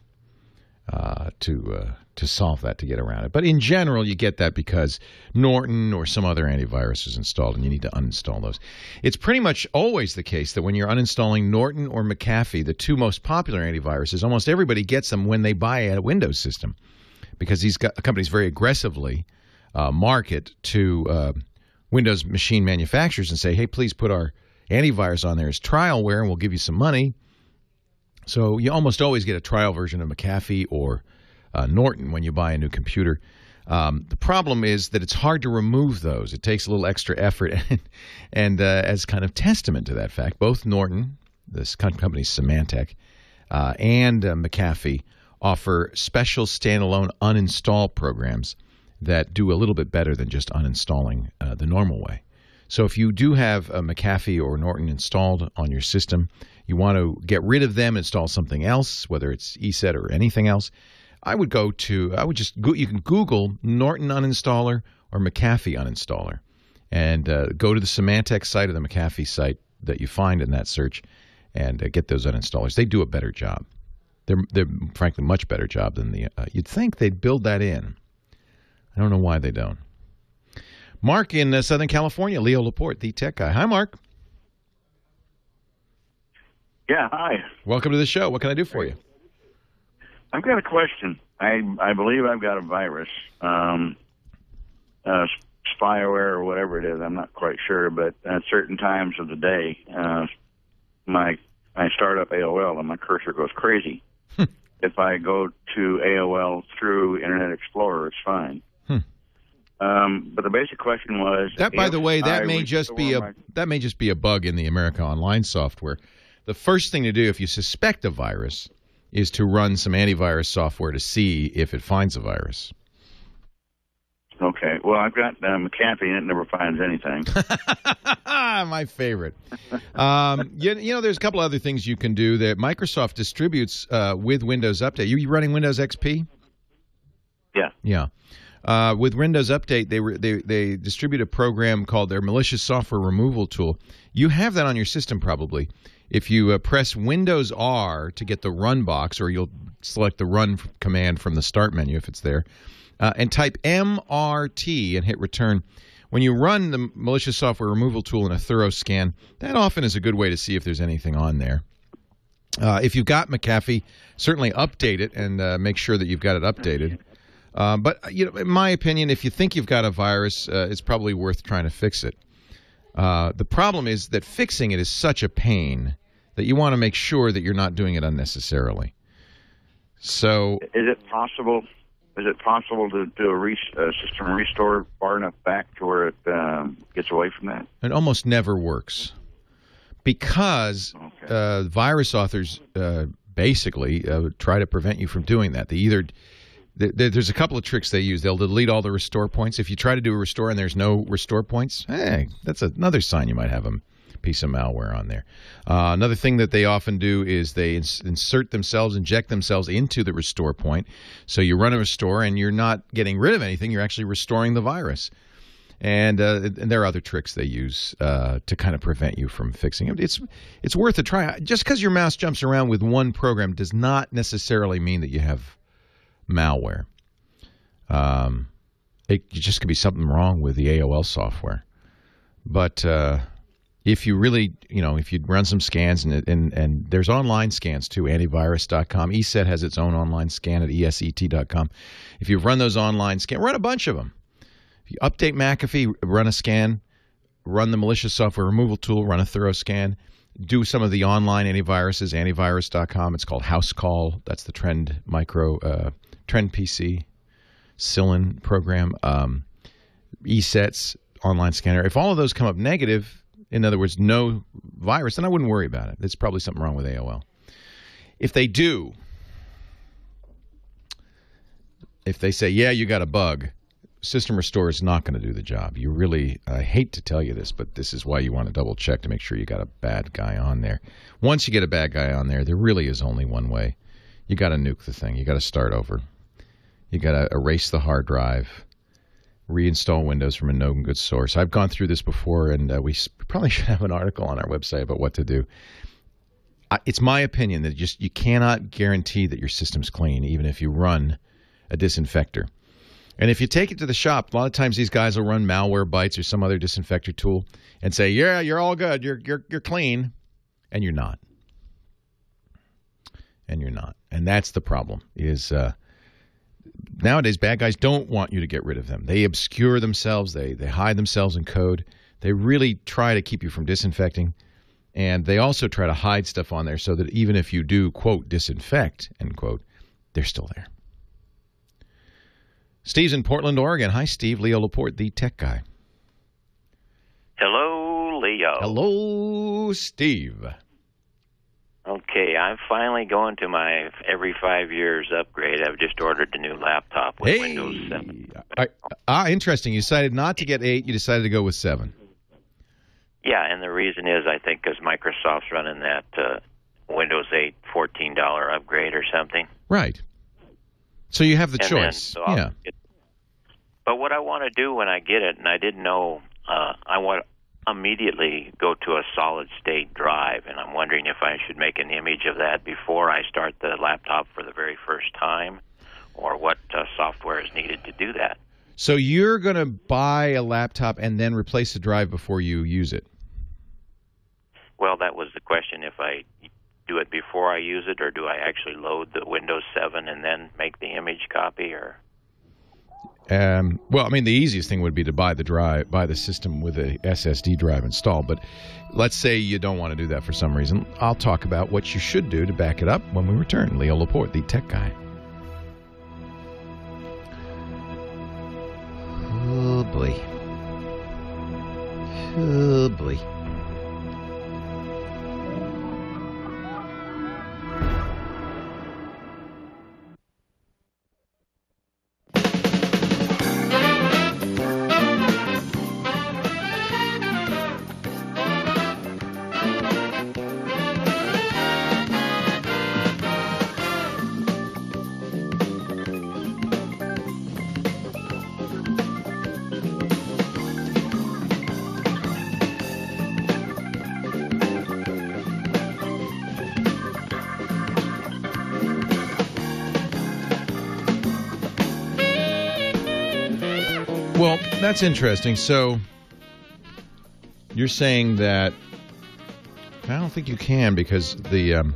to solve that, to get around it. But in general, you get that because Norton or some other antivirus is installed, and you need to uninstall those. It's pretty much always the case that when you're uninstalling Norton or McAfee, the two most popular antiviruses, almost everybody gets them when they buy a Windows system, because these companies very aggressively market to Windows machine manufacturers and say, hey, please put our antivirus on there as trialware, and we'll give you some money. So you almost always get a trial version of McAfee or Norton when you buy a new computer. The problem is that it's hard to remove those. It takes a little extra effort. And as kind of testament to that fact, both Norton, this company Symantec, and McAfee offer special standalone uninstall programs that do a little bit better than just uninstalling the normal way. So if you do have a McAfee or Norton installed on your system, you want to get rid of them, install something else, whether it's ESET or anything else, you can Google Norton uninstaller or McAfee uninstaller and go to the Symantec site or the McAfee site that you find in that search and get those uninstallers. They do a better job. They're frankly much better job than the you'd think they'd build that in. I don't know why they don't. Mark in Southern California, Leo Laporte, the tech guy. Hi, Mark. Yeah, hi. Welcome to the show. What can I do for you? I've got a question. I believe I've got a virus, spyware or whatever it is. I'm not quite sure, but at certain times of the day, I start up AOL and my cursor goes crazy. If I go to AOL through Internet Explorer, it's fine. But the basic question was that. By the way, that may just be a bug in the America Online software. The first thing to do if you suspect a virus is to run some antivirus software to see if it finds a virus. Okay. Well, I've got McAfee, and it never finds anything. My favorite. There's a couple other things you can do that Microsoft distributes with Windows Update. You running Windows XP? Yeah. Yeah. With Windows Update, they distribute a program called their malicious software removal tool. You have that on your system probably. If you press Windows R to get the run box, or you'll select the run command from the start menu if it's there, and type MRT and hit return. When you run the malicious software removal tool in a thorough scan, that often is a good way to see if there's anything on there. If you've got McAfee, certainly update it and make sure that you've got it updated. But in my opinion, if you think you've got a virus, it's probably worth trying to fix it. The problem is that fixing it is such a pain that you want to make sure that you're not doing it unnecessarily. So, is it possible to do a system restore far enough back to where it gets away from that? It almost never works because virus authors basically try to prevent you from doing that. There's a couple of tricks they use. They'll delete all the restore points. If you try to do a restore and there's no restore points, that's another sign you might have a piece of malware on there. Another thing that they often do is they inject themselves into the restore point. So you run a restore and you're not getting rid of anything. You're actually restoring the virus. And there are other tricks they use to kind of prevent you from fixing it. It's worth a try. Just because your mouse jumps around with one program does not necessarily mean that you have malware. It just could be something wrong with the AOL software. But if you really, if you run some scans, and there's online scans too, antivirus.com. ESET has its own online scan at ESET.com. If you run those online scans, run a bunch of them. If you update McAfee, run a scan, run the malicious software removal tool, run a thorough scan, do some of the online antiviruses, antivirus.com. It's called House Call. That's the Trend PC, Cylin program, ESET's online scanner. If all of those come up negative, in other words, no virus, then I wouldn't worry about it. There's probably something wrong with AOL. If they do, if they say, yeah, you got a bug, System Restore is not going to do the job. You really, I hate to tell you this, but this is why you want to double check to make sure you got a bad guy on there. Once you get a bad guy on there, there really is only one way. You got to nuke the thing. You got to start over. You got to erase the hard drive, reinstall Windows from a known good source. I've gone through this before, and we probably should have an article on our website about what to do. It's my opinion that you cannot guarantee that your system's clean, even if you run a disinfector. And if you take it to the shop, a lot of times these guys will run malware bytes or some other disinfector tool and say, yeah, you're all good, you're clean, and you're not. And you're not. And that's the problem, is nowadays bad guys don't want you to get rid of them. They obscure themselves, they hide themselves in code. They really try to keep you from disinfecting. And they also try to hide stuff on there so that even if you do, quote, disinfect, end quote, they're still there. Steve's in Portland, Oregon. Hi, Steve. Leo Laporte, the tech guy. Hello, Leo. Hello, Steve. Okay, I'm finally going to my every 5 years upgrade. I've just ordered the new laptop with Windows 7. Interesting. You decided not to get 8. You decided to go with 7. Yeah, and the reason is I think because Microsoft's running that Windows 8 $14 upgrade or something. Right. So you have the choice. But what I want to do when I get it, and I didn't know, I want to immediately go to a solid-state drive, and I'm wondering if I should make an image of that before I start the laptop for the very first time, or what software is needed to do that. So you're going to buy a laptop and then replace the drive before you use it? Well, that was the question. If I do it before I use it, or do I actually load the Windows 7 and then make the image copy? Or well, I mean, the easiest thing would be to buy the system with a SSD drive installed. But let's say you don't want to do that for some reason. I'll talk about what you should do to back it up when we return. Leo Laporte, the tech guy. Oh, boy. Oh, boy. Well, that's interesting. So you're saying that I don't think you can, because the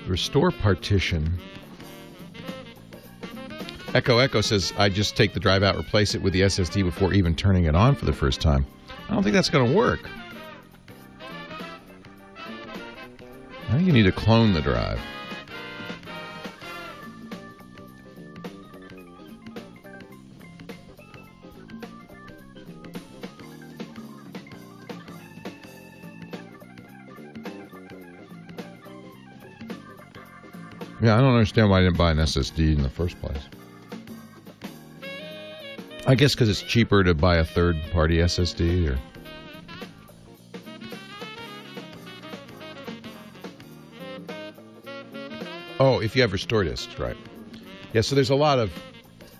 restore partition. Echo says, I just take the drive out, replace it with the SSD before even turning it on for the first time. I don't think that's going to work. I think you need to clone the drive. Yeah, I don't understand why I didn't buy an SSD in the first place. I guess because it's cheaper to buy a third-party SSD, or... Oh, if you have restore disks, right. Yeah, so there's a lot of,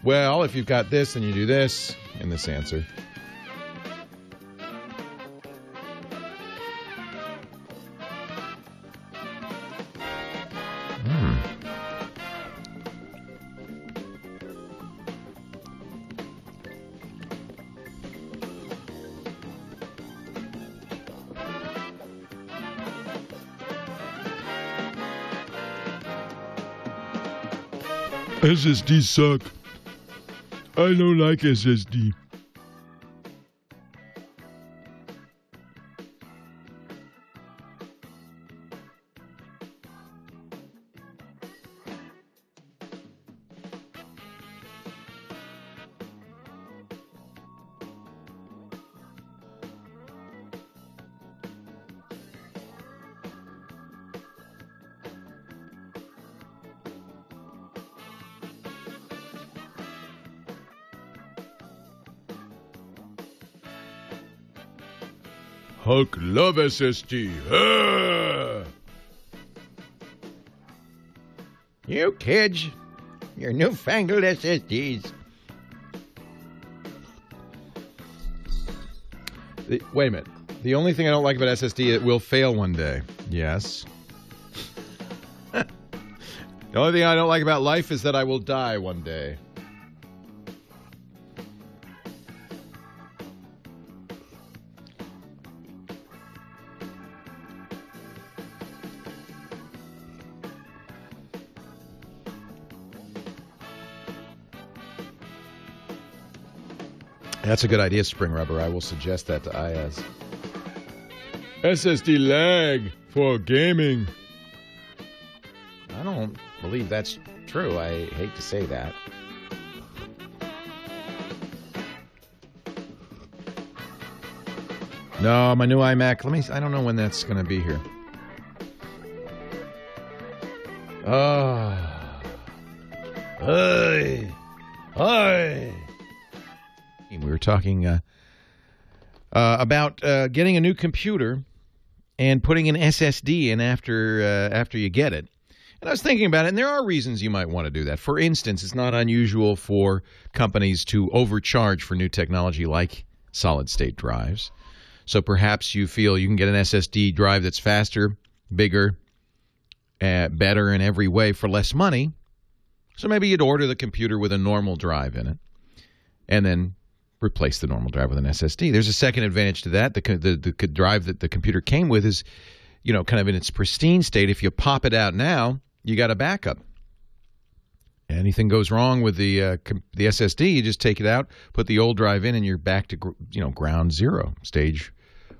well, if you've got this, then you do this in this answer. SSDs suck. I don't like SSD. Huck love SSD. You kids, your newfangled SSDs. Wait a minute. The only thing I don't like about SSD, it will fail one day. Yes. The only thing I don't like about life is that I will die one day. That's a good idea, Spring Rubber. I will suggest that to IAS. SSD lag for gaming. I don't believe that's true. I hate to say that. No, my new iMac. I don't know when that's going to be here. We were talking about getting a new computer and putting an SSD in after you get it. And I was thinking about it, and there are reasons you might want to do that. For instance, it's not unusual for companies to overcharge for new technology like solid-state drives. So perhaps you feel you can get an SSD drive that's faster, bigger, better in every way for less money. So maybe you'd order the computer with a normal drive in it and then replace the normal drive with an SSD. There's a second advantage to that. The drive that the computer came with is, kind of in its pristine state. If you pop it out now, you got a backup. Anything goes wrong with the SSD, you just take it out, put the old drive in, and you're back to ground zero, stage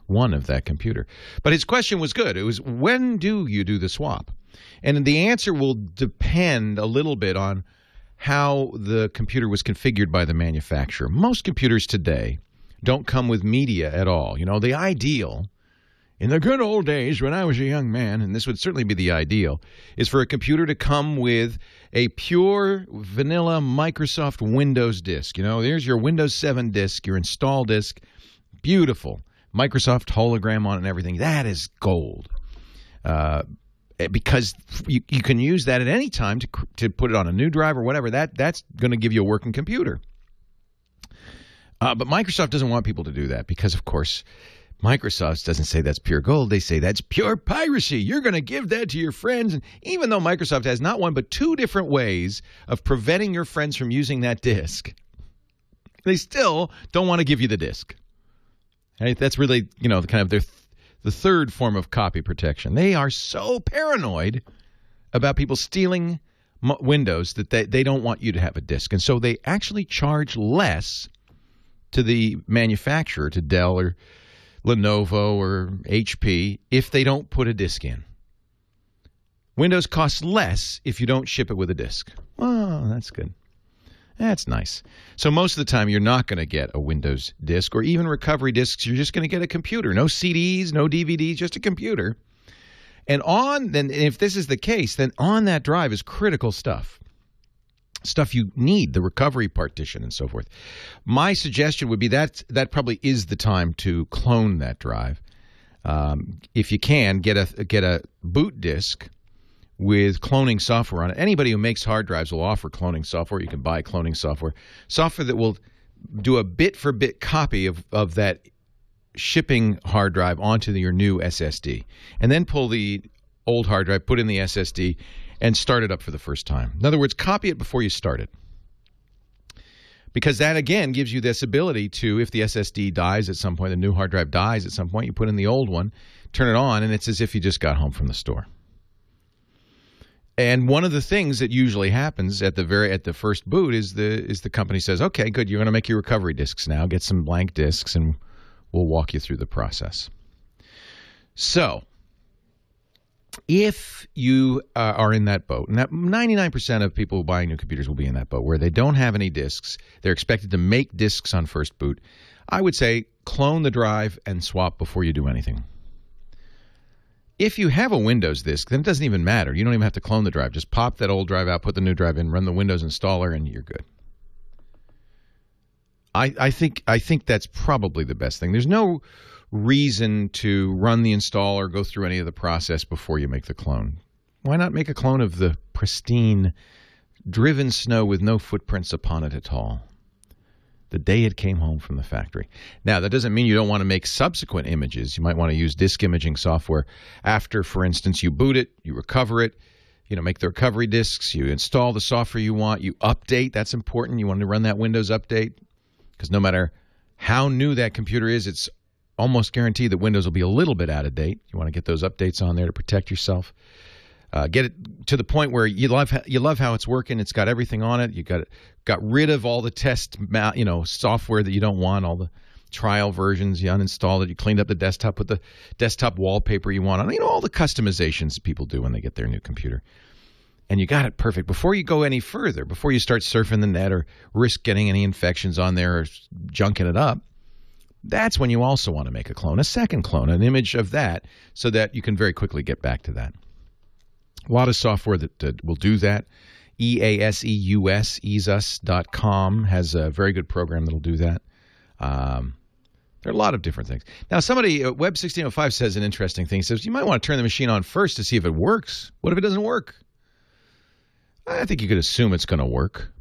one of that computer. But his question was good. It was, when do you do the swap? And the answer will depend a little bit on how the computer was configured by the manufacturer. Most computers today don't come with media at all. The ideal, in the good old days when I was a young man, and this would certainly be the ideal, is for a computer to come with a pure vanilla Microsoft Windows disk. There's your Windows 7 disk, your install disk, beautiful. Microsoft hologram on it and everything. That is gold. Because you can use that at any time to put it on a new drive or whatever. That's going to give you a working computer. But Microsoft doesn't want people to do that because, of course, Microsoft doesn't say that's pure gold. They say that's pure piracy. You're going to give that to your friends. And even though Microsoft has not one but two different ways of preventing your friends from using that disk, they still don't want to give you the disk. Right? That's really, kind of the third form of copy protection. They are so paranoid about people stealing Windows that they don't want you to have a disk. And so they actually charge less to the manufacturer, to Dell or Lenovo or HP, if they don't put a disk in. Windows costs less if you don't ship it with a disk. Oh, that's good. That's nice. So most of the time, you're not going to get a Windows disk or even recovery disks. You're just going to get a computer. No CDs, no DVDs, just a computer. And if this is the case, then on that drive is critical stuff. Stuff you need, the recovery partition and so forth. My suggestion would be that probably is the time to clone that drive. If you can, get a boot disk with cloning software on it. Anybody who makes hard drives will offer cloning software. You can buy cloning software that will do a bit-for-bit copy of that shipping hard drive onto your new SSD. And then pull the old hard drive, put in the SSD, and start it up for the first time. In other words, copy it before you start it. Because that, again, gives you this ability to, if the SSD dies at some point, the new hard drive dies at some point, you put in the old one, turn it on, and it's as if you just got home from the store. And one of the things that usually happens at the first boot is the company says, okay, good, you're going to make your recovery discs now. Get some blank discs, and we'll walk you through the process. So if you are in that boat, and that 99% of people buying new computers will be in that boat, where they don't have any discs, they're expected to make discs on first boot, I would say clone the drive and swap before you do anything. If you have a Windows disk, then it doesn't even matter. You don't even have to clone the drive. Just pop that old drive out, put the new drive in, run the Windows installer, and you're good. I think that's probably the best thing. There's no reason to run the installer, go through any of the process before you make the clone. Why not make a clone of the pristine, driven snow with no footprints upon it at all? The day it came home from the factory. Now, that doesn't mean you don't want to make subsequent images. You might want to use disk imaging software after, for instance, you boot it, you recover it, make the recovery disks, you install the software you want, you update. That's important. You want to run that Windows update because no matter how new that computer is, it's almost guaranteed that Windows will be a little bit out of date. You want to get those updates on there to protect yourself. Get it to the point where you love how it's working. It's got everything on it. You got rid of all the test software that you don't want, all the trial versions. You uninstalled it. You cleaned up the desktop, put the desktop wallpaper you want on. All the customizations people do when they get their new computer. And you got it perfect. Before you go any further, before you start surfing the net or risk getting any infections on there or junking it up, that's when you also want to make a clone, a second clone, an image of that, so that you can very quickly get back to that. A lot of software that will do that. easeus.com has a very good program that will do that. There are a lot of different things. Now, somebody, Web1605 says an interesting thing. He says, you might want to turn the machine on first to see if it works. What if it doesn't work? I think you could assume it's going to work.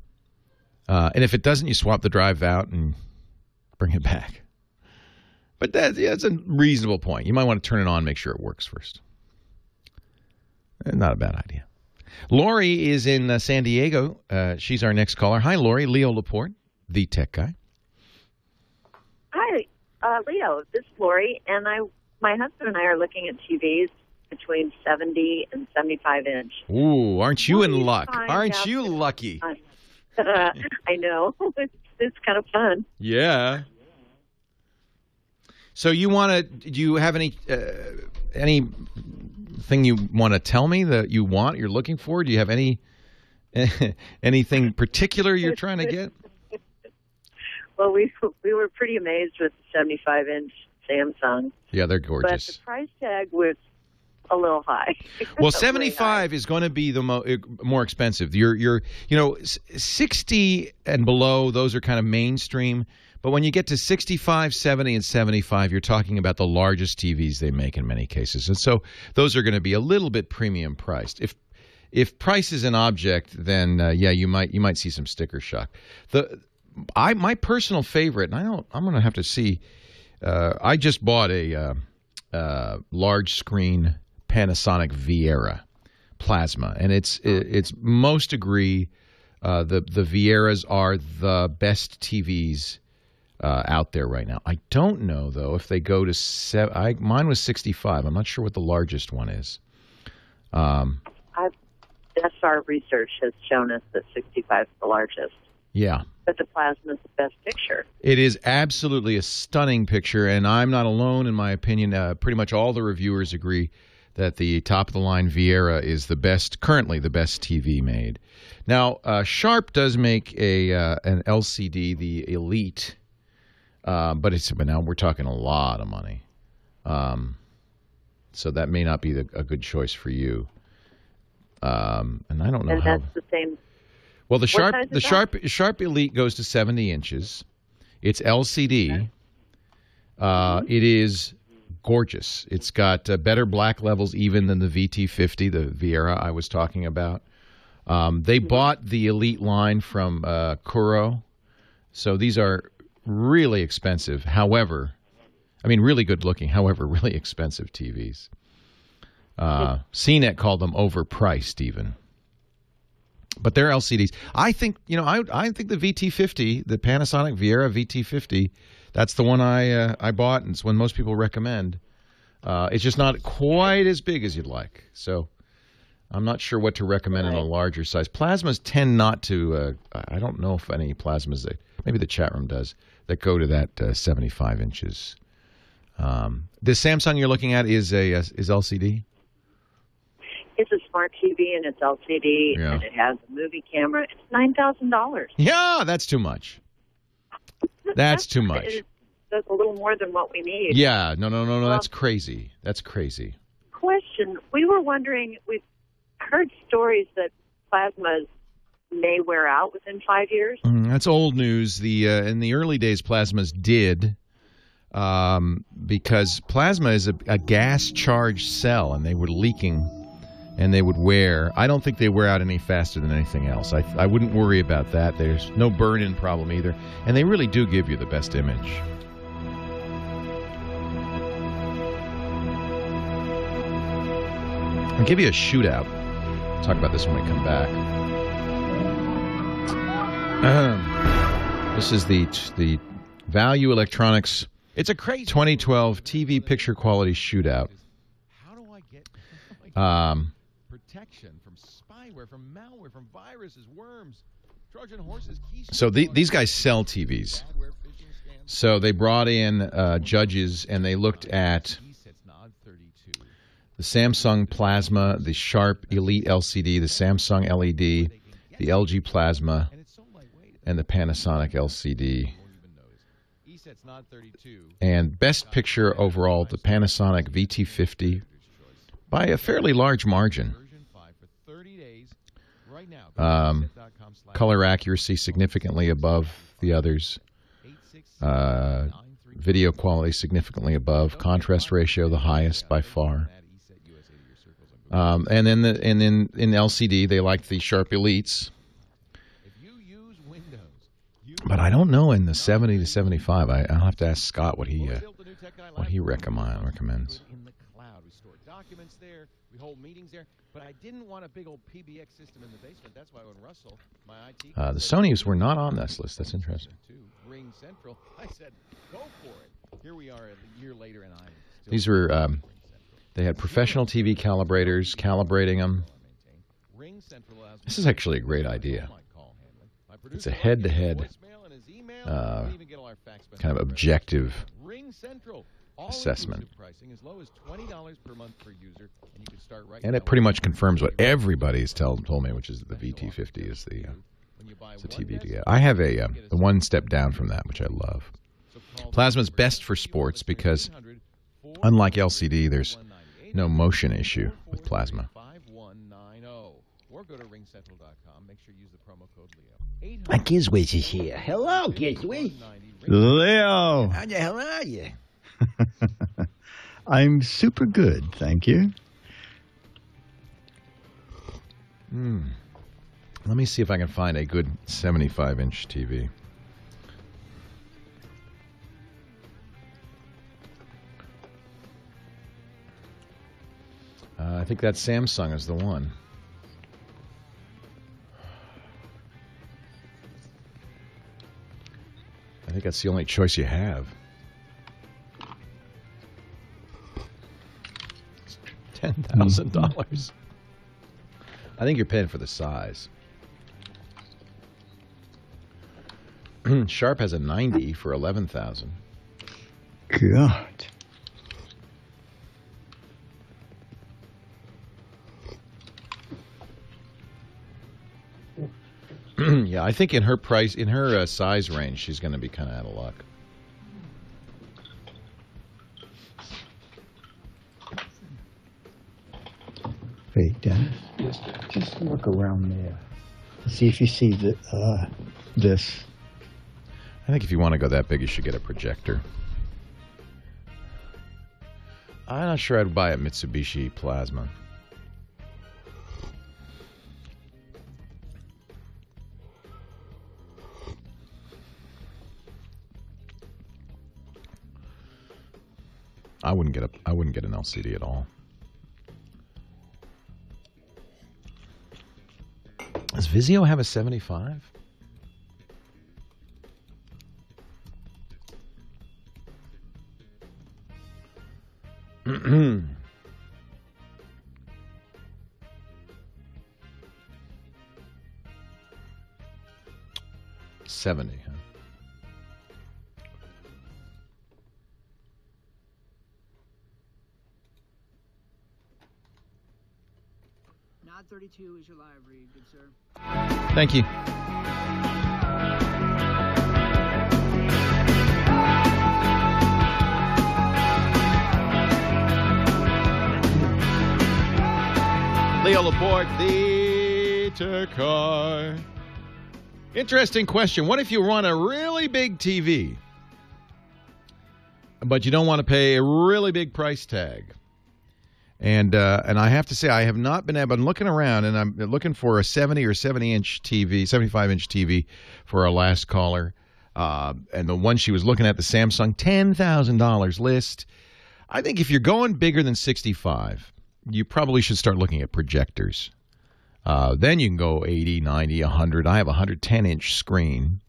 And if it doesn't, you swap the drive out and bring it back. But that's a reasonable point. You might want to turn it on and make sure it works first. Not a bad idea. Lori is in San Diego. She's our next caller. Hi, Lori. Leo Laporte, the tech guy. Hi, Leo. This is Lori, and my husband and I are looking at TVs between 70 and 75 inch. Ooh, aren't you in luck? Aren't you lucky? I know. It's kind of fun. Yeah. So do you have anything you want to tell me that you're looking for? Do you have anything particular you're trying to get? Well, we were pretty amazed with the 75-inch Samsung. Yeah, they're gorgeous. But the price tag was a little high. Well, 75 is going to be the more expensive. You're 60 and below, those are kind of mainstream. But when you get to 65, 70, and 75, you're talking about the largest TVs they make in many cases. And so those are going to be a little bit premium priced. If price is an object, then you might see some sticker shock. My personal favorite, and I'm going to have to see. I just bought a large screen Panasonic Viera plasma, and it's most agree the Vieras are the best TVs out there right now. I don't know though if they go to mine was 65. I'm not sure what the largest one is. SR research has shown us that 65 is the largest. Yeah. But the plasma is the best picture. It is absolutely a stunning picture, and I'm not alone in my opinion. Pretty much all the reviewers agree that the top-of-the-line Viera is currently the best TV made. Now, Sharp does make an LCD, the Elite, but now we're talking a lot of money. So that may not be a good choice for you. And I don't know and that's the same. Well, the Sharp Elite goes to 70 inches. It's LCD. It is gorgeous. It's got better black levels even than the VT50, the Viera I was talking about. They bought the Elite line from Kuro, so these are really expensive. However, really good looking. However, really expensive TVs. CNET called them overpriced even. But they're LCDs. I think I think the VT50, the Panasonic Viera VT50, that's the one I bought, and it's one most people recommend. It's just not quite as big as you'd like. So I'm not sure what to recommend in a larger size. Plasmas tend not to, I don't know if any plasmas, maybe the chat room does, that go to that 75 inches. The Samsung you're looking at is LCD? It's a smart TV and it's LCD and it has a movie camera. It's $9,000. Yeah, that's too much. That's too much. That's a little more than what we need. Yeah, no. That's crazy. That's crazy. Question: we were wondering. We've heard stories that plasmas may wear out within 5 years. That's old news. In the early days, plasmas did, because plasma is a gas-charged cell, and they were leaking, and they would wear. I don't think they wear out any faster than anything else. I wouldn't worry about that. There's no burn-in problem either, and they really do give you the best image. I'll give you a shootout. We'll talk about this when we come back. This is the Value Electronics. It's a crazy 2012 TV picture quality shootout. How do I get protection from spyware, from malware, from viruses, worms, Trojan horses? So these guys sell TVs. So they brought in judges and they looked at the Samsung Plasma, the Sharp Elite LCD, the Samsung LED, the LG Plasma, and the Panasonic LCD. And best picture overall, the Panasonic VT50 by a fairly large margin. Color accuracy significantly above the others. Video quality significantly above. Contrast ratio the highest by far. And then in LCD they like the Sharp Elites. But I don't know in the 70 to 75. I'll have to ask Scott what he recommends. In the cloud, we store documents there, we hold meetings there. But I didn't want a big old PBX system in the basement. That's why when Russell, my IT, the Sonys were not on this list. That's interesting. Ring Central, I said, go for it. Here we are a year later, and these were. They had professional TV calibrators calibrating them. This is actually a great idea. It's a head-to-head kind of objective assessment. And it pretty much confirms what everybody's told me, which is that the VT50 is the TV to get. I have the one step down from that, which I love. Plasma's best for sports because, unlike LCD, there's no motion issue with plasma. Gizwiz is here. Hello, Gizwiz. Leo. How are you? I'm super good, thank you. Let me see if I can find a good 75-inch TV. I think that Samsung is the one. I think that's the only choice you have. $10,000. I think you're paying for the size. Sharp has a 90 for $11,000. God. Yeah, I think in her size range, she's going to be kind of out of luck. Wait, Dennis, just look around there. See if you see this. I think if you want to go that big, you should get a projector. I'm not sure I'd buy a Mitsubishi Plasma. I wouldn't get an LCD at all. Does Vizio have a 75? 70, huh? Not 32 is your live read, good sir. Thank you. Leo Laporte, the Tech Guy. Interesting question. What if you want a really big TV, but you don't want to pay a really big price tag? And I have to say, I have not been able. I'm looking around, and I'm looking for a 70 or 70-inch TV, 75-inch TV for our last caller. And the one she was looking at, the Samsung $10,000 list. I think if you're going bigger than 65, you probably should start looking at projectors. Then you can go 80, 90, 100. I have a 110-inch screen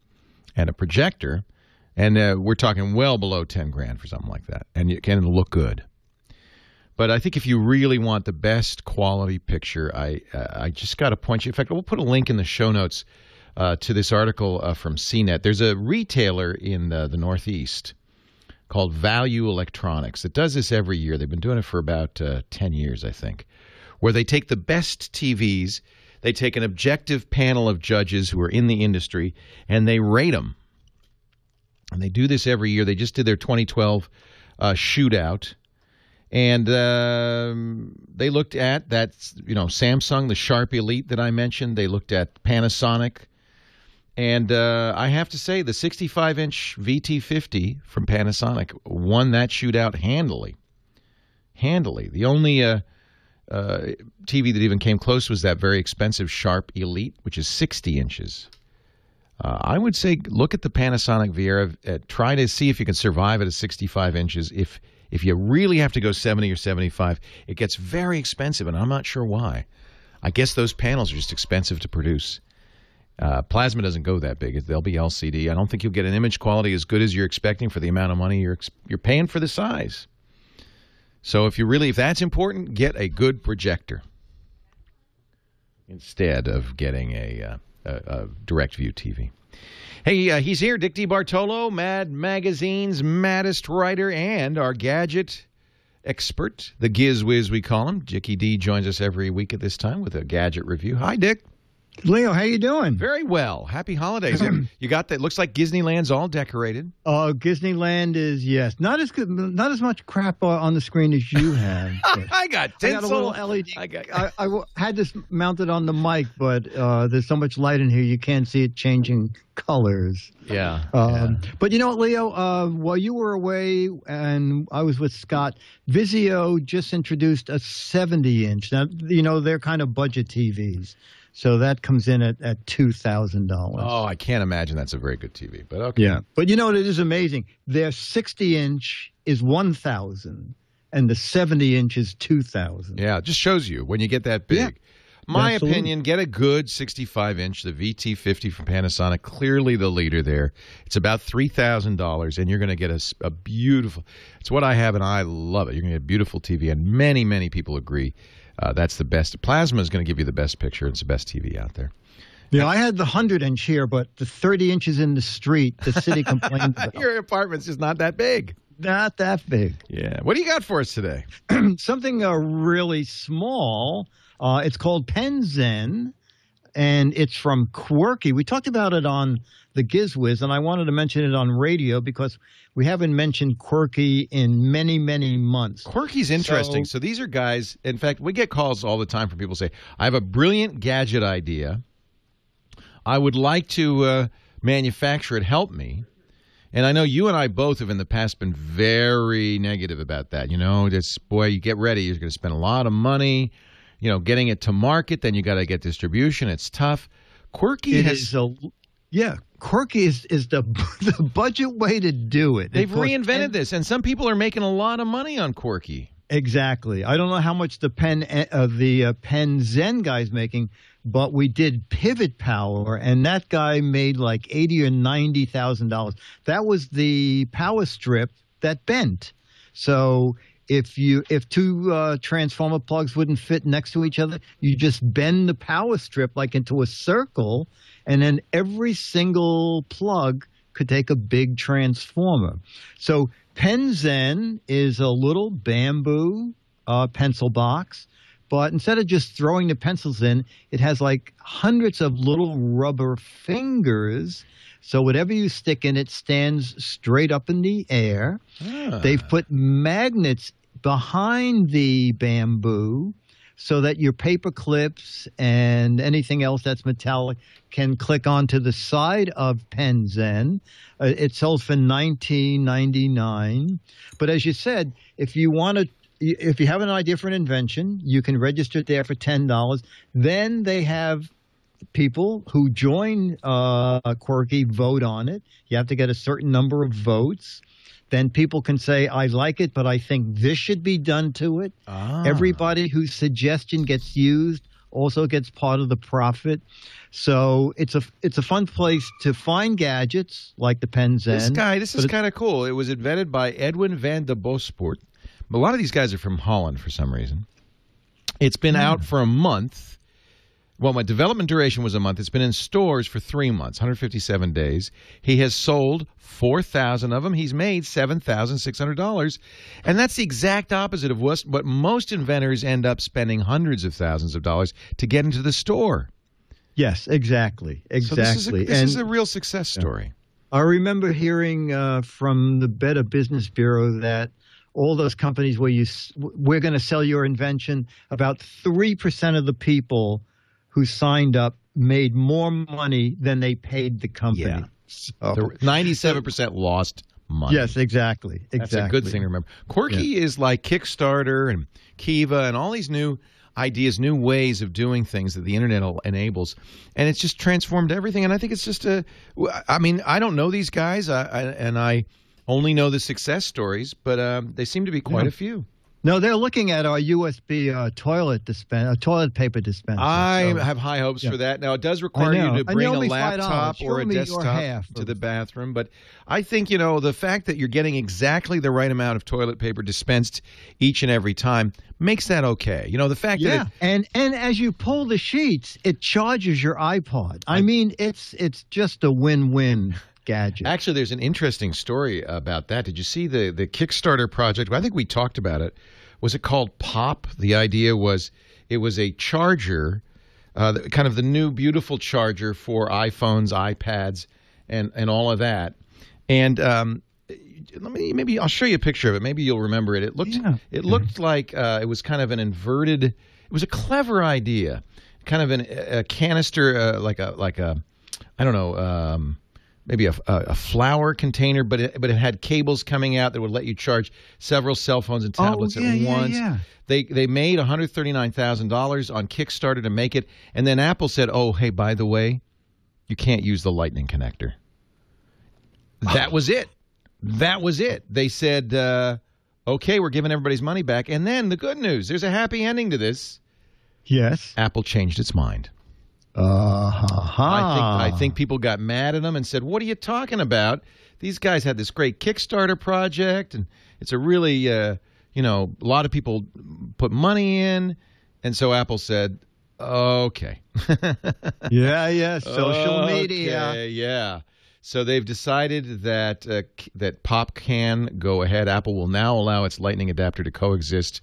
and a projector, and we're talking well below 10 grand for something like that, and it can look good. But I think if you really want the best quality picture, I just got to point you. In fact, we'll put a link in the show notes to this article from CNET. There's a retailer in the Northeast called Value Electronics that does this every year. They've been doing it for about 10 years, I think, where they take the best TVs, they take an objective panel of judges who are in the industry, and they rate them. And they do this every year. They just did their 2012 shootout. And they looked at that, Samsung, the Sharp Elite that I mentioned. They looked at Panasonic. And I have to say, the 65-inch VT50 from Panasonic won that shootout handily. Handily. The only TV that even came close was that very expensive Sharp Elite, which is 60 inches. I would say look at the Panasonic Viera. Try to see if you can survive at a 65 inches. If you really have to go 70 or 75, it gets very expensive, and I'm not sure why. I guess those panels are just expensive to produce. Plasma doesn't go that big. They'll be LCD. I don't think you'll get an image quality as good as you're expecting for the amount of money you're paying for the size. So if that's important, get a good projector instead of getting a direct view TV. Hey, he's here, Dick DeBartolo, Mad Magazine's maddest writer and our gadget expert, the Giz Wiz we call him. Dickie D joins us every week at this time with a gadget review. Hi, Dick. Leo, how you doing? Very well. Happy holidays. You got that? Looks like Disneyland's all decorated. Disneyland is, yes, not as good, not as much crap on the screen as you have. I got tinsel. I got a little LED. I had this mounted on the mic, but there's so much light in here you can't see it changing colors. Yeah. But you know what, Leo? While you were away and I was with Scott, Vizio just introduced a 70-inch. Now, they're kind of budget TVs. So that comes in at $2,000. Oh, I can't imagine that's a very good TV, but okay. Yeah, but it is amazing. Their 60-inch is $1,000, and the 70-inch is $2,000. Yeah, it just shows you when you get that big. Yeah, my opinion, get a good 65-inch, the VT50 from Panasonic, clearly the leader there. It's about $3,000, and you're going to get a beautiful – it's what I have, and I love it. You're going to get a beautiful TV, and many, many people agree. That's the best. Plasma is going to give you the best picture. It's the best TV out there. Yeah, I had the 100-inch here, but the 30 inches in the street, the city complained about. Your apartment's just not that big. Not that big. Yeah. What do you got for us today? Something really small. It's called Penzen, and it's from Quirky. We talked about it on the GizWiz, and I wanted to mention it on radio because we haven't mentioned Quirky in many, many months. Quirky's interesting. So these are guys, in fact, we get calls all the time from people who say, I have a brilliant gadget idea. I would like to manufacture it. Help me. And I know you and I both have in the past been very negative about that. You get ready. You're going to spend a lot of money, getting it to market. Then you got to get distribution. It's tough. Quirky Quirky is the budget way to do it. They've reinvented this, and some people are making a lot of money on Quirky. Exactly. I don't know how much the Penzen guy's making, but we did Pivot Power, and that guy made like $80,000 or $90,000. That was the power strip that bent. So if two transformer plugs wouldn't fit next to each other, you just bend the power strip like into a circle, and then every single plug could take a big transformer. So Penzen is a little bamboo pencil box, but instead of just throwing the pencils in, it has like hundreds of little rubber fingers. So whatever you stick in, it stands straight up in the air. They've put magnets behind the bamboo so that your paper clips and anything else that's metallic can click onto the side of Penzen. It sells for $19.99. But as you said, if you have an idea for an invention, you can register it there for $10. Then they have people who join Quirky vote on it. You have to get a certain number of votes. Then people can say, I like it, but I think this should be done to it. Everybody whose suggestion gets used also gets part of the profit. So it's a fun place to find gadgets like the Penzen. This is kind of cool. It was invented by Edwin van de Bosport. A lot of these guys are from Holland for some reason. It's been out for a month. Well, my development duration was a month. It's been in stores for 3 months, 157 days. He has sold 4,000 of them. He's made $7,600. And that's the exact opposite of what most inventors end up spending hundreds of thousands of dollars to get into the store. Yes, exactly. So this is a real success story. I remember hearing from the Better Business Bureau that all those companies where we're going to sell your invention, about 3% of the people who signed up made more money than they paid the company. Yeah. So 97% lost money. Yes, exactly. That's a good thing to remember. Quirky is like Kickstarter and Kiva and all these new ideas, new ways of doing things that the internet enables. And it's just transformed everything. And I think it's just I don't know these guys, and I only know the success stories, but they seem to be quite a few. No, they're looking at our USB toilet paper dispenser. I have high hopes for that. Now, it does require you to bring a laptop or a desktop to the bathroom. But I think, the fact that you're getting exactly the right amount of toilet paper dispensed each and every time makes that okay. The fact that and as you pull the sheets, it charges your iPod. I mean, it's just a win-win gadget. Actually, there's an interesting story about that. Did you see the Kickstarter project? I think we talked about it. Was it called Pop? The idea was it was a charger, kind of the new beautiful charger for iPhones, iPads, and all of that. And maybe I'll show you a picture of it. Maybe you'll remember it. It looked like it was kind of an inverted. It was a clever idea, kind of a canister, like a I don't know. Maybe a flour container, but it had cables coming out that would let you charge several cell phones and tablets at once. They made $139,000 on Kickstarter to make it, and then Apple said, "Oh, hey, by the way, you can't use the Lightning connector." That was it. That was it. They said, "Okay, we're giving everybody's money back." And then the good news: there's a happy ending to this. Yes, Apple changed its mind. I think people got mad at them and said, "What are you talking about? These guys had this great Kickstarter project, and it's a really, a lot of people put money in." And so Apple said, "Okay." Social media. Yeah. So they've decided that that Pop can go ahead. Apple will now allow its Lightning adapter to coexist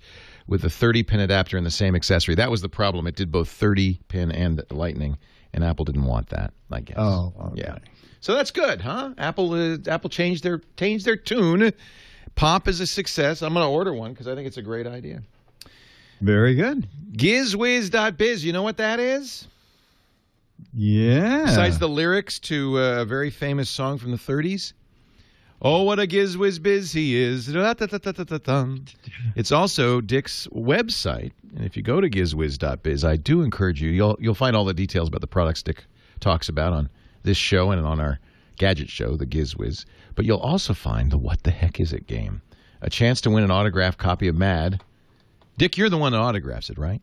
with the 30-pin adapter and the same accessory. That was the problem. It did both 30-pin and Lightning, and Apple didn't want that, I guess. Oh, okay. Yeah. So that's good, huh? Apple changed their tune. Pop is a success. I'm going to order one because I think it's a great idea. Very good. Gizwiz.biz. You know what that is? Yeah. Besides the lyrics to a very famous song from the 30s. Oh, what a gizwiz-biz he is. It's also Dick's website. And if you go to gizwiz.biz, I do encourage you. You'll find all the details about the products Dick talks about on this show and on our gadget show, the Gizwiz. But you'll also find the What the Heck Is It game. A chance to win an autographed copy of Mad. Dick, you're the one that autographs it, right?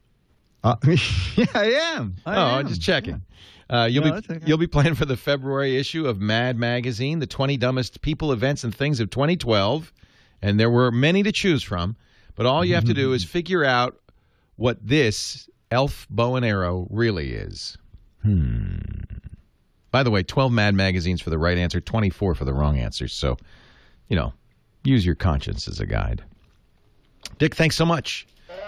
Yeah, I am. I'm just checking. You'll be playing for the February issue of Mad Magazine, the 20 dumbest people, events, and things of 2012. And there were many to choose from. But all you have to do is figure out what this elf bow and arrow really is. By the way, 12 Mad magazines for the right answer, 24 for the wrong answer. So, use your conscience as a guide. Dick, thanks so much.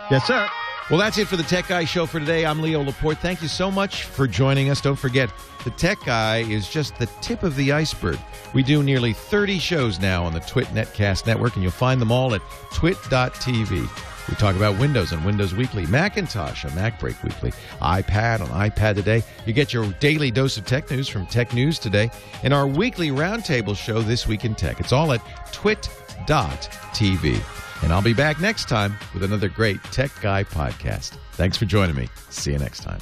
Yes, sir. Well, that's it for the Tech Guy Show for today. I'm Leo Laporte. Thank you so much for joining us. Don't forget, the Tech Guy is just the tip of the iceberg. We do nearly 30 shows now on the TWiT Netcast Network, and you'll find them all at twit.tv. We talk about Windows on Windows Weekly, Macintosh on MacBreak Weekly, iPad on iPad Today. You get your daily dose of tech news from Tech News Today, and our weekly roundtable show, This Week in Tech. It's all at twit.tv. And I'll be back next time with another great Tech Guy podcast. Thanks for joining me. See you next time.